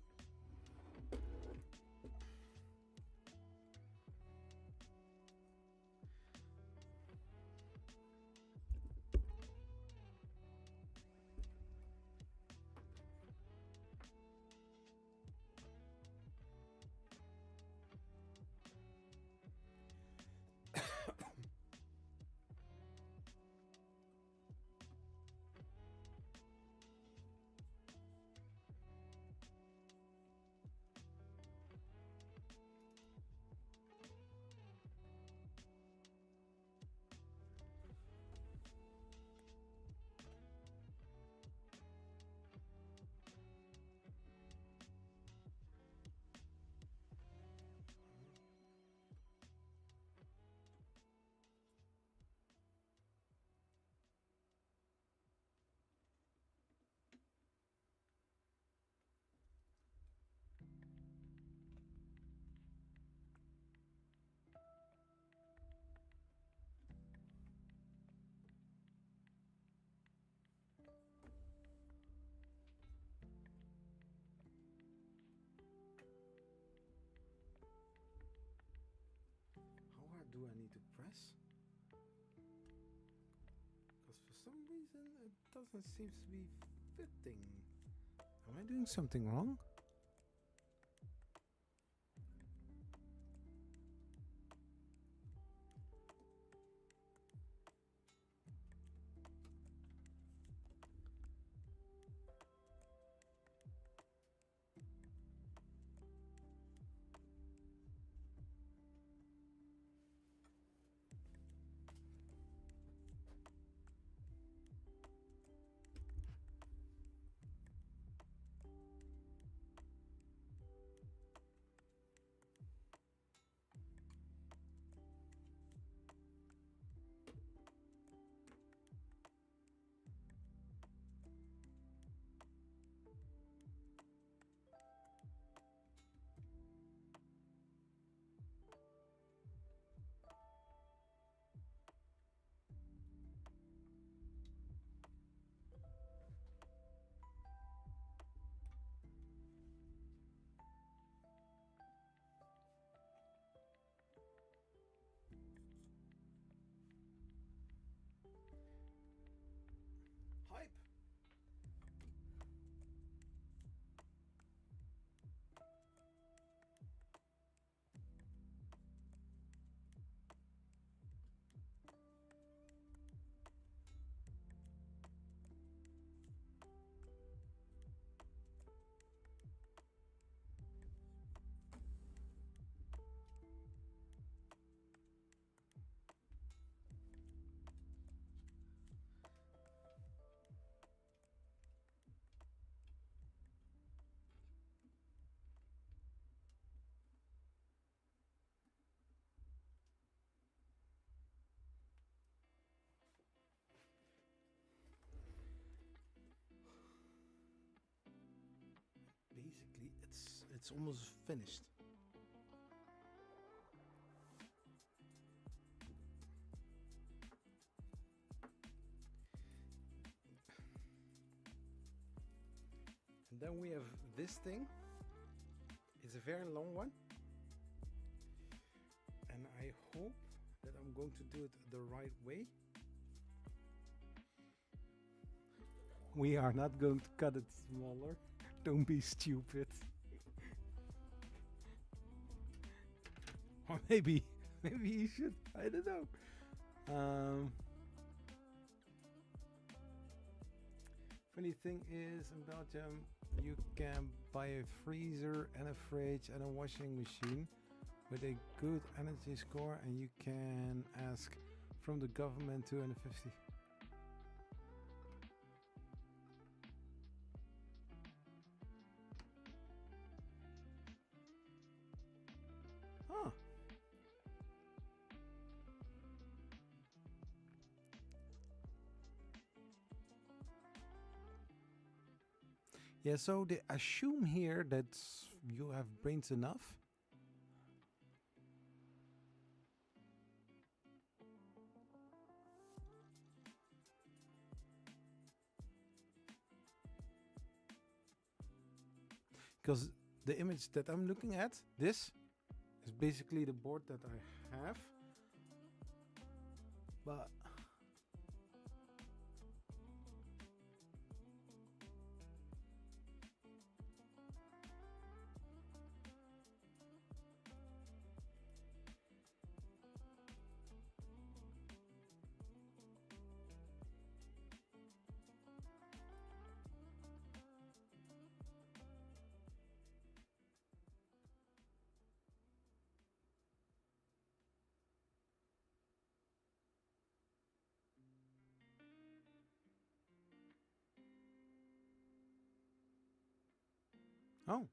how hard do I need to press? Because for some reason it doesn't seem to be fitting. Am I doing something wrong? basically it's almost finished. And then we have this thing. It's a very long one, and I hope that I'm going to do it the right way. We are not going to cut it smaller. Don't be stupid. Or maybe you should. I don't know. Funny thing is, in Belgium, you can buy a freezer and a fridge and a washing machine with a good energy score, and you can ask from the government 250. Huh. Yeah, so they assume here that you have brains enough. Because the image that I'm looking at, this is basically the board that I have. But oh.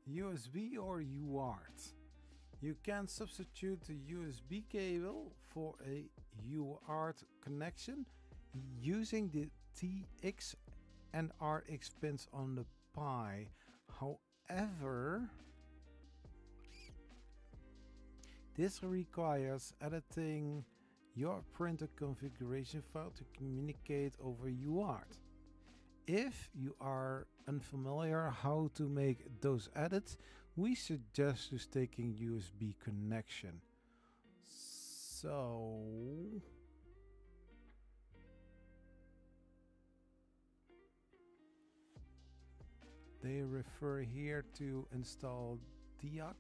USB or UART. You can substitute the USB cable for a UART connection using the TX and RX pins on the Pi. However, this requires editing your printer configuration file to communicate over UART. If you are unfamiliar how to make those edits, we suggest just taking USB connection. So they refer here to install DIAC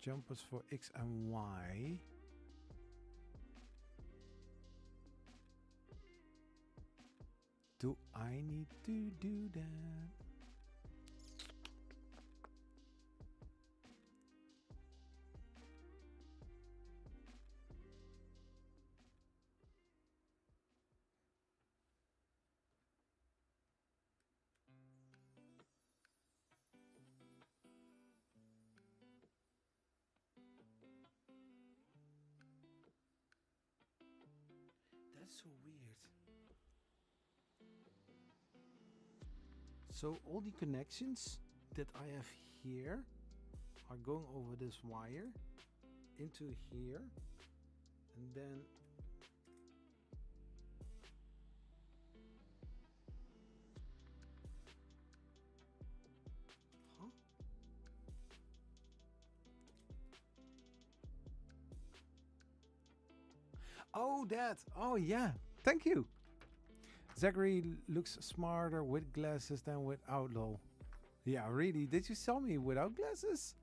jumpers for X and Y. Do I need to do that? That's so weird. So all the connections that I have here are going over this wire into here, and then Oh, that. Oh, yeah. Thank you. Zachary looks smarter with glasses than without, lol. Yeah, really? Did you sell me without glasses?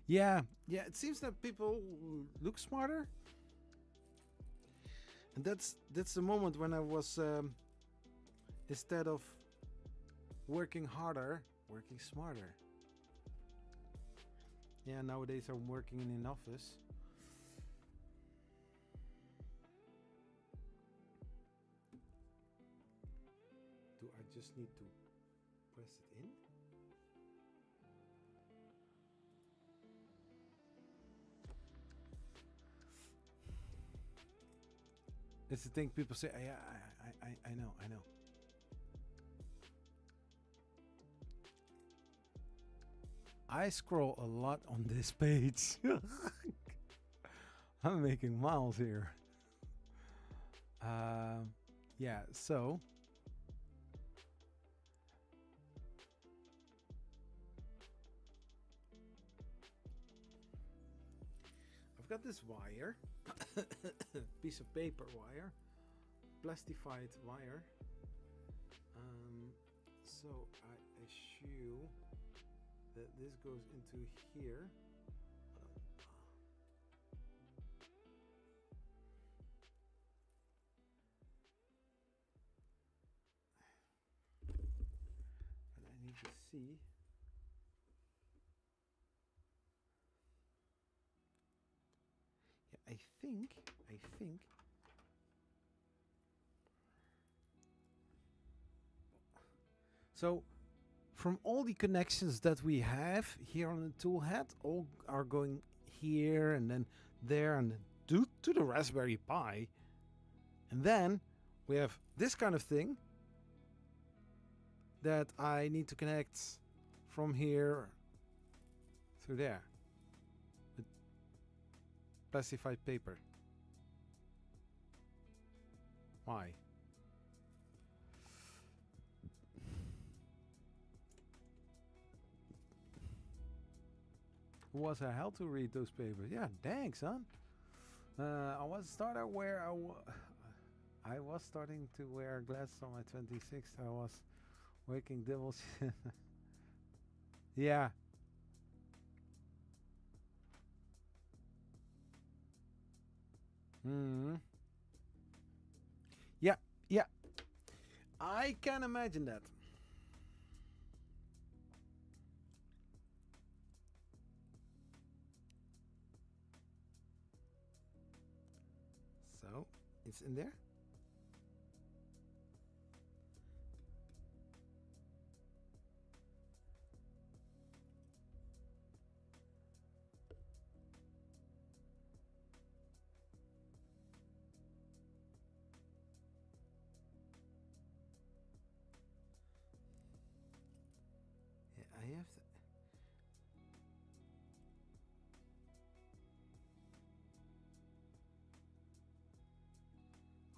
Yeah, it seems that people look smarter. And that's the moment when I was, instead of working harder, working smarter. Yeah, nowadays I'm working in an office. Do I just need to press it in? It's the thing people say. I know. I scroll a lot on this page. I'm making miles here. Yeah, so I've got this wire, piece of paper wire, plastified wire. So I assume that this goes into here. And I need to see. Yeah, I think. So from all the connections that we have here on the tool head, all are going here and then there and then to the Raspberry Pi. And then we have this kind of thing that I need to connect from here to there with plastified paper. Why? Was I hell to read those papers? Yeah, dang, son. I was starting to wear glasses on my 26th. I was working double shift. Yeah. Yeah. I can imagine that. So, it's in there. Yeah, I have to.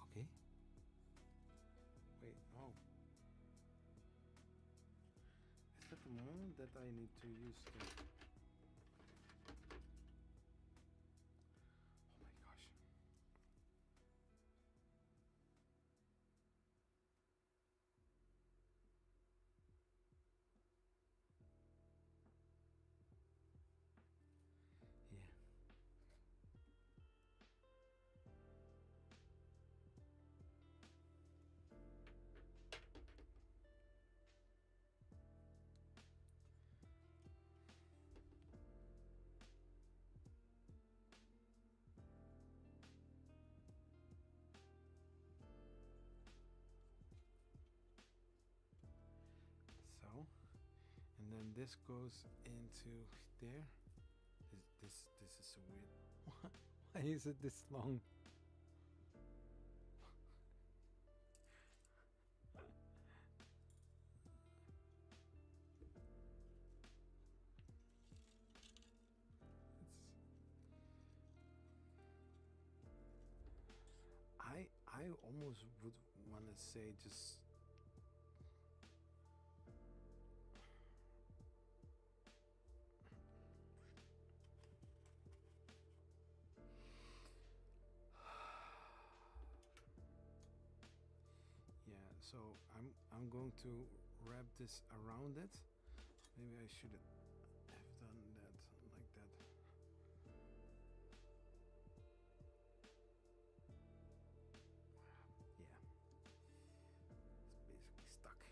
Okay. Wait, oh. Is that the moment that I need to use the... Oh my gosh. Yeah. So, and then this goes into there. This is so weird. Why is it this long? I almost would want to say just So I'm going to wrap this around it. Maybe I should have done that like that. Yeah, it's basically stuck.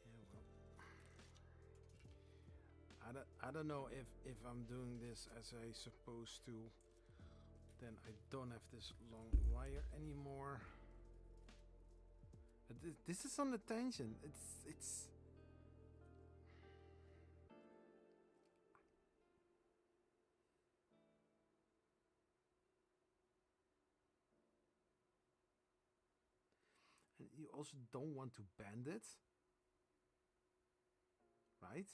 Yeah, well, I don't know if I'm doing this as I supposed to. Then I don't have this long wire anymore. This is on the tension. It's. And you also don't want to bend it, right?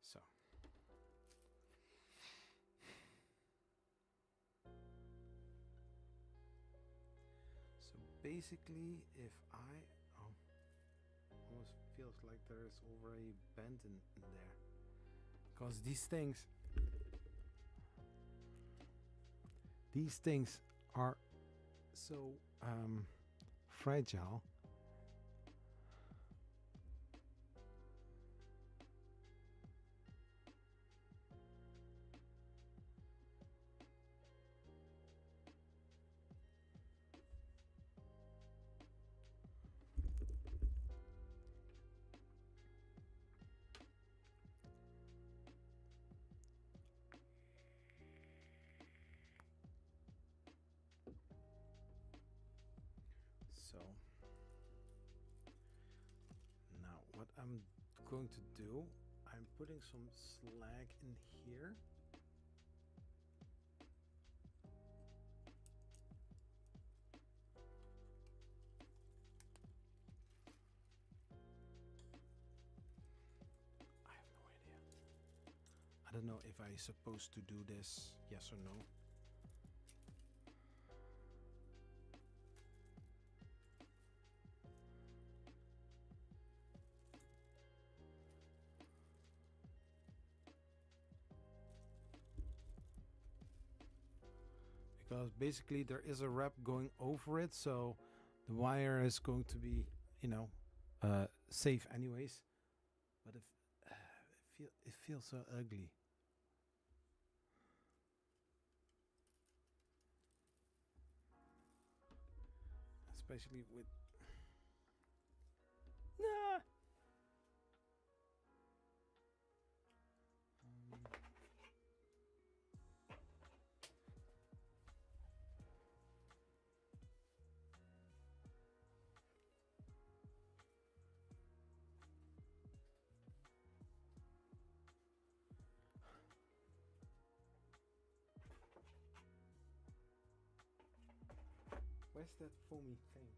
So. So basically, if I almost feels like there's already bend in there, because these things are so fragile. So now what I'm going to do, I'm putting some slag in here. I have no idea. I don't know if I'm supposed to do this, yes or no. Because basically there is a wrap going over it, so the wire is going to be, you know, safe anyways. But it feels so ugly. Especially with nah. Where's that foamy thing?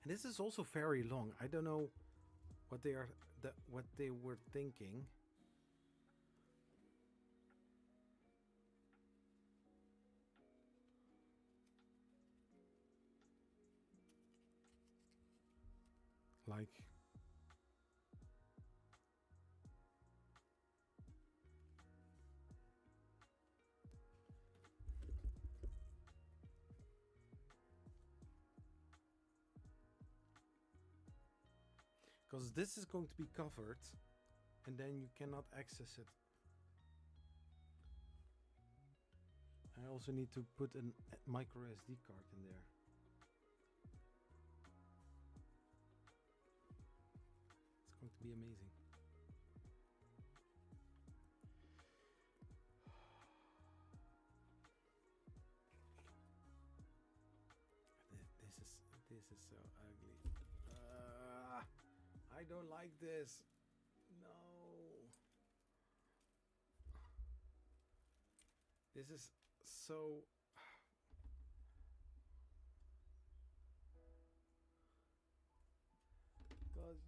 And this is also very long. I don't know what they were thinking. Like because this is going to be covered and then you cannot access it. I also need to put a micro SD card in there. It's going to be amazing. This is so ugly. I don't like this. No. This is so... Because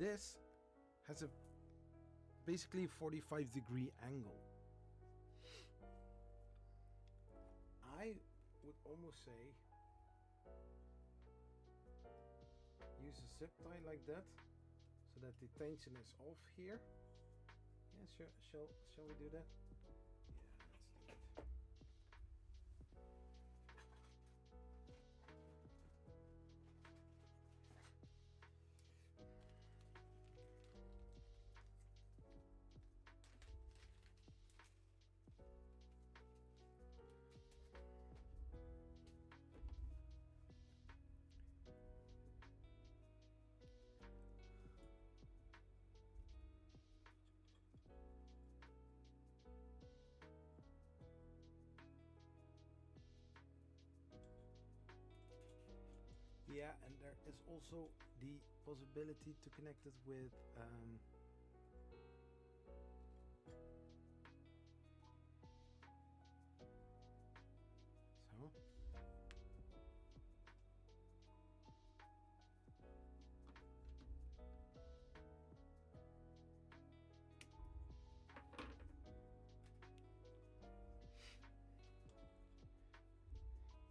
this has a basically 45-degree angle. I would almost say use a zip tie like that so that the tension is off here. Yeah, sure. Shall we do that? Yeah, let's do it. Yeah, and there is also the possibility to connect it with so.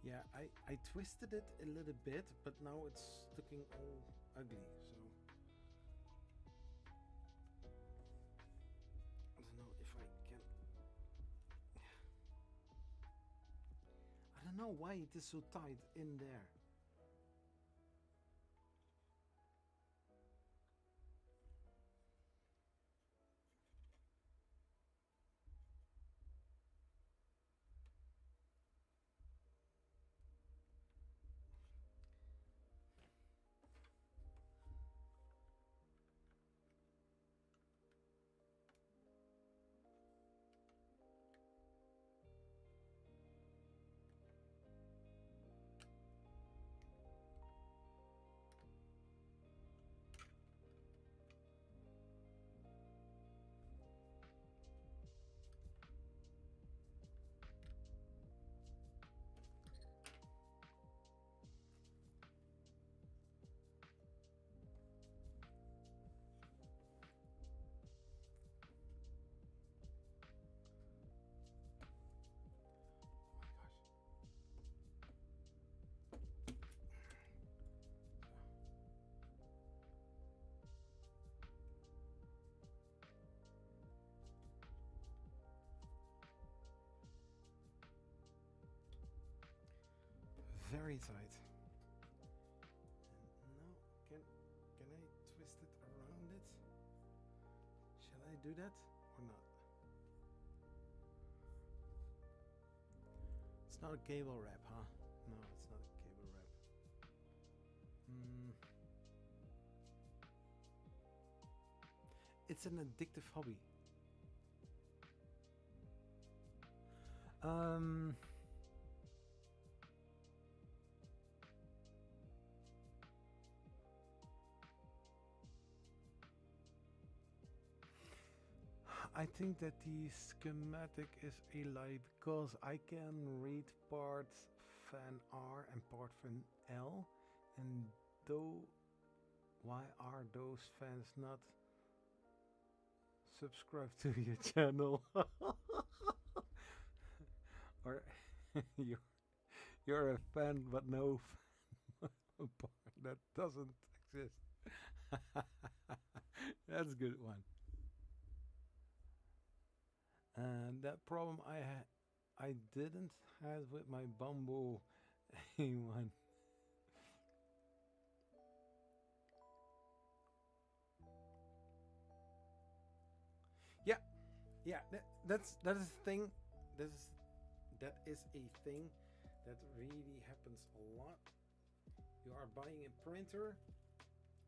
Yeah, I twisted it a little bit, but now it's looking all ugly, so I don't know if I can. I don't know why it is so tight in there. Very tight. And now can I twist it around it? Shall I do that or not? It's not a cable wrap, huh? No, it's not a cable wrap. It's an addictive hobby. I think that the schematic is a lie because I can read part fan R and part fan L, and though why are those fans not subscribed to your channel? Or you're a fan but no fan part that doesn't exist. That's a good one. And that problem I didn't have with my Bumble A1. Yeah, that is a thing. That is a thing that really happens a lot. You are buying a printer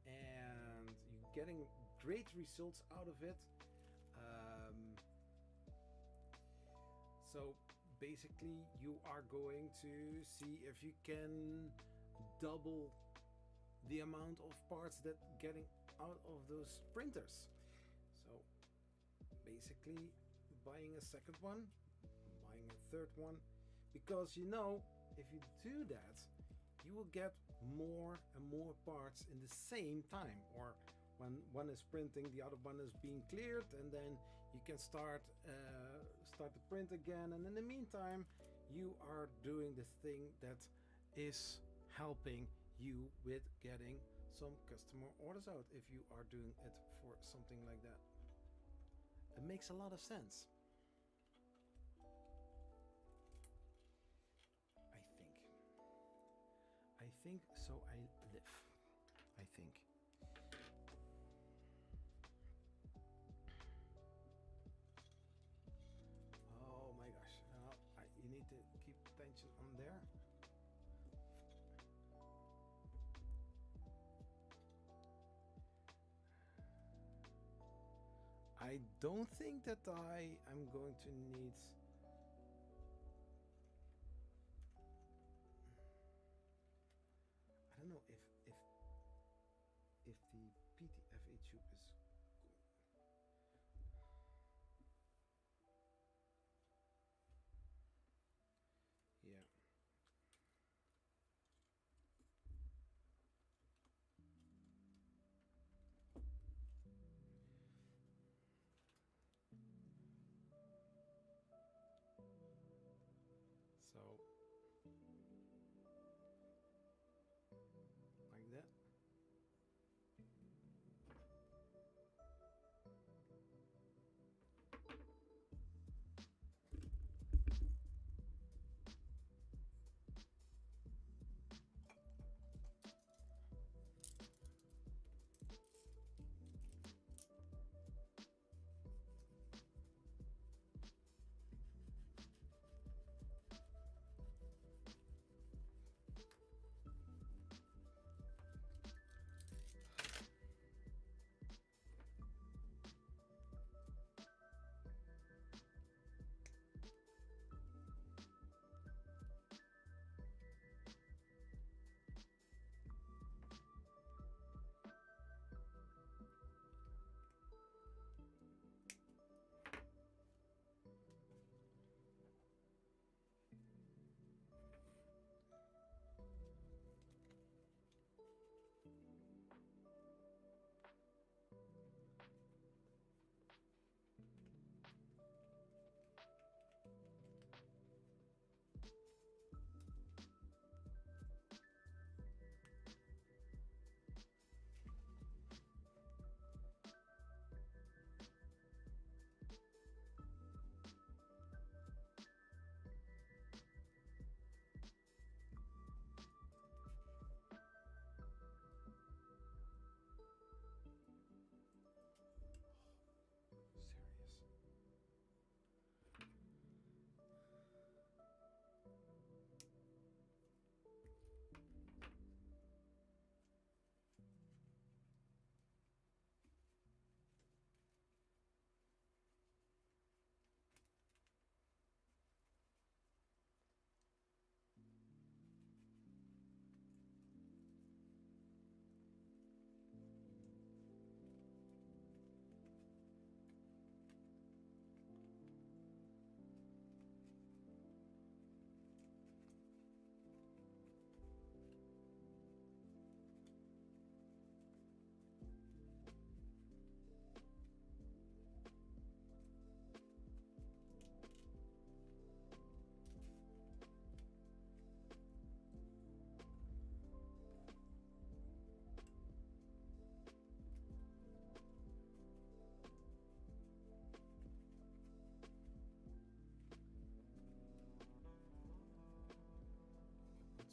and you're getting great results out of it. So basically you are going to see if you can double the amount of parts that getting out of those printers. So basically buying a second one, buying a third one, because you know if you do that you will get more and more parts in the same time, or when one is printing, the other one is being cleared, and then you can start the print again. And in the meantime, you are doing the thing that is helping you with getting some customer orders out if you are doing it for something like that. It makes a lot of sense. I think so. I live. I think. Oh my gosh. You need to keep attention on there. I don't think that I am going to need. I don't know if the PTFE tube is cool. Yeah. So like that.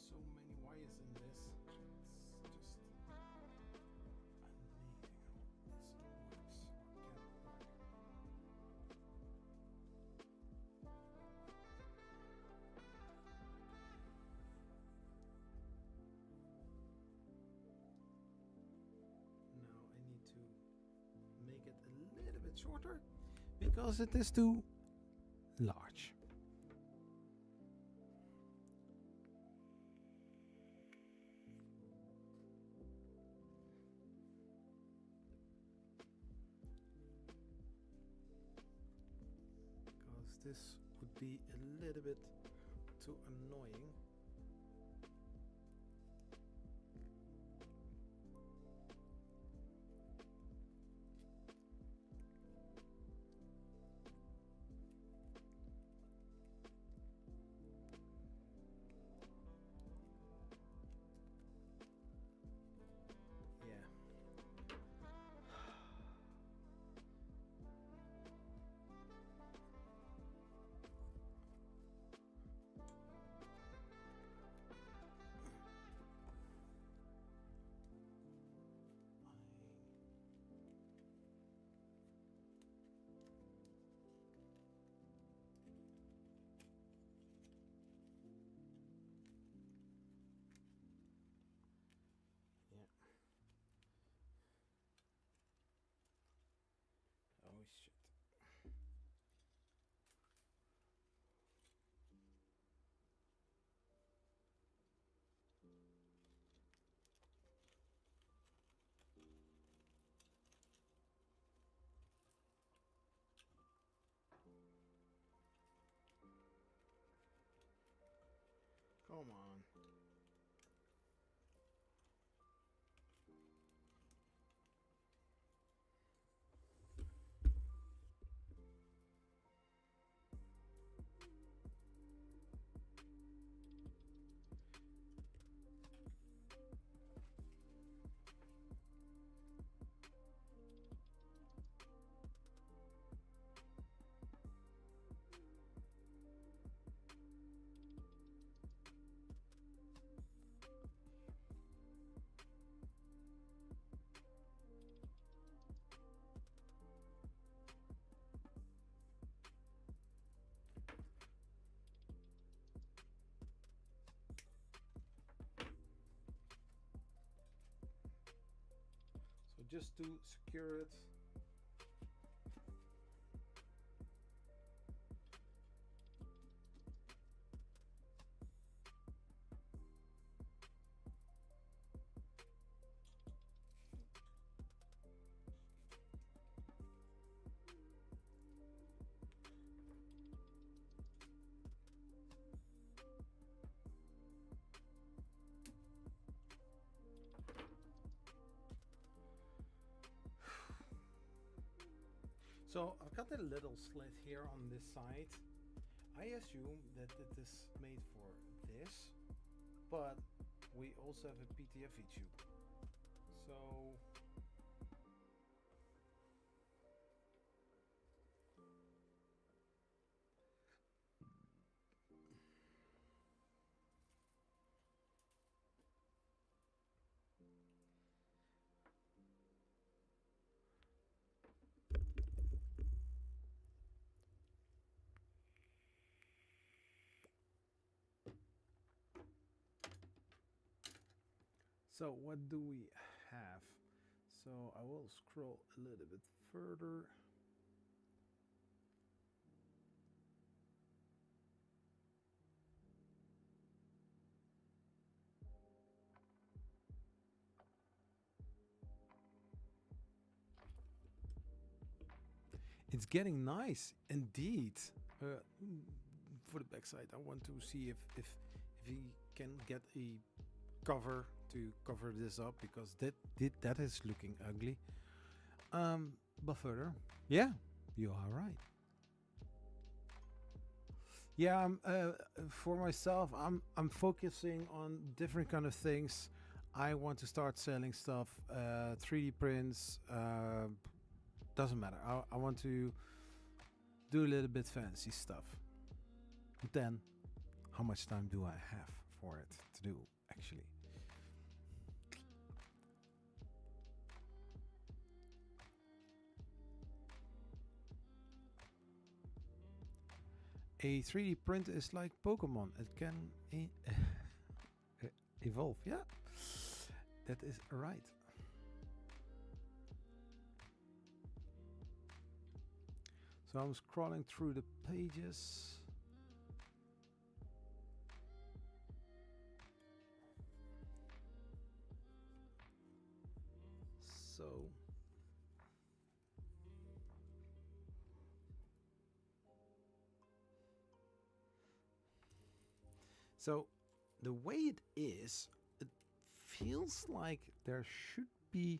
So many wires in this. It's just amazing how this works or can work. Now I need to make it a little bit shorter because it is too large. This would be a little bit too annoying. just to secure it. So I've got a little slit here on this side. I assume that it is made for this, but we also have a PTFE tube. So So what do we have? So I will scroll a little bit further. It's getting nice indeed. For the backside, I want to see if we can get a cover to cover this up, because that is looking ugly. But further, yeah, you are right. Yeah, for myself, I'm focusing on different kind of things. I want to start selling stuff, 3D prints. Doesn't matter. I want to do a little bit fancy stuff. But then, how much time do I have for it to do, actually? A 3D print is like Pokemon. It can evolve. Yeah, that is right. So I'm scrolling through the pages. So the way it is, it feels like there should be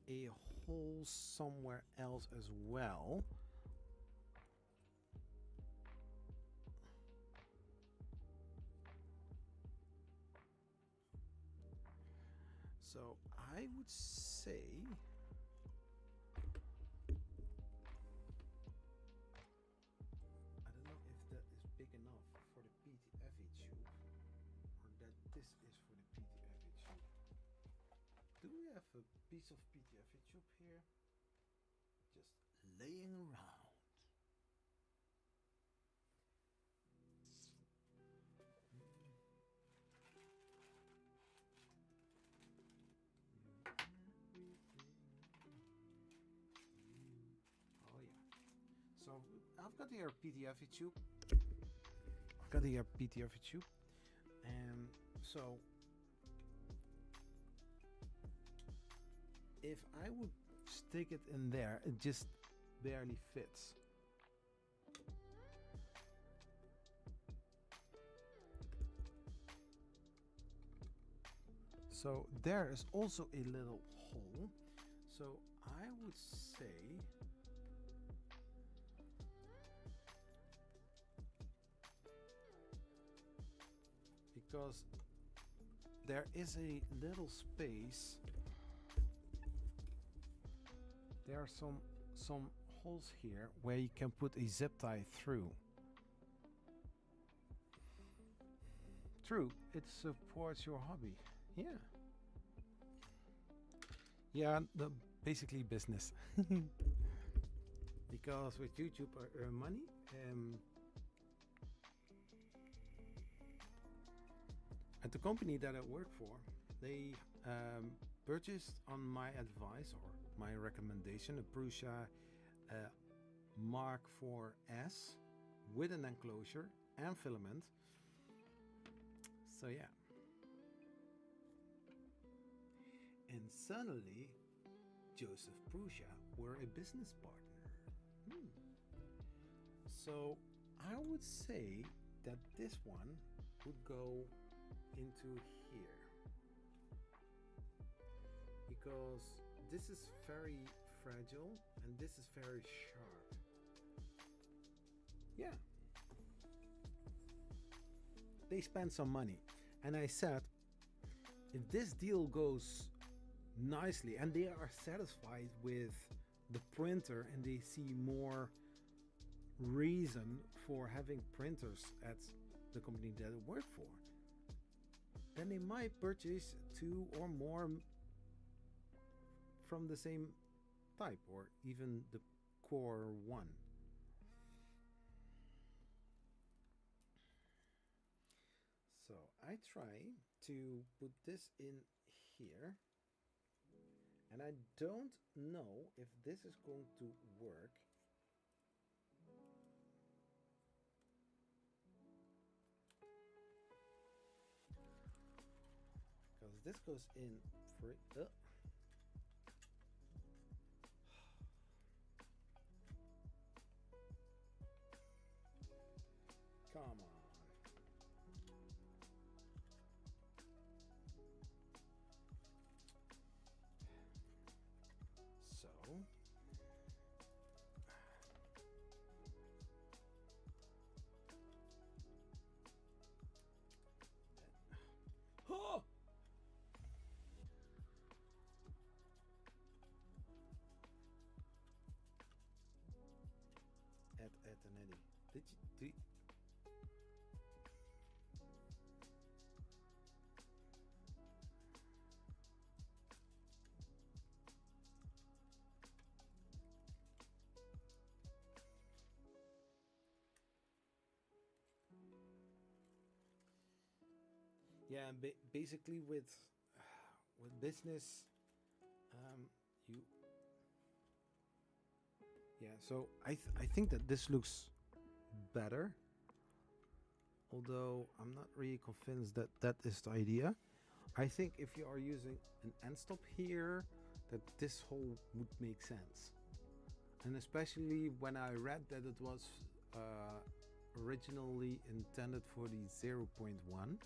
a hole somewhere else as well. So I would say I don't know if that is big enough for the PTFE tube, or that this is for the PTFE tube. Do we have a piece of PTFE tube here? Just laying around. So I've got here PTFE tube. I've got here PTFE tube, and so if I would stick it in there, it just barely fits. So there is also a little hole. So I would say because there is a little space, there are some holes here where you can put a zip tie through. True, it supports your hobby. Yeah. Yeah, basically business. Because with YouTube I earn money. At the company that I work for, they purchased on my advice or my recommendation a Prusa Mark IV-S with an enclosure and filament. So yeah. And suddenly Joseph Prusa were a business partner. So I would say that this one would go into here, because this is very fragile and this is very sharp. Yeah, they spent some money, and I said if this deal goes nicely and they are satisfied with the printer and they see more reason for having printers at the company that they work for, then they might purchase 2 or more from the same type, or even the core one. So I try to put this in here, and I don't know if this is going to work. Because this goes in for come on. So oh! At an Eddie. Did you yeah, basically with business, you yeah. So I think that this looks better, although I'm not really convinced that that is the idea. I think if you are using an end stop here, that this hole would make sense, and especially when I read that it was originally intended for the 0.1.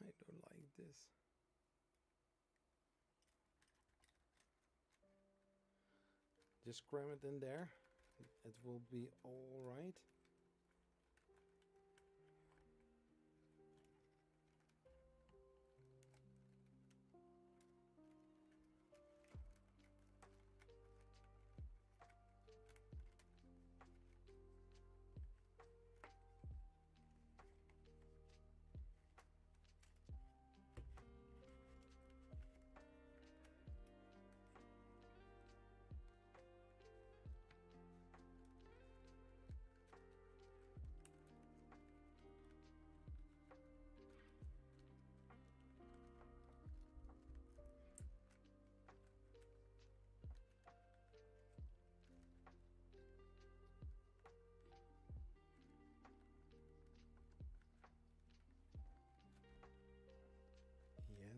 I don't like this. Just cram it in there. It will be all right.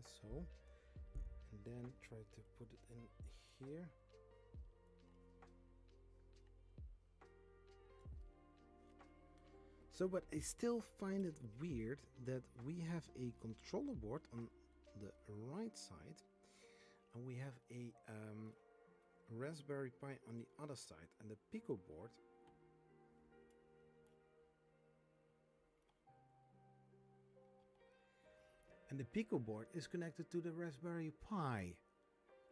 So, and then try to put it in here. So, but I still find it weird that we have a controller board on the right side and we have a Raspberry Pi on the other side, and the Pico board And the Pico board is connected to the Raspberry Pi.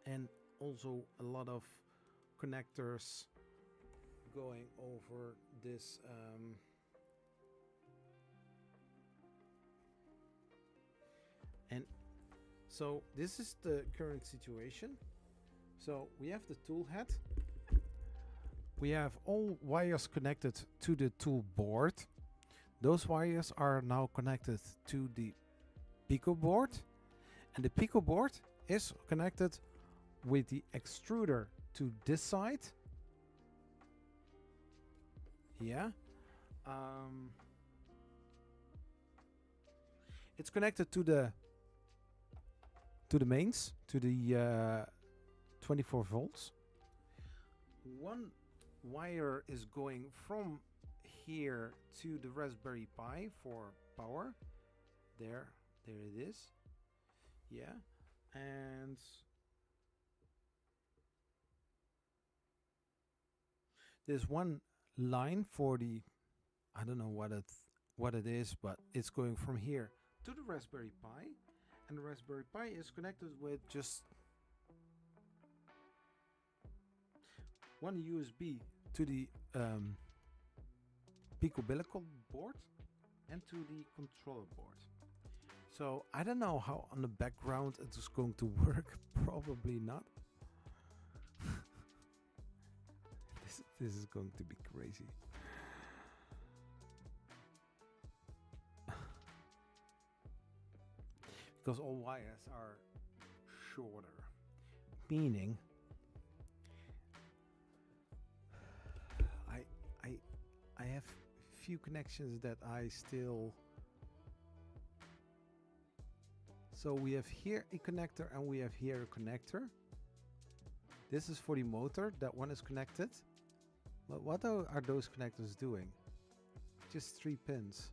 And also a lot of connectors going over this and so this is the current situation. So we have the tool head, we have all wires connected to the tool board. Those wires are now connected to the Pico board, and the Pico board is connected with the extruder to this side. Yeah. It's connected to the mains, to the 24 volts. One wire is going from here to the Raspberry Pi for power. There it is. Yeah. And there's one line for the, I don't know what it is, but it's going from here to the Raspberry Pi, and the Raspberry Pi is connected with just one USB to the Pico Bellicle board and to the controller board. So I don't know how on the background it is going to work. Probably not. This is going to be crazy. Because all wires are shorter, meaning I have few connections that I still. So we have here a connector and we have here a connector. This is for the motor. That one is connected. But what are those connectors doing? Just 3 pins.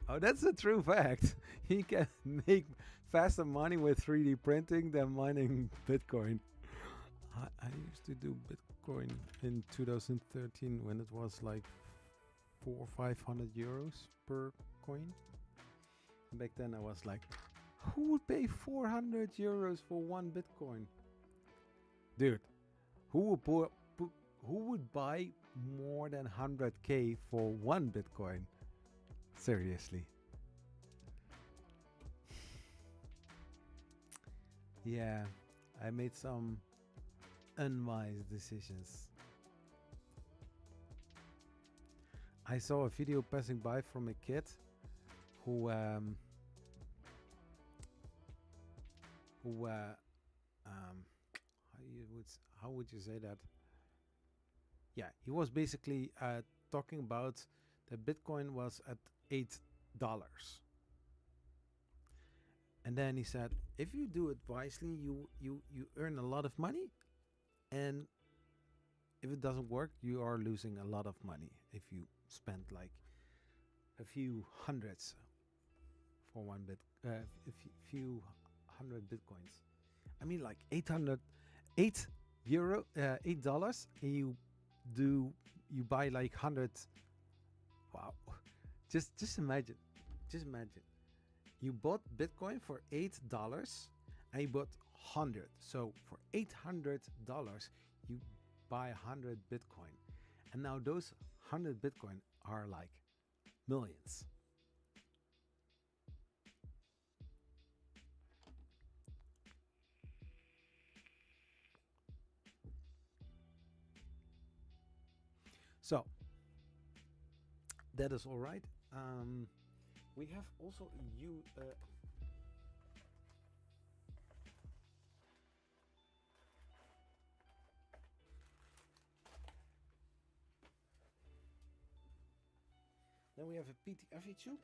Oh, that's a true fact. He can make faster money with 3D printing than mining Bitcoin. I used to do Bitcoin in 2013 when it was like 400 or 500 euros per coin. Back then I was like, who would pay 400 euros for one Bitcoin? Dude, who would buy more than 100k for one Bitcoin? Seriously. Yeah, I made some unwise decisions. I saw a video passing by from a kid who how would you say that? Yeah, he was basically talking about that Bitcoin was at $8. And then he said, if you do it wisely, you earn a lot of money, and if it doesn't work, you are losing a lot of money if you spend like a few hundreds for one a few hundred Bitcoins. I mean, like $8, and you buy like 100. Wow. Just imagine. You bought Bitcoin for $8 and you bought 100. So for $800, you buy 100 Bitcoin. And now those 100 Bitcoin are like millions. So that is all right. We have also then we have a PTFE tube.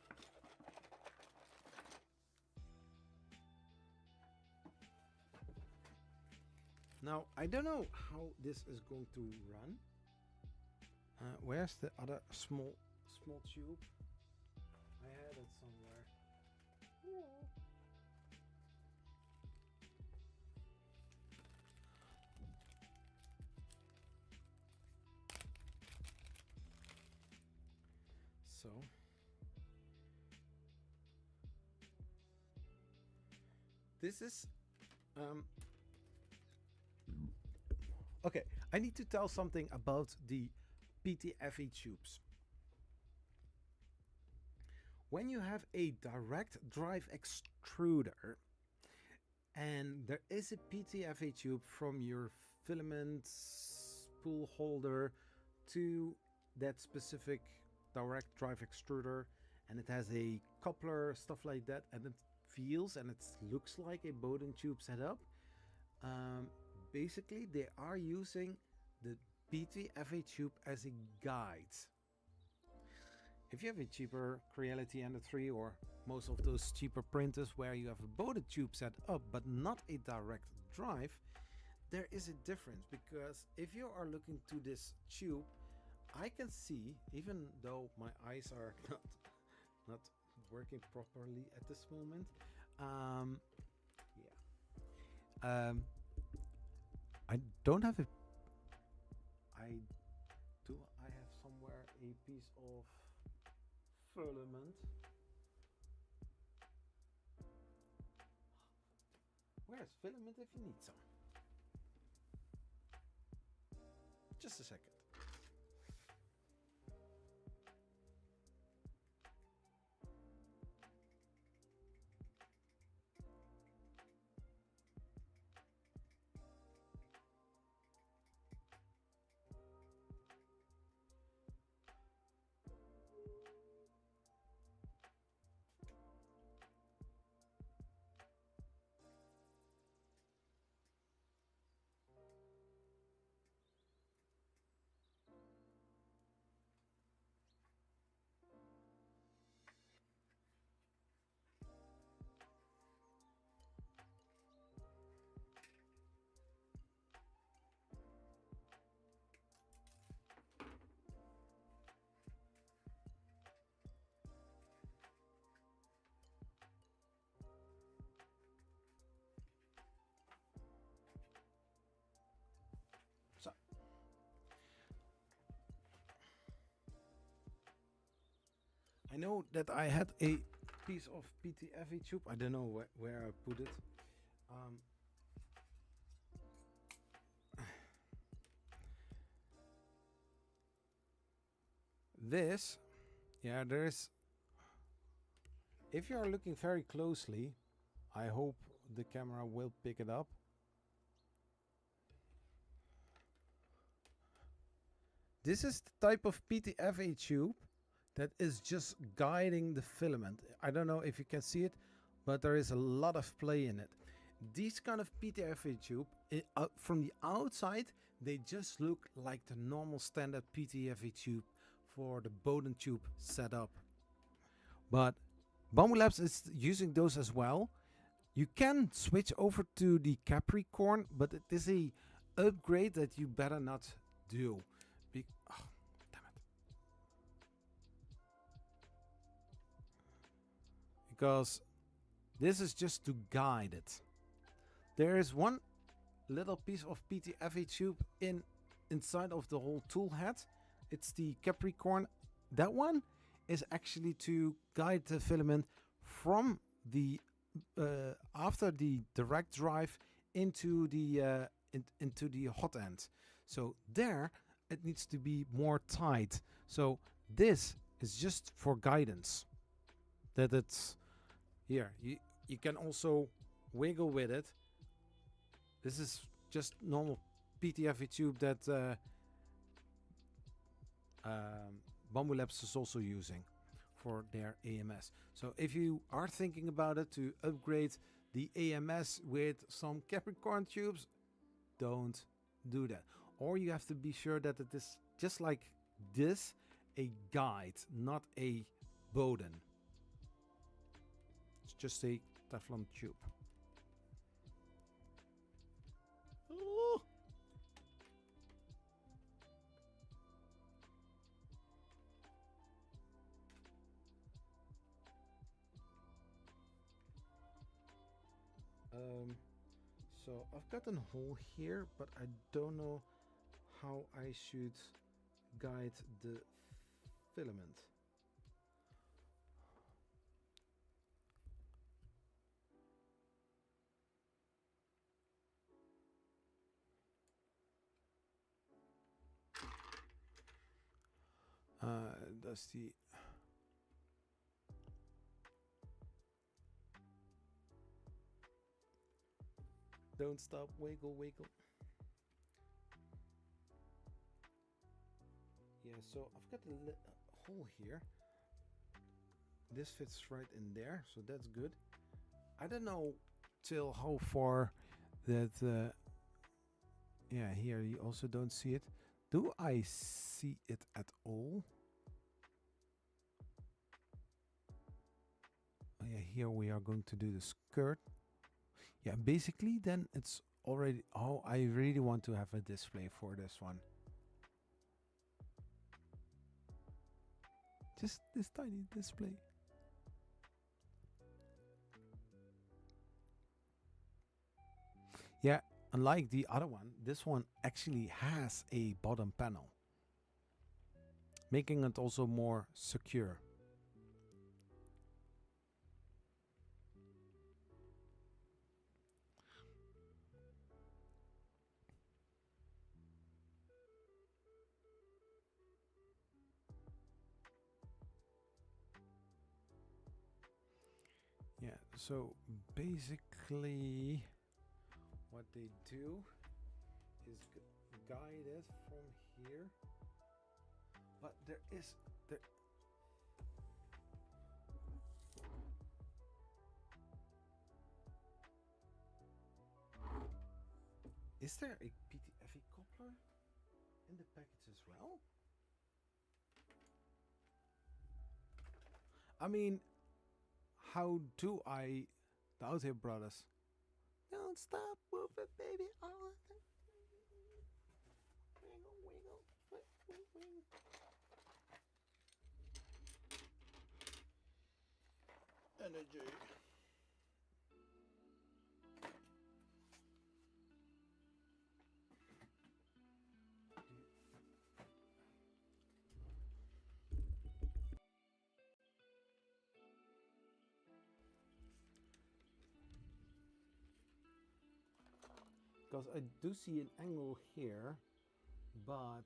Now I don't know how this is going to run. Where's the other small tube? I had it somewhere. this is okay. I need to tell something about the PTFE tubes. When you have a direct drive extruder and there is a PTFE tube from your filament spool holder to that specific direct drive extruder, and it has a coupler, stuff like that, and it feels and it looks like a Bowden tube setup, basically they are using the PTFE tube as a guide. If you have a cheaper Creality Ender 3 or most of those cheaper printers where you have a Bowden tube set up but not a direct drive, there is a difference, because if you are looking to this tube, I can see, even though my eyes are not working properly at this moment, I don't have a, I have somewhere a piece of filament. Where's filament if you need some? Just a second. So I know that I had a piece of PTFE tube. I don't know where I put it. This, yeah, there's, if you are looking very closely, I hope the camera will pick it up. This is the type of PTFE tube that is just guiding the filament. I don't know if you can see it, but there is a lot of play in it. These kind of PTFE tube, from the outside, they just look like the normal standard PTFE tube for the Bowden tube setup. But Bambu Labs is using those as well. You can switch over to the Capricorn, but it is a upgrade that you better not do. Oh, damn it. Because this is just to guide it. There is one little piece of PTFE tube inside of the whole tool head. It's the Capricorn. That one is actually to guide the filament from the after the direct drive into the hot end. So there it needs to be more tight. So this is just for guidance. That it's here. You can also wiggle with it. This is just normal PTFE tube that Bambu Labs is also using for their AMS. So if you are thinking about it to upgrade the AMS with some Capricorn tubes, don't do that. Or you have to be sure that it is just like this, a guide, not a Bowden. It's just a Teflon tube. Ooh. So I've got a hole here, but I don't know how I should guide the filament. Does the don't stop, wiggle, wiggle. Yeah, so I've got a hole here. This fits right in there, so that's good. I don't know till how far that. Yeah, here you also don't see it. Do I see it at all? Oh yeah, here we are going to do the skirt. Yeah, basically then it's already... Oh, I really want to have a display for this one. Just this tiny display. Yeah, unlike the other one, this one actually has a bottom panel, making it also more secure. Yeah, so basically what they do is guide it from here, but there is there a PTFE coupler in the package as well? I mean, how do I... The Out Brothers. Don't stop moving, baby. All the time. Wiggle, wiggle, wiggle, wiggle. Energy. Because I do see an angle here, but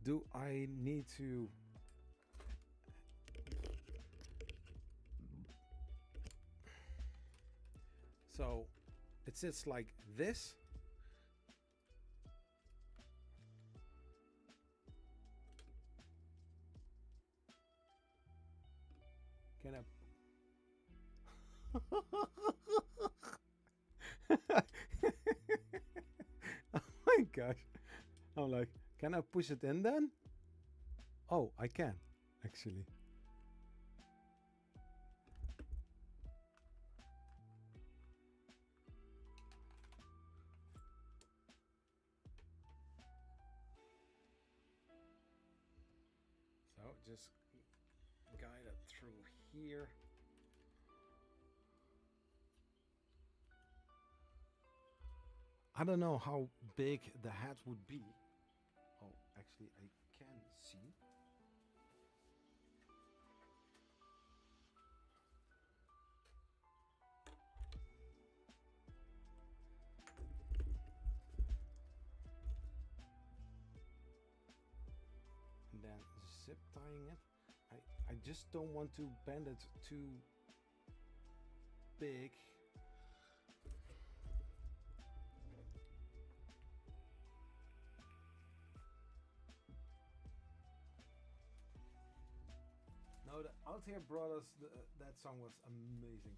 do I need to... So it sits like this. Can I... Oh my gosh. I'm like, can I push it in then? Oh, I can, actually. So just guide it through here. I don't know how big the hat would be. Oh, actually I can see. And then zip tying it. I just don't want to bend it too big. No, the Out Here Brothers, that song was amazing.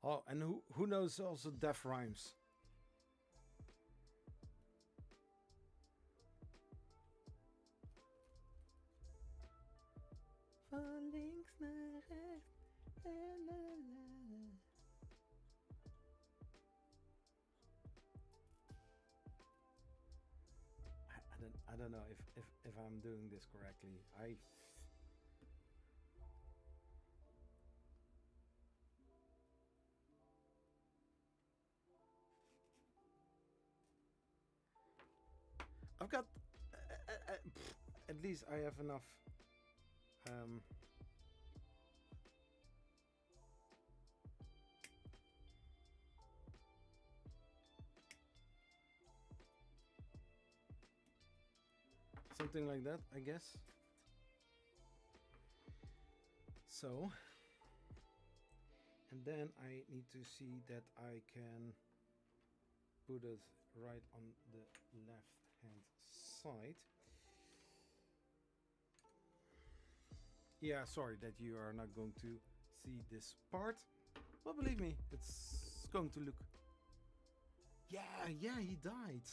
Oh, and who knows also Def Rhymes? Van links naar rechts. La, la, la. don't know if I'm doing this correctly. I've got at least I have enough something like that, I guess. So, and then I need to see that I can put it right on the left hand side. Yeah, sorry that you are not going to see this part, but believe me, it's going to look. Yeah, he died.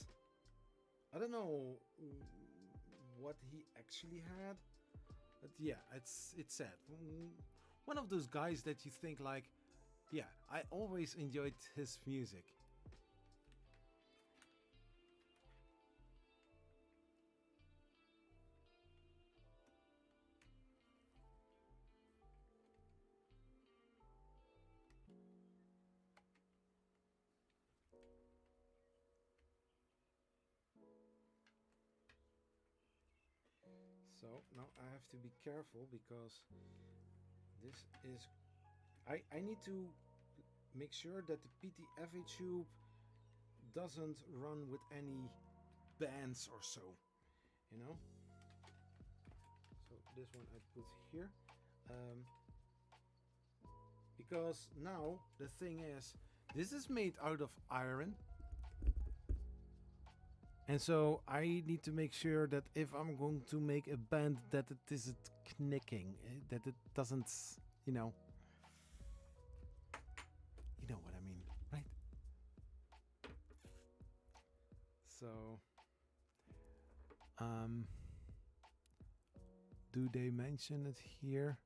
I don't know what he actually had, but yeah, it's sad. One of those guys that you think like, yeah, I always enjoyed his music. So now I have to be careful because this is I need to make sure that the PTFE tube doesn't run with any bands or so, you know. So this one I put here because now the thing is, this is made out of iron. And so I need to make sure that if I'm going to make a band that it isn't knicking, that it doesn't, you know what I mean, right? So, do they mention it here?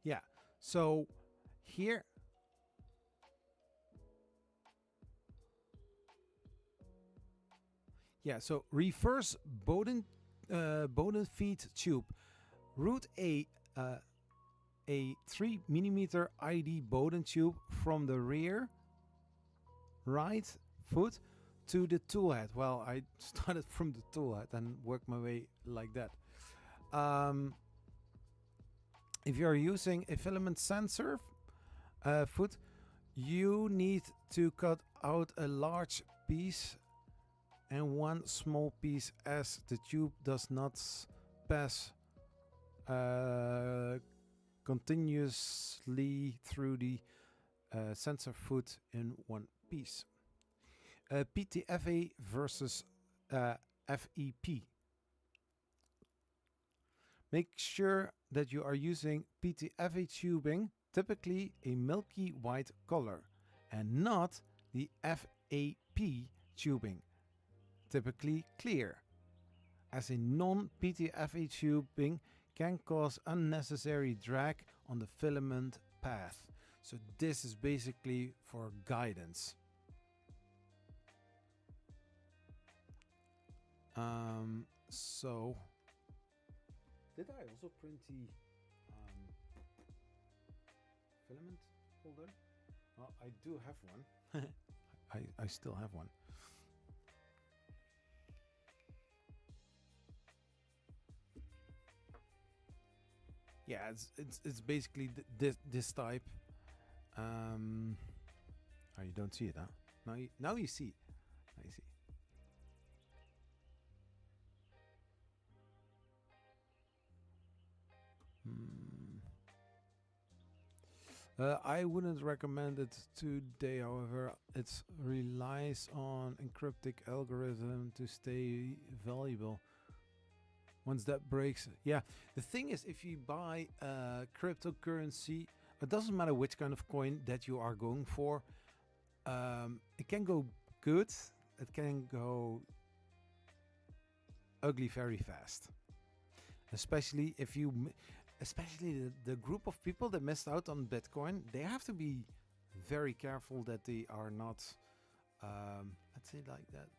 Yeah, so here, yeah, so reverse Bowden feed tube. Route a 3mm ID Bowden tube from the rear right foot to the tool head. Well, I started from the tool head and worked my way like that. If you're using a filament sensor foot, you need to cut out a large piece and one small piece, as the tube does not pass continuously through the sensor foot in one piece. PTFE versus FEP. Make sure that you are using PTFE tubing, typically a milky white color, and not the FAP tubing, typically clear, as a non-PTFE tubing can cause unnecessary drag on the filament path. So this is basically for guidance. So did I also print the filament holder? Well, I do have one. I still have one. Yeah, it's basically this type. Oh, you don't see it, huh? Now you see. I see. I wouldn't recommend it today, however. It relies on encryptic algorithm to stay valuable. Once that breaks, yeah. The thing is, if you buy cryptocurrency, it doesn't matter which kind of coin that you are going for. It can go good. It can go ugly very fast. Especially if you... Especially the group of people that missed out on Bitcoin, they have to be very careful that they are not, let's say like that.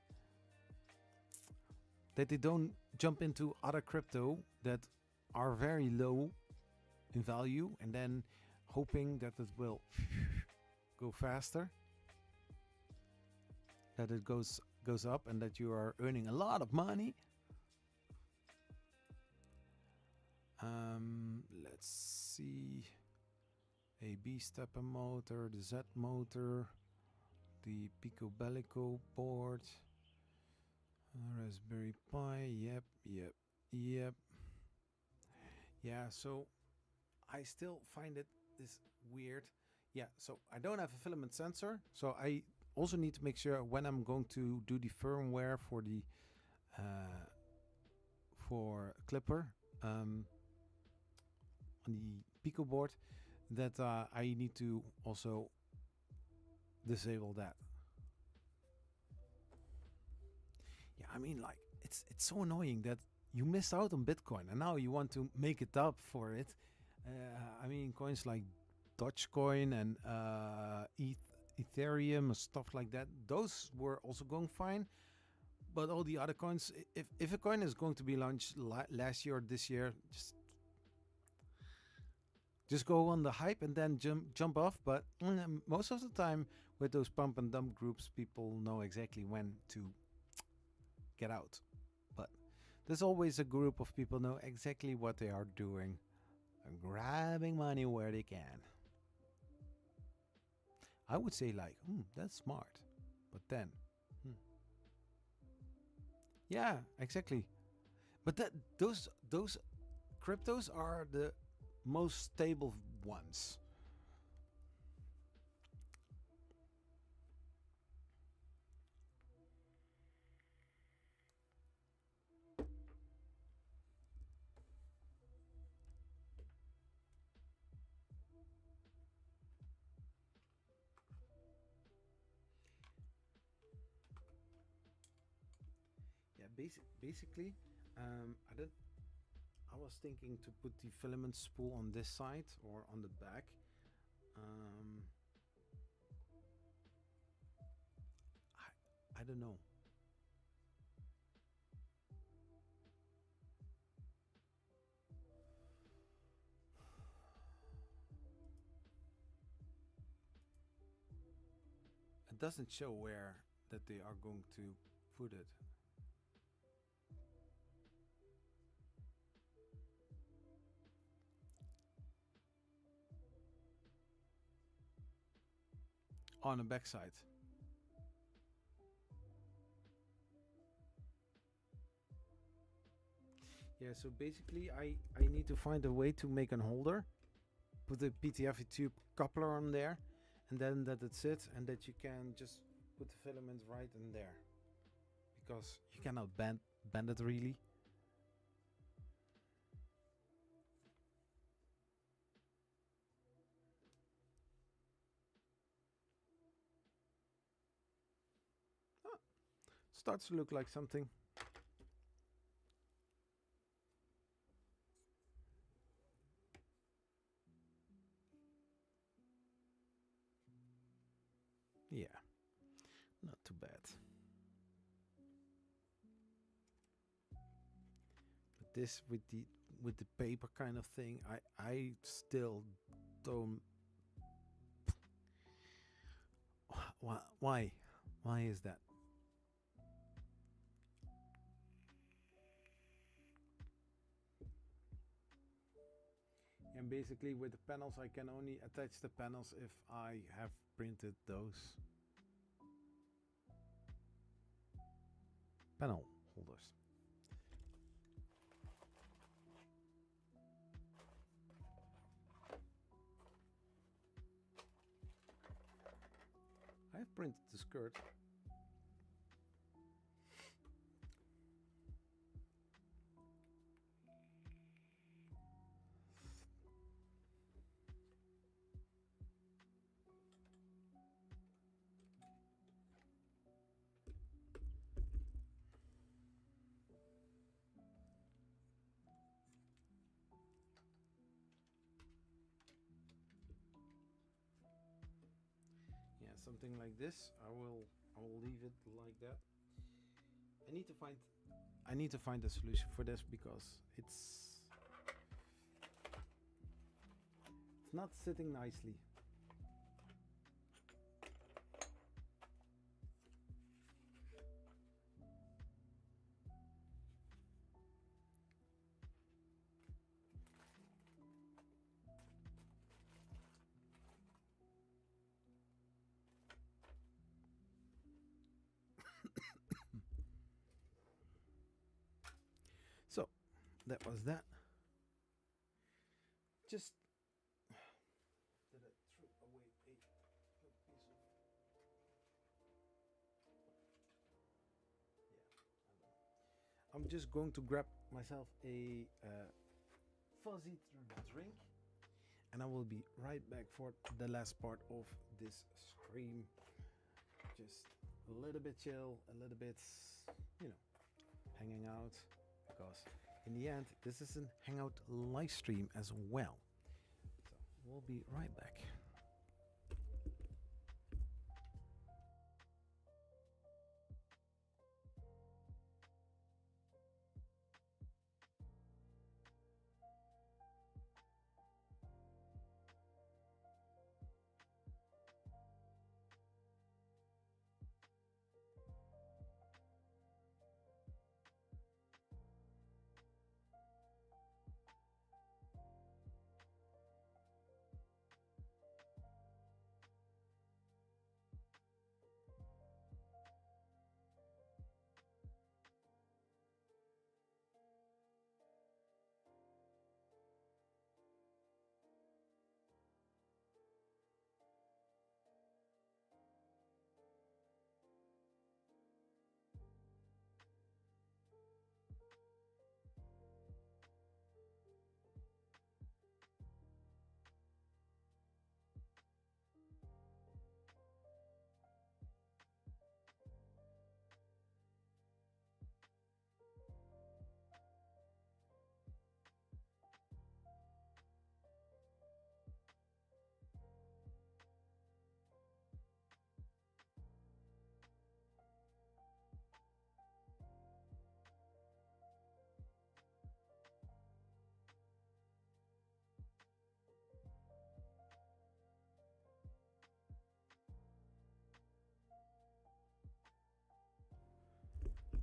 that they don't jump into other crypto that are very low in value and then hoping that it will go faster, that it goes up and that you are earning a lot of money. Let's see. A B stepper motor, the Z motor, the Pico Bellico board, Raspberry Pi. Yep. Yeah, so I still find this weird. Yeah, so I don't have a filament sensor, so I also need to make sure when I'm going to do the firmware for the for Clipper on the Pico board, that I need to also disable that. Yeah, I mean, like, it's so annoying that you missed out on Bitcoin and now you want to make it up for it. I mean, coins like Dogecoin and Ethereum and stuff like that, those were also going fine. But all the other coins, if a coin is going to be launched last year or this year, just go on the hype and then jump off. But most of the time with those pump and dump groups, people know exactly when to get out. But there's always a group of people know exactly what they are doing, grabbing money where they can. I would say like, that's smart. But then, yeah, exactly. But those cryptos are the most stable ones. Yeah, basically, I was thinking to put the filament spool on this side or on the back. I don't know. It doesn't show where that they are going to put it. On the back side. Yeah, so basically I need to find a way to make an holder, put the PTFE tube coupler on there, and then that it sits and that you can just put the filament right in there, because you cannot bend it really. Starts to look like something. Yeah, not too bad. But this with the paper kind of thing, I still don't. Why is that? And basically with the panels, I can only attach the panels if I have printed those panel holders. I have printed the skirt. Something like this. I will leave it like that. I need to find I need to find a solution for this because it's not sitting nicely. So that was that. Just did I throw away a piece of, yeah, I don't know. I'm just going to grab myself a fuzzy drink, and I will be right back for the last part of this stream. Just a little bit chill, a little bit, you know, hanging out, because in the end this is a hangout live stream as well. So we'll be right back.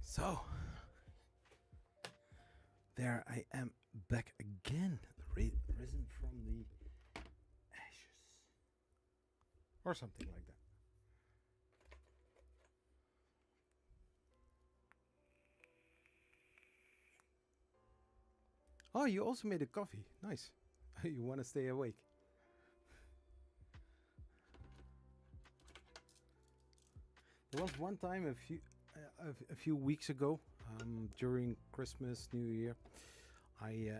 So there I am back again, risen from the ashes, or something like that. Oh, you also made a coffee. Nice. You want to stay awake. There was one time a few weeks ago, during Christmas, New Year, I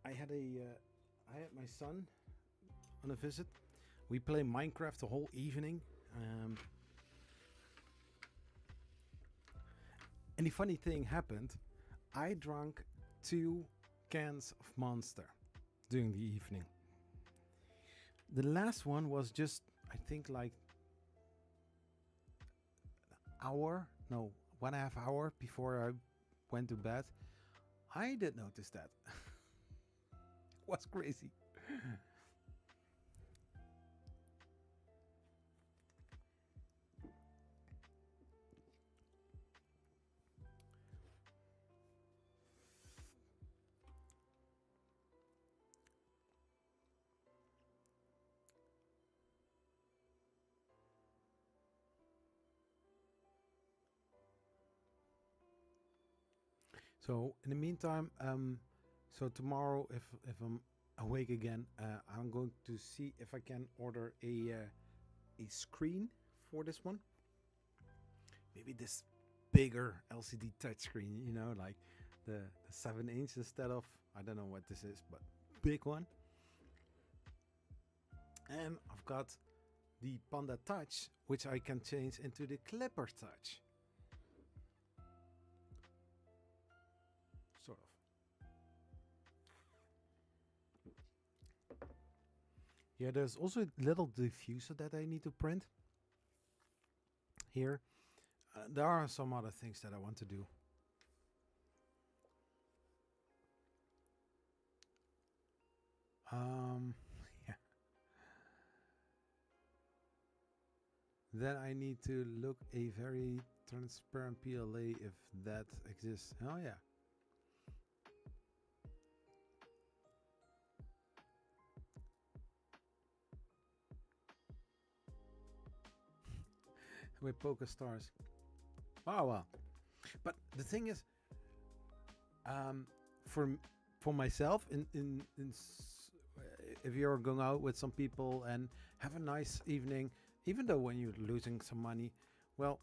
had my son on a visit. We played Minecraft the whole evening. And the funny thing happened. I drank 2 cans of Monster during the evening. The last one was just, I think, like hour, no, 1.5 hour before I went to bed. I did notice that. It was crazy. So in the meantime, so tomorrow, if I'm awake again, I'm going to see if I can order a screen for this one. Maybe this bigger LCD touchscreen, you know, like the 7-inch instead of, I don't know what this is, but big one. And I've got the Panda Touch, which I can change into the Clipper Touch. Sort of. Yeah, there's also a little diffuser that I need to print here. There are some other things that I want to do. then I need to look a very transparent PLA if that exists. Oh yeah. With Poker Stars. Oh well. But the thing is, for myself, if you're going out with some people and have a nice evening, even though when you're losing some money, well,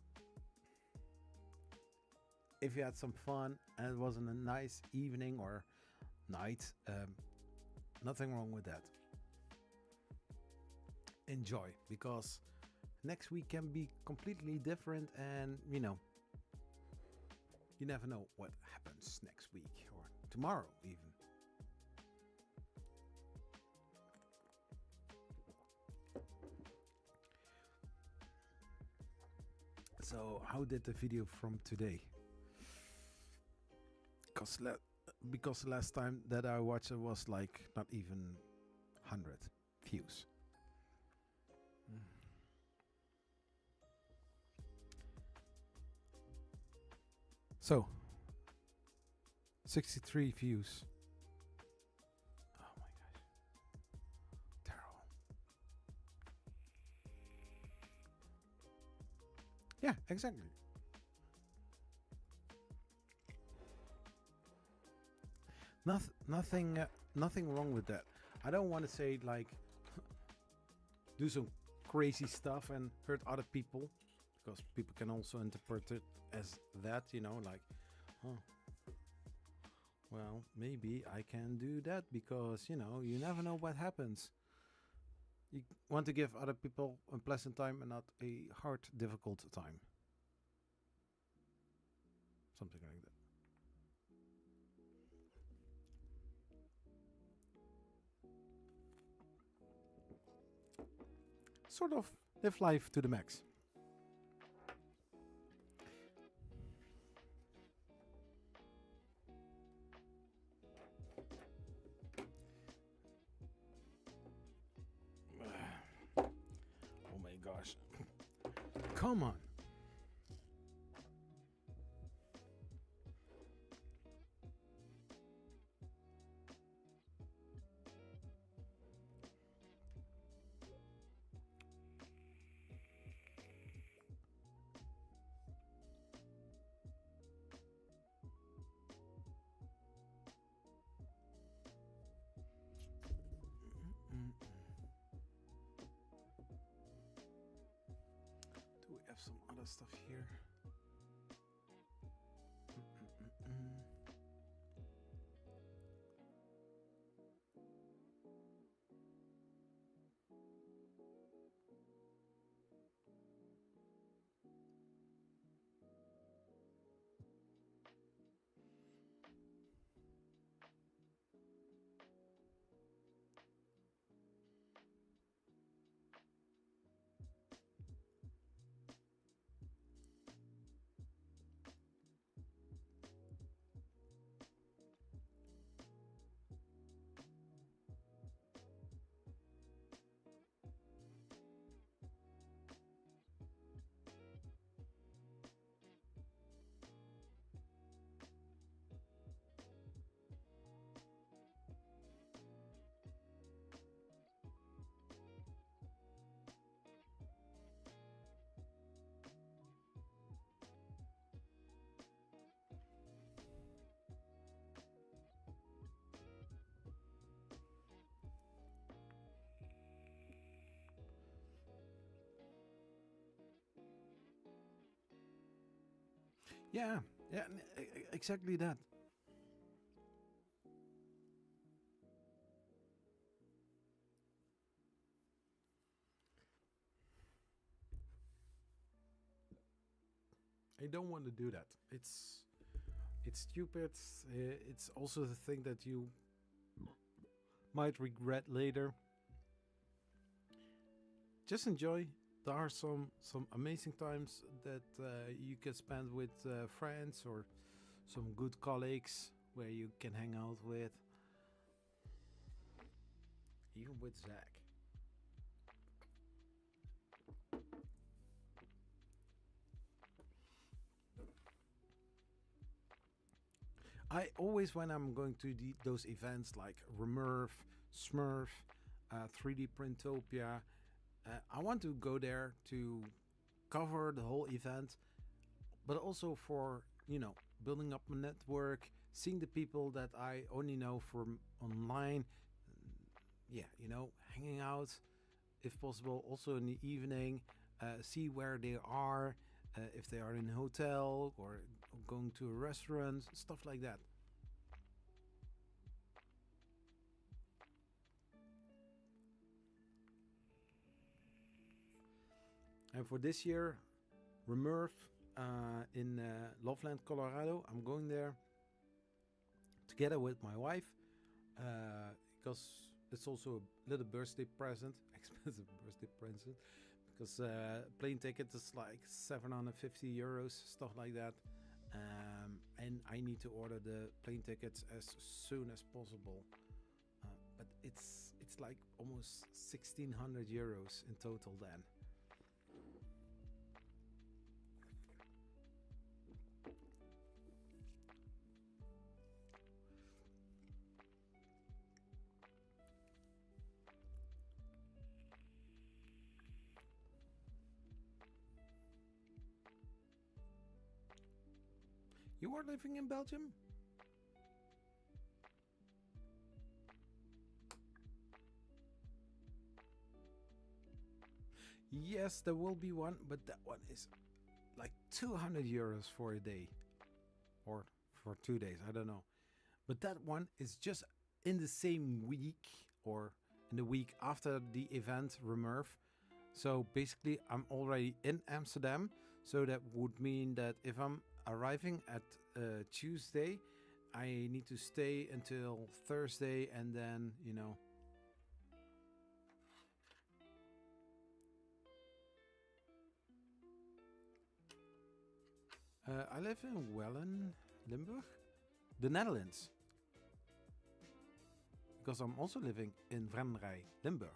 if you had some fun and it wasn't a nice evening or night, nothing wrong with that. Enjoy, because next week can be completely different, and you never know what happens next week or tomorrow even. So how did the video from today? Because last time that I watched it was like not even 100 views. So 63 views. Oh my gosh. Terrible. Yeah, exactly. Nothing wrong with that. I don't want to say like do some crazy stuff and hurt other people, because people can also interpret it as that, like, oh, well, maybe I can do that, because you never know what happens. You want to give other people a pleasant time and not a hard, difficult time. Something like that. Sort of live life to the max. Oh my gosh. Come on. Do we have some other stuff here? Yeah, exactly that. I don't want to do that. It's stupid. It's also the thing that you might regret later. Just enjoy. There are some amazing times that you can spend with friends or some good colleagues where you can hang out with. Even with Zach. I always, when I'm going to those events like Remurf, Smurf, 3D Printopia, I want to go there to cover the whole event, but also for, building up my network, seeing the people that I only know from online. Yeah, hanging out, if possible, also in the evening, see where they are, if they are in a hotel or going to a restaurant, stuff like that. And for this year, Remurf in Loveland, Colorado, I'm going there together with my wife, because it's also a little birthday present, expensive birthday present, because plane ticket is like 750 euros, stuff like that. And I need to order the plane tickets as soon as possible. But it's like almost 1,600 euros in total then. You are living in Belgium? Yes, there will be one, but that one is like 200 euros for a day. Or for 2 days, I don't know. But that one is just in the same week or in the week after the event, Remurf. So basically, I'm already in Amsterdam. So that would mean that if I'm arriving at Tuesday, I need to stay until Thursday, and then I live in Wellen, Limburg, the Netherlands, because I'm also living in Venray, Limburg.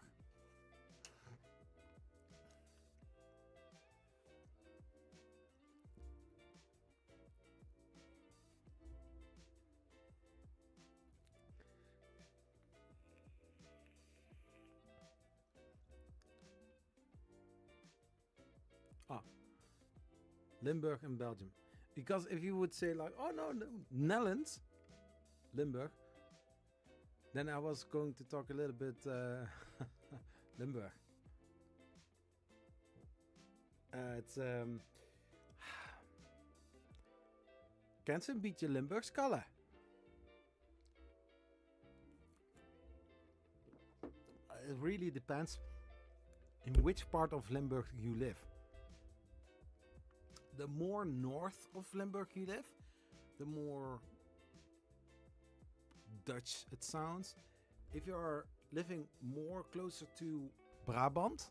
Limburg in Belgium. Because if you would say like, oh no, Netherlands, Limburg, then I was going to talk a little bit Limburg. Het kent ze een beetje Limburgs kallen. It really depends in which part of Limburg you live. The more north of Limburg you live, the more Dutch it sounds. If you are living more closer to Brabant,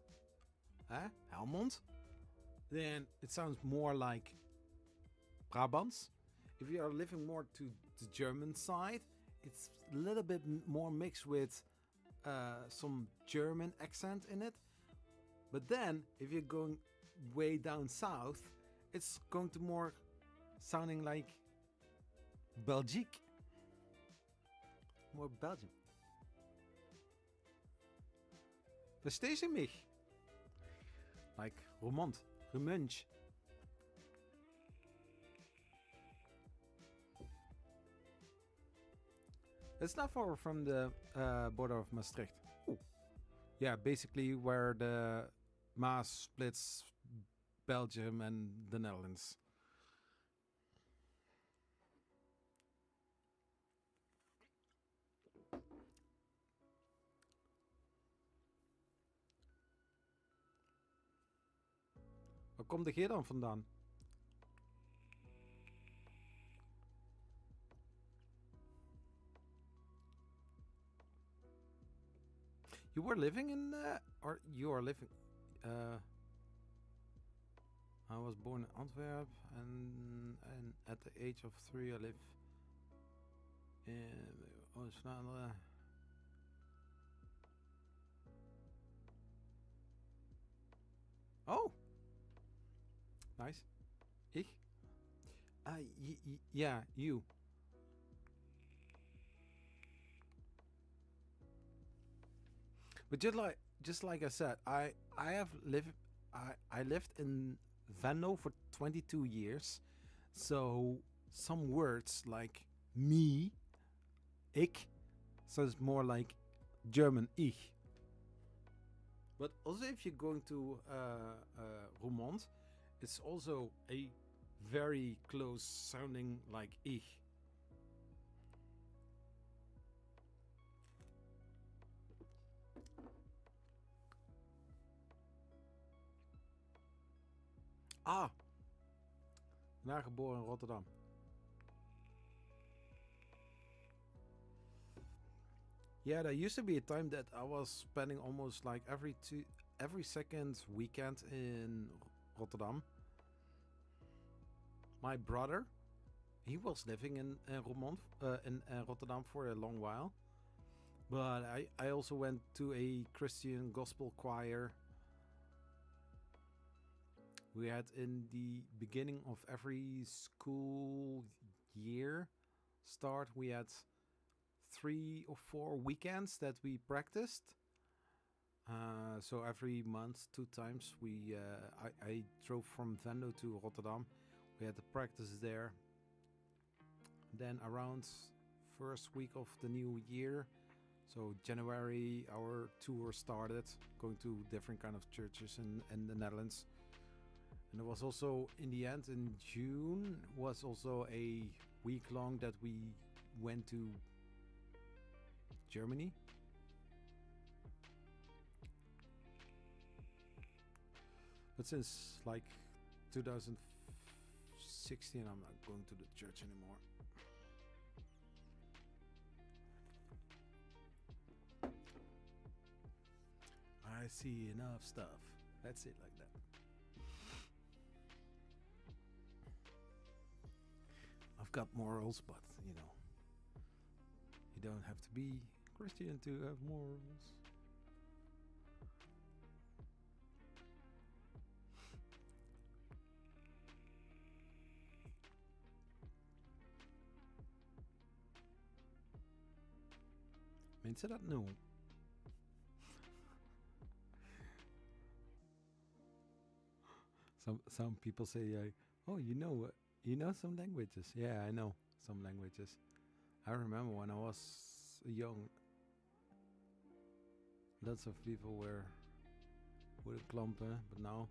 Helmond, then it sounds more like Brabants. If you are living more to the German side, it's a little bit more mixed with some German accent in it. But then, if you're going way down south, it's going to more sounding like Belgique. More Belgium. Verstehe je mich? Like Romand, Remunch. It's not far from the border of Maastricht. Ooh. Yeah, basically where the Maas splits Belgium and the Netherlands. Waar komt de G dan vandaan? You were living in, or you are living, I was born in Antwerp, and at the age of 3 I live in Oost-Vlaanderen. Oh, nice. Ich? Yeah, you. But just like I said, I have lived I lived in Venlo for 22 years, so some words like me, ik, sounds more like German ich. But also, if you're going to Roermond, it's also a very close sounding like ich. Ah, nageboren in Rotterdam. Yeah, there used to be a time that I was spending almost like every second weekend in Rotterdam. My brother, he was living in Roermond, in Rotterdam for a long while. But I also went to a Christian gospel choir. We had in the beginning of every school year start, we had 3 or 4 weekends that we practiced. So every month, 2 times, I drove from Venlo to Rotterdam. We had the practice there. Then around first week of the new year, so January, our tour started, going to different kind of churches in the Netherlands. And it was also, in the end, in June, was also a week long that we went to Germany. But since like 2016, I'm not going to the church anymore. I see enough stuff. That's it, like that. I've got morals, but you know, you don't have to be Christian to have morals. Mensen dat nou? Some people say, oh, you know some languages. Yeah, I know some languages. I remember when I was young, lots of people were wooden klompen, but now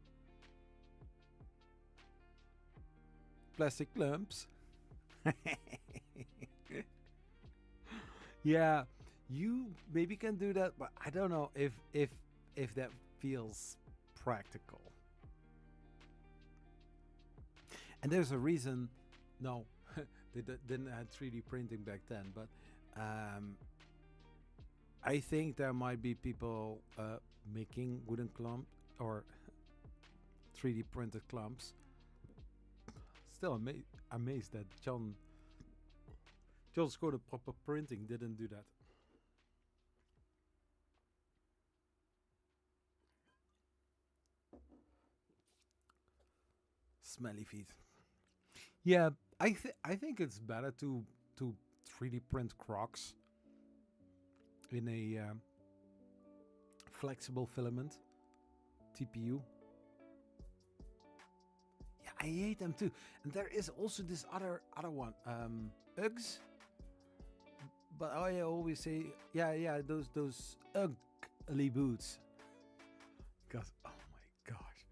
plastic lumps. Yeah, you maybe can do that, but I don't know if that feels practical. And there's a reason. No, they didn't have 3D printing back then, but I think there might be people making wooden clumps or 3D printed clumps. Still amazed that John's Code of Proper Printing didn't do that. Smelly feet. Yeah, I think it's better to 3D print Crocs in a flexible filament TPU. Yeah, I hate them too. And there is also this other one, Uggs. But I always say, yeah, those ugly boots. Because oh my gosh,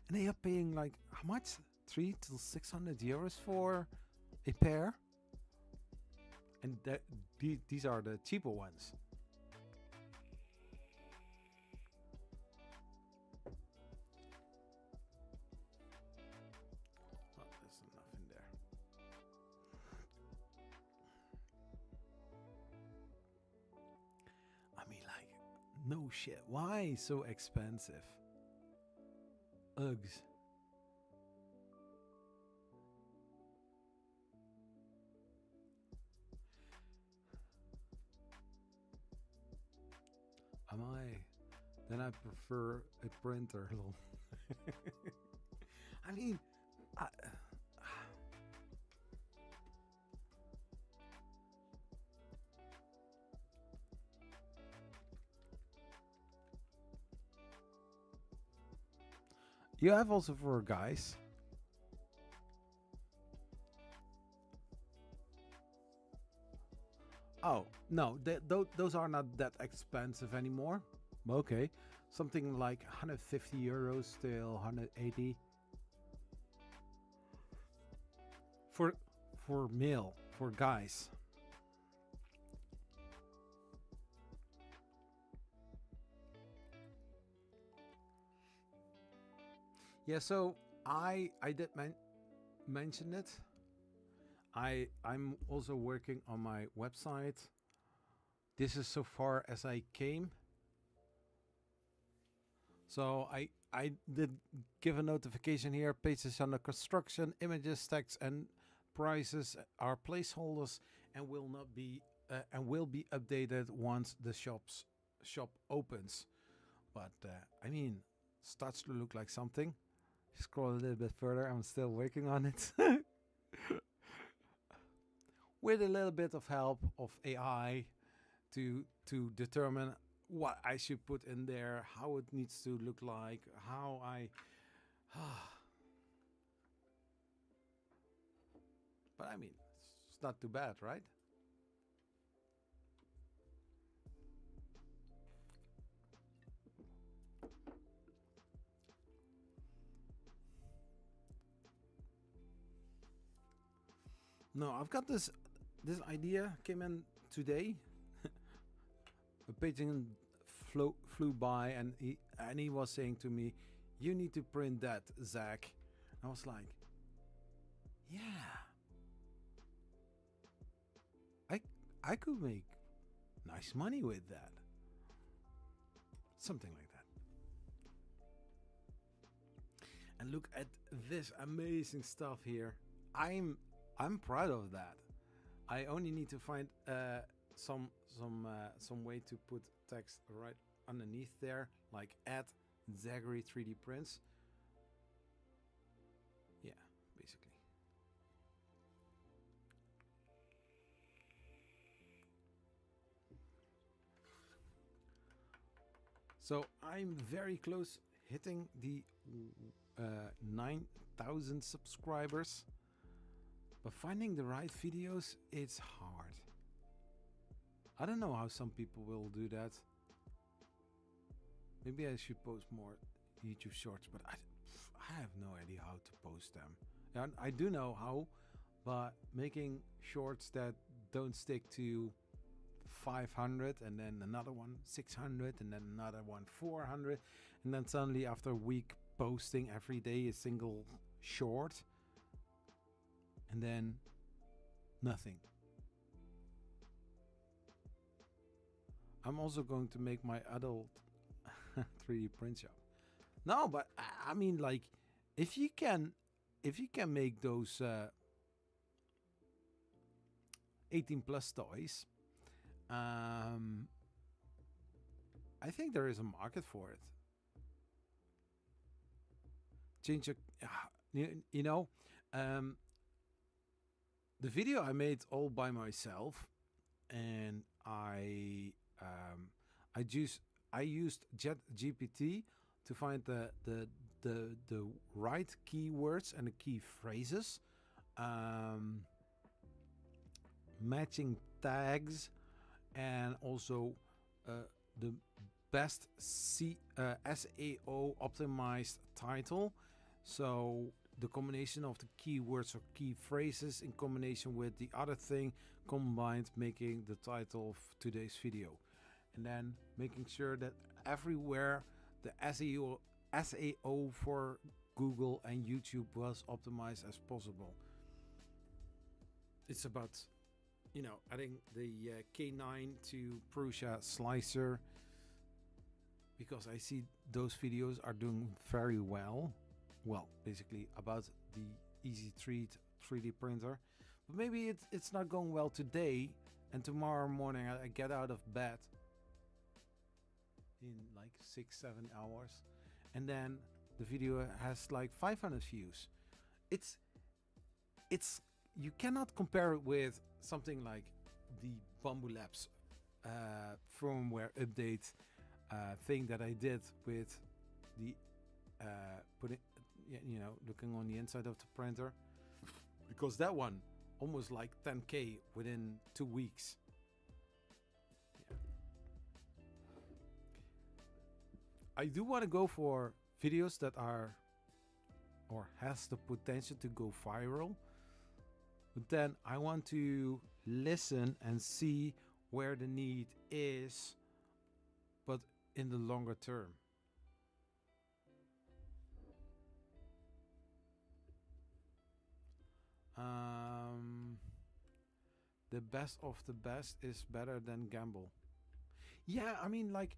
and they are paying like how much? 300 to 600 euros for a pair, and these are the cheaper ones. Oh, there's enough in there. I mean, like, no shit. Why so expensive? Uggs. Am I? Then I prefer a printer. I mean, Do you have also for guys? Oh, no, those are not that expensive anymore. Okay, something like 150 euros till 180 for male, for guys. Yeah, so I did mention it. I'm also working on my website. This is so far as I came. So I did give a notification here. Pages under construction, images, text, and prices are placeholders and will not be will be updated once the shop opens. But I mean, starts to look like something. Scroll a little bit further. I'm still working on it. With a little bit of help of AI to determine what I should put in there, how it needs to look like, how I but I mean, it's not too bad, right? No, I've got this idea came in today. A pigeon flew by and he was saying to me, "You need to print that, Zach." I was like, "Yeah, I could make nice money with that." Something like that. And look at this amazing stuff here. I'm proud of that. I only need to find some way to put text right underneath there, like at Zachary 3D prints. Yeah, basically. So I'm very close hitting the 9,000 subscribers. But finding the right videos, it's hard. I don't know how some people will do that. Maybe I should post more YouTube shorts, but I have no idea how to post them. And I do know how, but making shorts that don't stick to 500 and then another one 600 and then another one 400 and then suddenly after a week posting every day a single short and then nothing. I'm also going to make my adult 3D print shop. No, but I mean, like, if you can make those 18 plus toys, I think there is a market for it. Change your, you know, the video I made all by myself, and I used ChatGPT to find the right keywords and the key phrases, matching tags, and also the best SEO optimized title. So the combination of the keywords or key phrases in combination with the other thing combined, making the title of today's video, and then making sure that everywhere the SEO for Google and YouTube was optimized as possible. It's about, you know, adding the K9 to Prusa slicer, because I see those videos are doing very well. Well, basically about the Easy Treat 3D printer. But maybe it's not going well today, and tomorrow morning I get out of bed in like 6-7 hours, and then the video has like 500 views. It's you cannot compare it with something like the Bamboo Labs firmware update thing that I did with the you know, looking on the inside of the printer, because that one almost like 10K within 2 weeks. Yeah. I do want to go for videos that are or has the potential to go viral, but then I want to listen and see where the need is, but in the longer term. The best of the best is better than gamble. Yeah, I mean, like,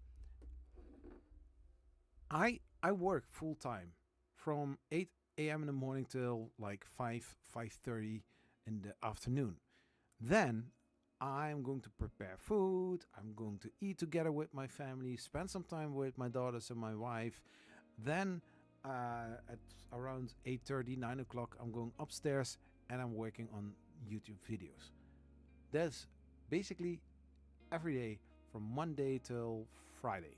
I work full time from 8 a.m. in the morning till like 5:30 in the afternoon. Then I'm going to prepare food. I'm going to eat together with my family, spend some time with my daughters and my wife. Then at around 8:30, 9 o'clock, I'm going upstairs and I'm working on YouTube videos. That's basically every day from Monday till Friday.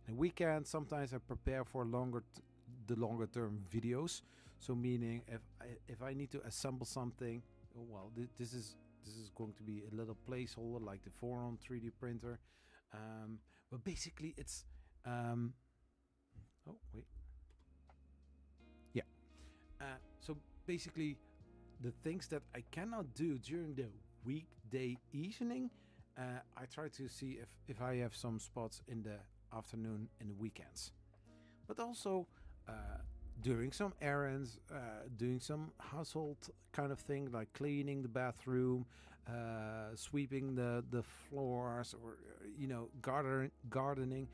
And weekend, sometimes I prepare for the longer term videos. So meaning if I need to assemble something, well, this is going to be a little placeholder like the Voron 3D printer. But basically it's oh wait, yeah. So basically the things that I cannot do during the weekday evening, I try to see if I have some spots in the afternoon in the weekends. But also doing some errands, doing some household kind of thing like cleaning the bathroom, sweeping the floors, or gardening.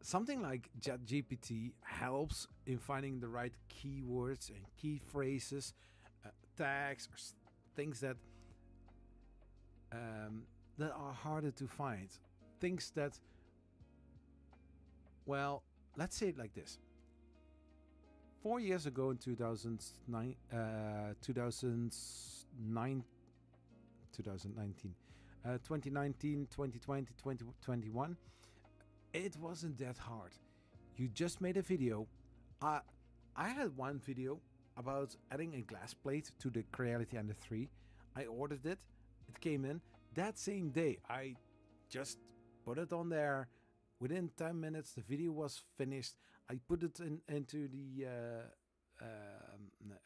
Something like ChatGPT helps in finding the right keywords and key phrases, tags, or things that are harder to find. Things that, well, let's say it like this. 4 years ago in 2019, 2019, 2020, 2021, it wasn't that hard. You just made a video. I had one video about adding a glass plate to the Creality Ender 3. I ordered it. It came in. That same day, I just put it on there. Within 10 minutes, the video was finished. I put it into the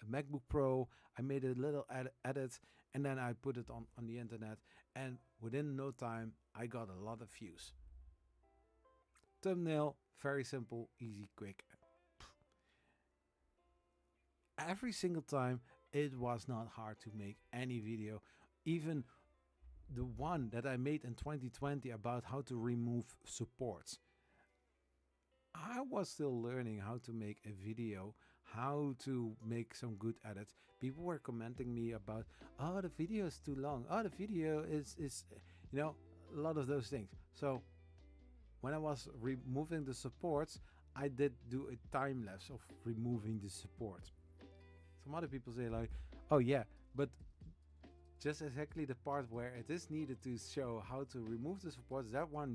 MacBook Pro. I made a little edit, and then I put it on the internet. And within no time, I got a lot of views. Thumbnail, very simple, easy, quick. Every single time, it was not hard to make any video. Even the one that I made in 2020 about how to remove supports. I was still learning how to make a video, how to make some good edits. People were commenting me about, oh, the video is too long. Oh, the video is a lot of those things. So when I was removing the supports, I did do a time lapse of removing the supports. Some other people say like, oh yeah, but just exactly the part where it is needed to show how to remove the supports, that one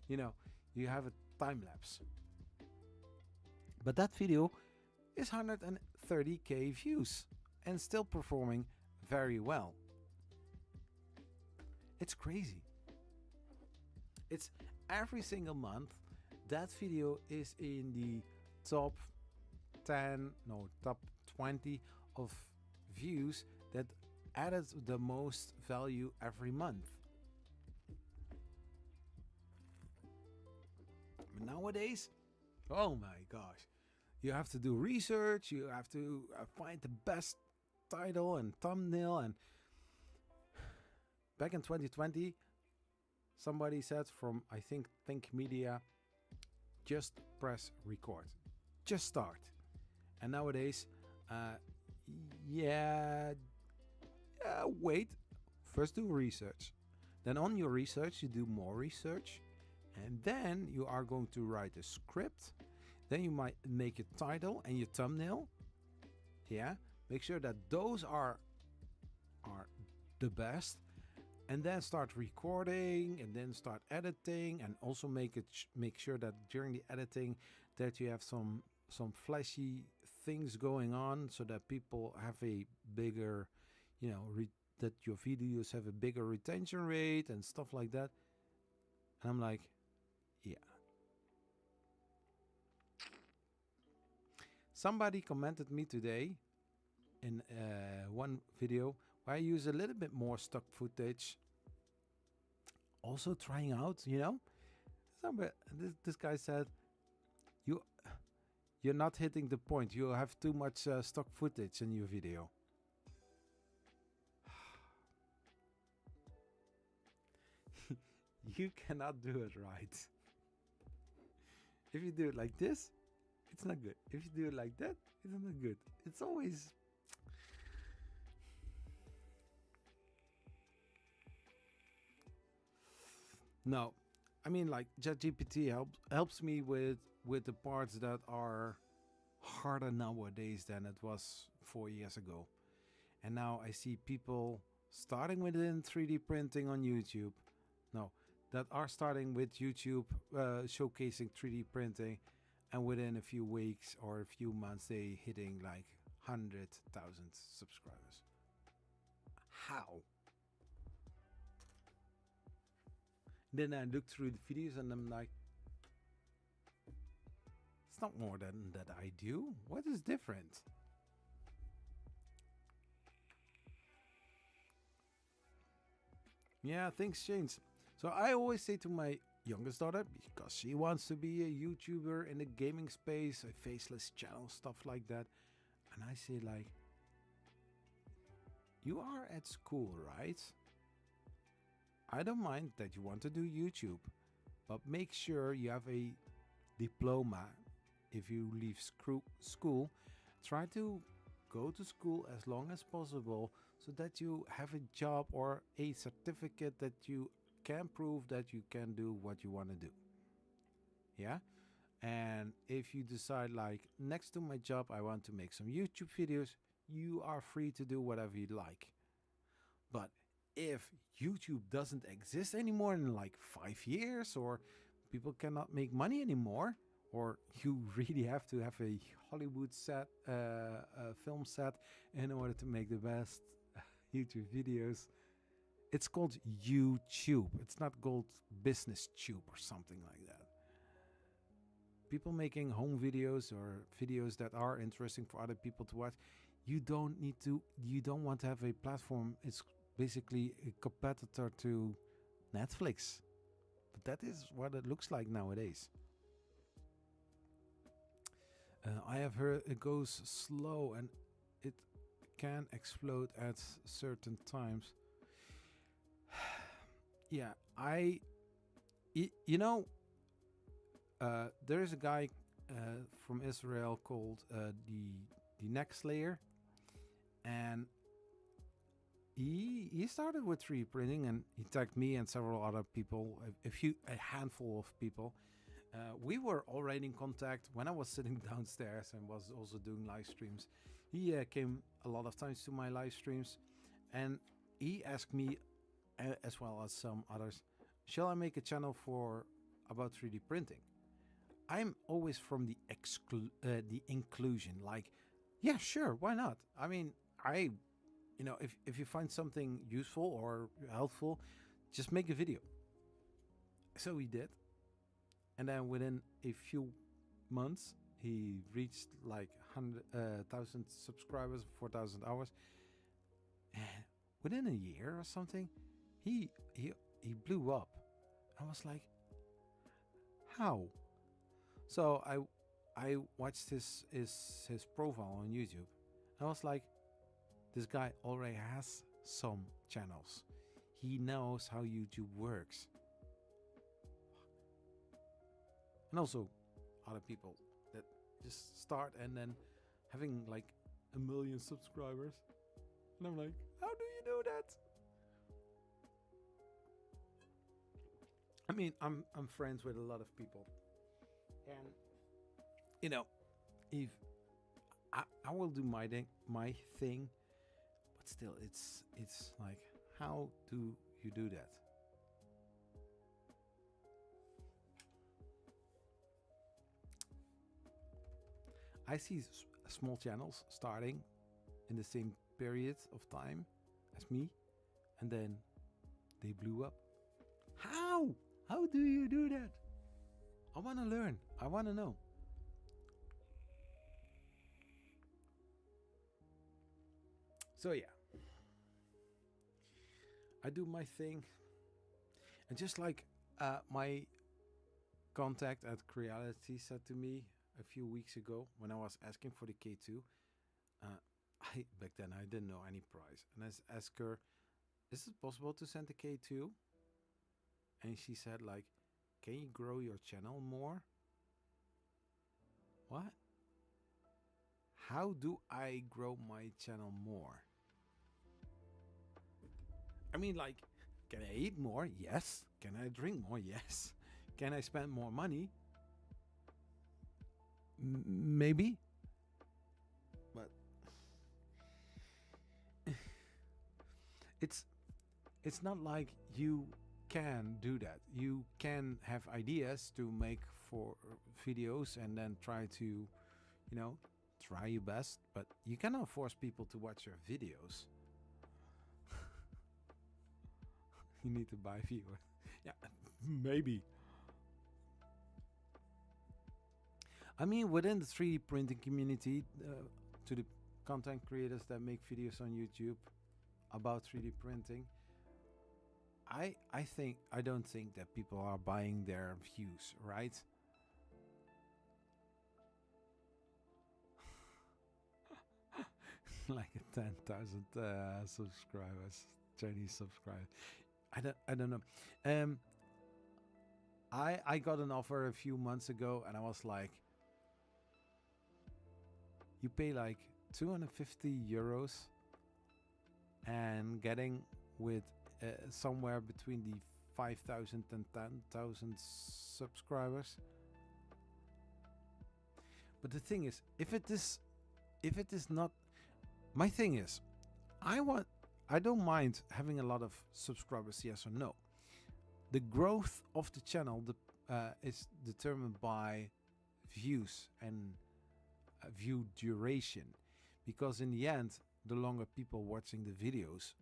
you have a time lapse. But that video is 130k views and still performing very well. It's crazy. It's every single month that video is in the top 20 of views that added the most value every month. Nowadays, oh my gosh, you have to do research, you have to find the best title and thumbnail. And back in 2020, somebody said from, I think Media, just press record, just start. And nowadays, wait, first do research. Then on your research, you do more research. And then you are going to write a script. Then you might make your title and your thumbnail. Yeah, make sure that those are the best. and then start recording and then start editing, and also make sure that during the editing that you have some flashy things going on, so that people have a bigger, that your videos have a bigger retention rate and stuff like that. And I'm like, yeah. Somebody commented me today in one video where I use a little bit more stock footage. Also trying out, this guy said, you're not hitting the point. You have too much stock footage in your video. You cannot do it right. If you do it like this, it's not good. If you do it like that, it's not good. It's always... No, I mean, like, ChatGPT helps me with the parts that are harder nowadays than it was 4 years ago. And now I see people starting within 3D printing on YouTube. No, that are starting with YouTube showcasing 3D printing, and within a few weeks or a few months they hitting like 100,000 subscribers. How? Then I look through the videos and I'm like, it's not more than that I do. What is different? Yeah, things change. So I always say to my youngest daughter, because she wants to be a YouTuber in the gaming space, a faceless channel, stuff like that. And I say, like, you are at school, right? I don't mind that you want to do YouTube, but make sure you have a diploma. If you leave school, try to go to school as long as possible so that you have a job or a certificate that you can prove that you can do what you want to do. Yeah? And if you decide, like, next to my job I want to make some YouTube videos, you are free to do whatever you like. But if YouTube doesn't exist anymore in like 5 years, or people cannot make money anymore, or you really have to have a Hollywood set, a film set in order to make the best YouTube videos, it's called YouTube. It's not called Business Tube or something like that. People making home videos or videos that are interesting for other people to watch, you don't want to have a platform. It's basically a competitor to Netflix. But that is what it looks like nowadays. I have heard it goes slow and it can explode at certain times. Yeah, there is a guy from Israel called the Next Layer, and he started with 3D printing, and he tagged me and several other people, a handful of people. We were already in contact when I was sitting downstairs and was also doing live streams. He came a lot of times to my live streams, and he asked me, as well as some others, shall I make a channel about 3D printing? I'm always from the inclusion, like, yeah, sure, why not? I mean, if you find something useful or helpful, just make a video. So he did. And then within a few months, he reached like 100,000 subscribers, 4,000 hours. And within a year or something, he blew up. I was like, how? So I watched his profile on YouTube. I was like, this guy already has some channels. He knows how YouTube works. And also other people that just start and then having like 1 million subscribers. And I'm like, how do you do that? I mean, I'm friends with a lot of people. And if I will do my thing, but still it's like, how do you do that? I see small channels starting in the same period of time as me, and then they blew up. How? How do you do that? I want to learn. I want to know. So yeah, I do my thing, and just like my contact at Creality said to me a few weeks ago when I was asking for the K2, back then I didn't know any price, and I asked her, "Is it possible to send the K2?" And she said, like, "Can you grow your channel more?" What? How do I grow my channel more? I mean, like, can I eat more? Yes. Can I drink more? Yes. Can I spend more money? Maybe. But it's not like you can do that. You can have ideas to make for videos and then try to, try your best, but you cannot force people to watch your videos. You need to buy viewers. Yeah, maybe. I mean, within the 3D printing community, to the content creators that make videos on YouTube about 3D printing, I don't think that people are buying their views, right? Like 10,000 subscribers, Chinese subscribers. I don't know. I got an offer a few months ago, and I was like, you pay like 250 euros and getting with somewhere between the 5,000 and 10,000 subscribers. But the thing is, if it is not, my thing is, I don't mind having a lot of subscribers, yes or no. The growth of the channel is determined by views and view duration, because in the end, the longer people watching the videos,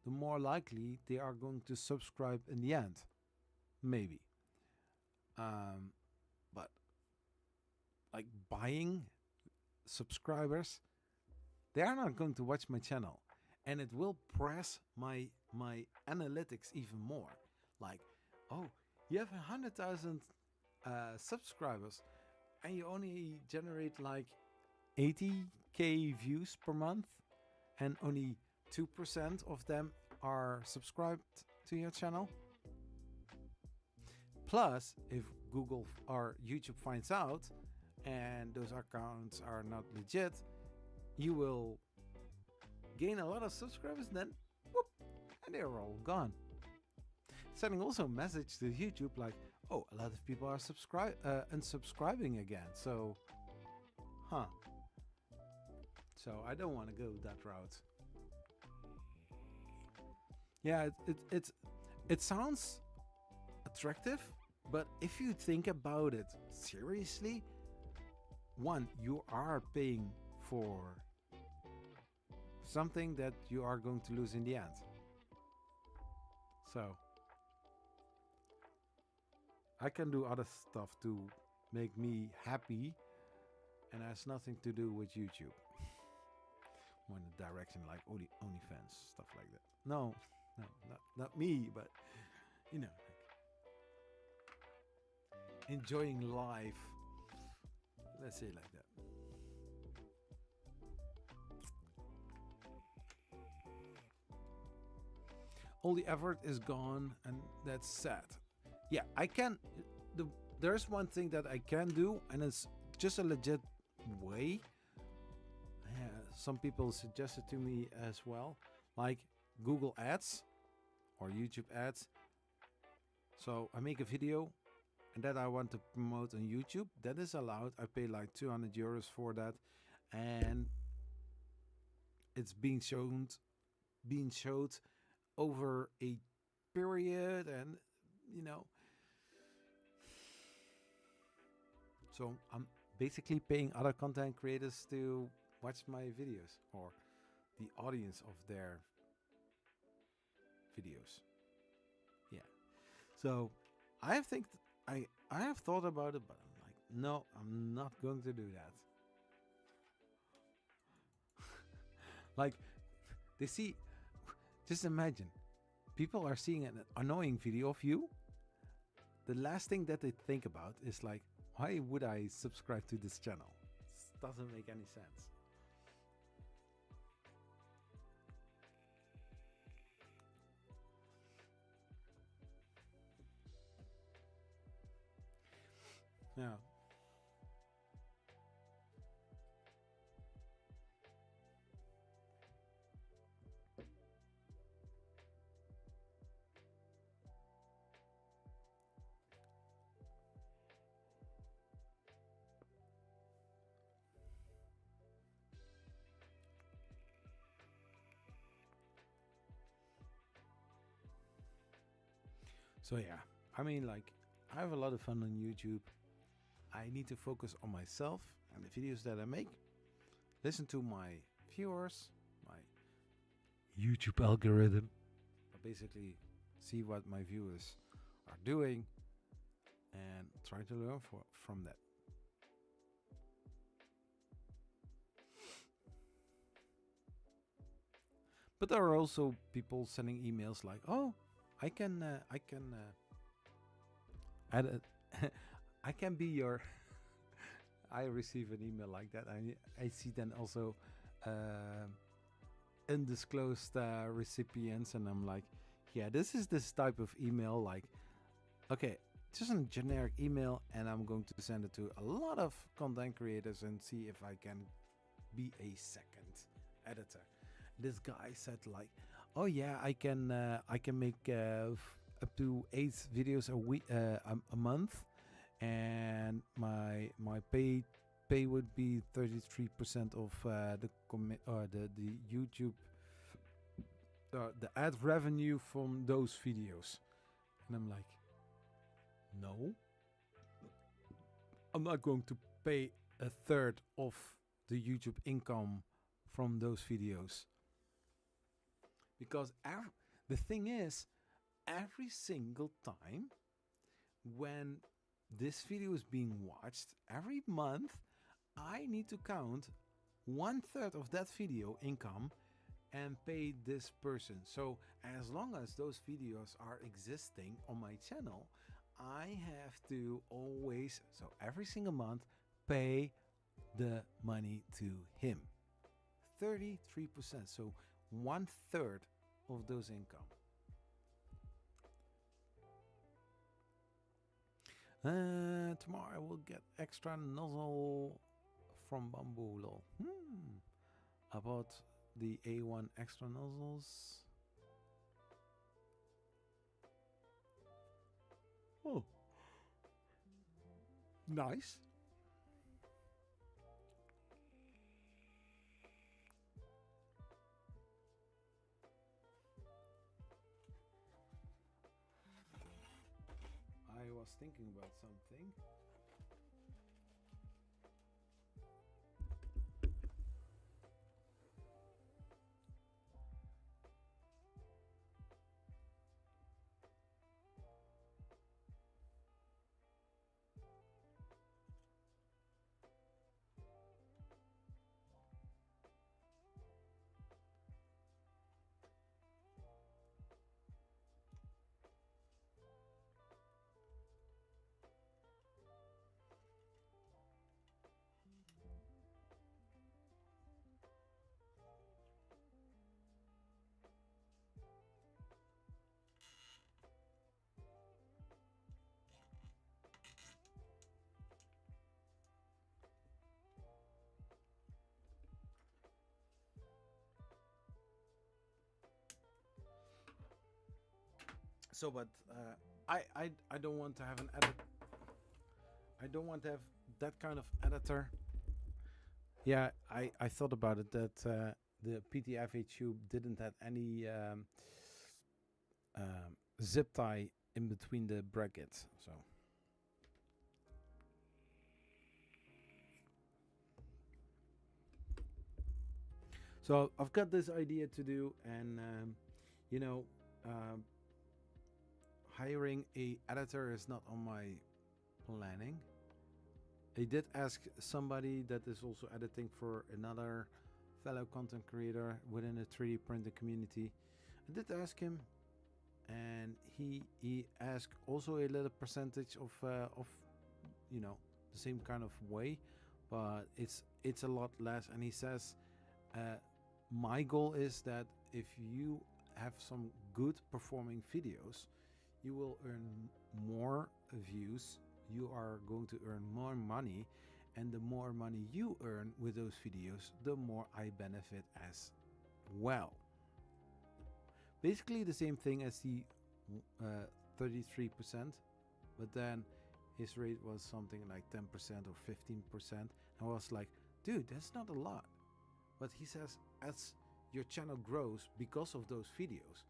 the more likely they are going to subscribe in the end. Maybe. But like buying subscribers, they are not going to watch my channel, and it will press my analytics even more. Like, oh, you have 100,000 subscribers and you only generate like 80k views per month, and only 2% of them are subscribed to your channel. Plus, if Google or YouTube finds out and those accounts are not legit, you will gain a lot of subscribers, then whoop, and they're all gone. Sending also a message to YouTube like, oh, a lot of people are unsubscribing again. So, So I don't want to go that route. Yeah, it sounds attractive, but if you think about it seriously, one, you are paying for something that you are going to lose in the end. So I can do other stuff to make me happy, and has nothing to do with YouTube. More in the direction like OnlyFans, stuff like that. No, not me, but like enjoying life. Let's say it like that. All the effort is gone, and that's sad. Yeah, I can. There's one thing that I can do, and it's just a legit way. Some people suggested to me as well, like Google Ads or YouTube Ads. So I make a video and that I want to promote on YouTube. That is allowed. I pay like 200 euros for that, and it's being showed over a period, and so I'm basically paying other content creators to watch my videos, or the audience of their videos. Yeah. So I have thought about it, but I'm like, no, I'm not going to do that. Like, they see, just imagine, people are seeing an annoying video of you. The last thing that they think about is like, why would I subscribe to this channel? This doesn't make any sense. Yeah. So yeah, I mean, like, I have a lot of fun on YouTube. I need to focus on myself and the videos that I make. Listen to my viewers, my YouTube algorithm. Basically, see what my viewers are doing and try to learn from that. But there are also people sending emails like, "Oh, I can add a I can be your." I receive an email like that. I see then also undisclosed recipients, and I'm like, yeah, this is this type of email. Like, okay, just a generic email, and I'm going to send it to a lot of content creators and see if I can be a second editor. This guy said like, oh yeah, I can make up to 8 videos a week, a month, and my pay would be 33% of the YouTube the ad revenue from those videos. And I'm like, no, I'm not going to pay a third of the YouTube income from those videos. Because the thing is, every single time when this video is being watched, every month, I need to count 1/3 of that video income and pay this person. So as long as those videos are existing on my channel, I have to always, so every single month, pay the money to him. 33%, so 1/3 of those income. Tomorrow I will get extra nozzle from Bamboo. Lol. About the A1 extra nozzles. Oh, nice. I was thinking about something. So, but I don't want to have an edit. I don't want to have that kind of editor. Yeah, I thought about it, that the PTFHU didn't have any zip tie in between the brackets. So I've got this idea to do, and you know, hiring a editor is not on my planning. I did ask somebody that is also editing for another fellow content creator within the 3D printing community. I did ask him, and he asked also a little percentage of you know, the same kind of way, but it's a lot less. And he says, my goal is that if you have some good performing videos, you will earn more views, you are going to earn more money, and the more money you earn with those videos, the more I benefit as well. Basically the same thing as the 33%, but then his rate was something like 10% or 15%. I was like, dude, that's not a lot. But he says, as your channel grows because of those videos,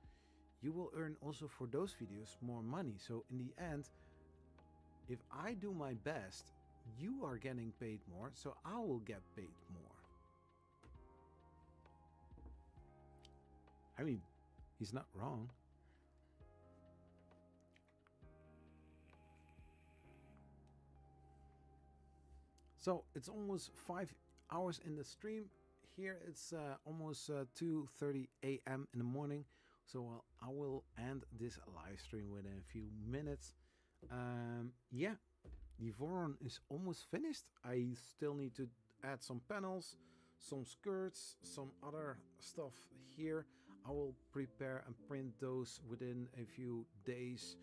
you will earn also for those videos more money. So in the end, if I do my best, you are getting paid more, so I will get paid more. I mean, he's not wrong. So it's almost 5 hours in the stream. Here it's almost 2:30 a.m. in the morning. So I will end this live stream within a few minutes. Yeah, the Voron is almost finished. I still need to add some panels, some skirts, some other stuff here. I will prepare and print those within a few days.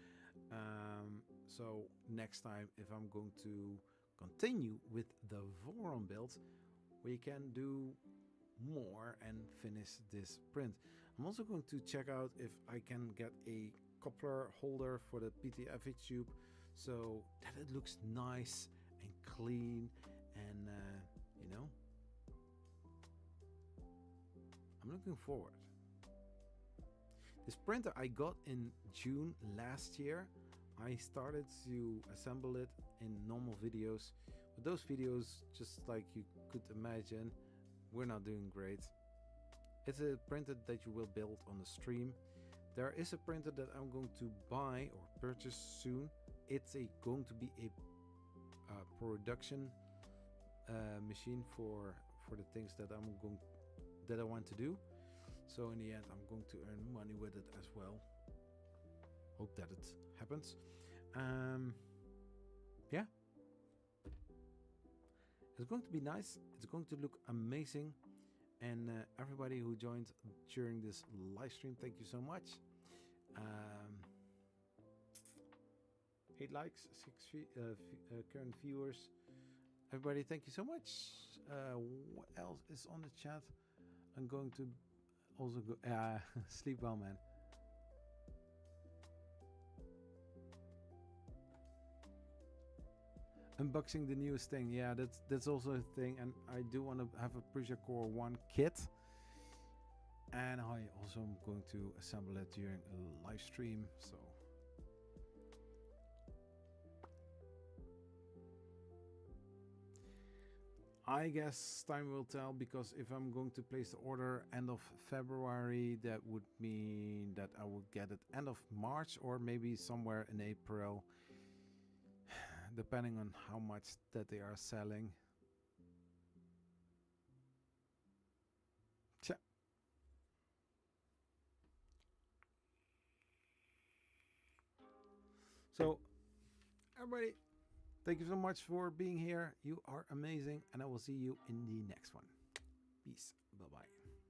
So next time, if I'm going to continue with the Voron build, we can do more and finish this print. I'm also going to check out if I can get a coupler holder for the PTFE tube, so that it looks nice and clean, and you know, I'm looking forward. This printer I got in June last year. I started to assemble it in normal videos, but those videos, just like you could imagine, we're not doing great. It's a printer that you will build on the stream. There is a printer that I'm going to buy or purchase soon. It's going to be a production machine for the things that I want to do. So in the end, I'm going to earn money with it as well. Hope that it happens. Yeah, it's going to be nice. It's going to look amazing. And everybody who joined during this live stream, thank you so much. 8 likes, 6 current viewers. Everybody, thank you so much. What else is on the chat? I'm going to also go sleep well, man. Unboxing the newest thing, yeah, that's also a thing, and I do want to have a Prusa Core 1 kit, and I also am going to assemble it during a live stream. So I guess time will tell, because if I'm going to place the order end of February, that would mean that I will get it end of March or maybe somewhere in April, depending on how much that they are selling. Tja. So everybody, thank you so much for being here. You are amazing, and I will see you in the next one. Peace. Bye-bye.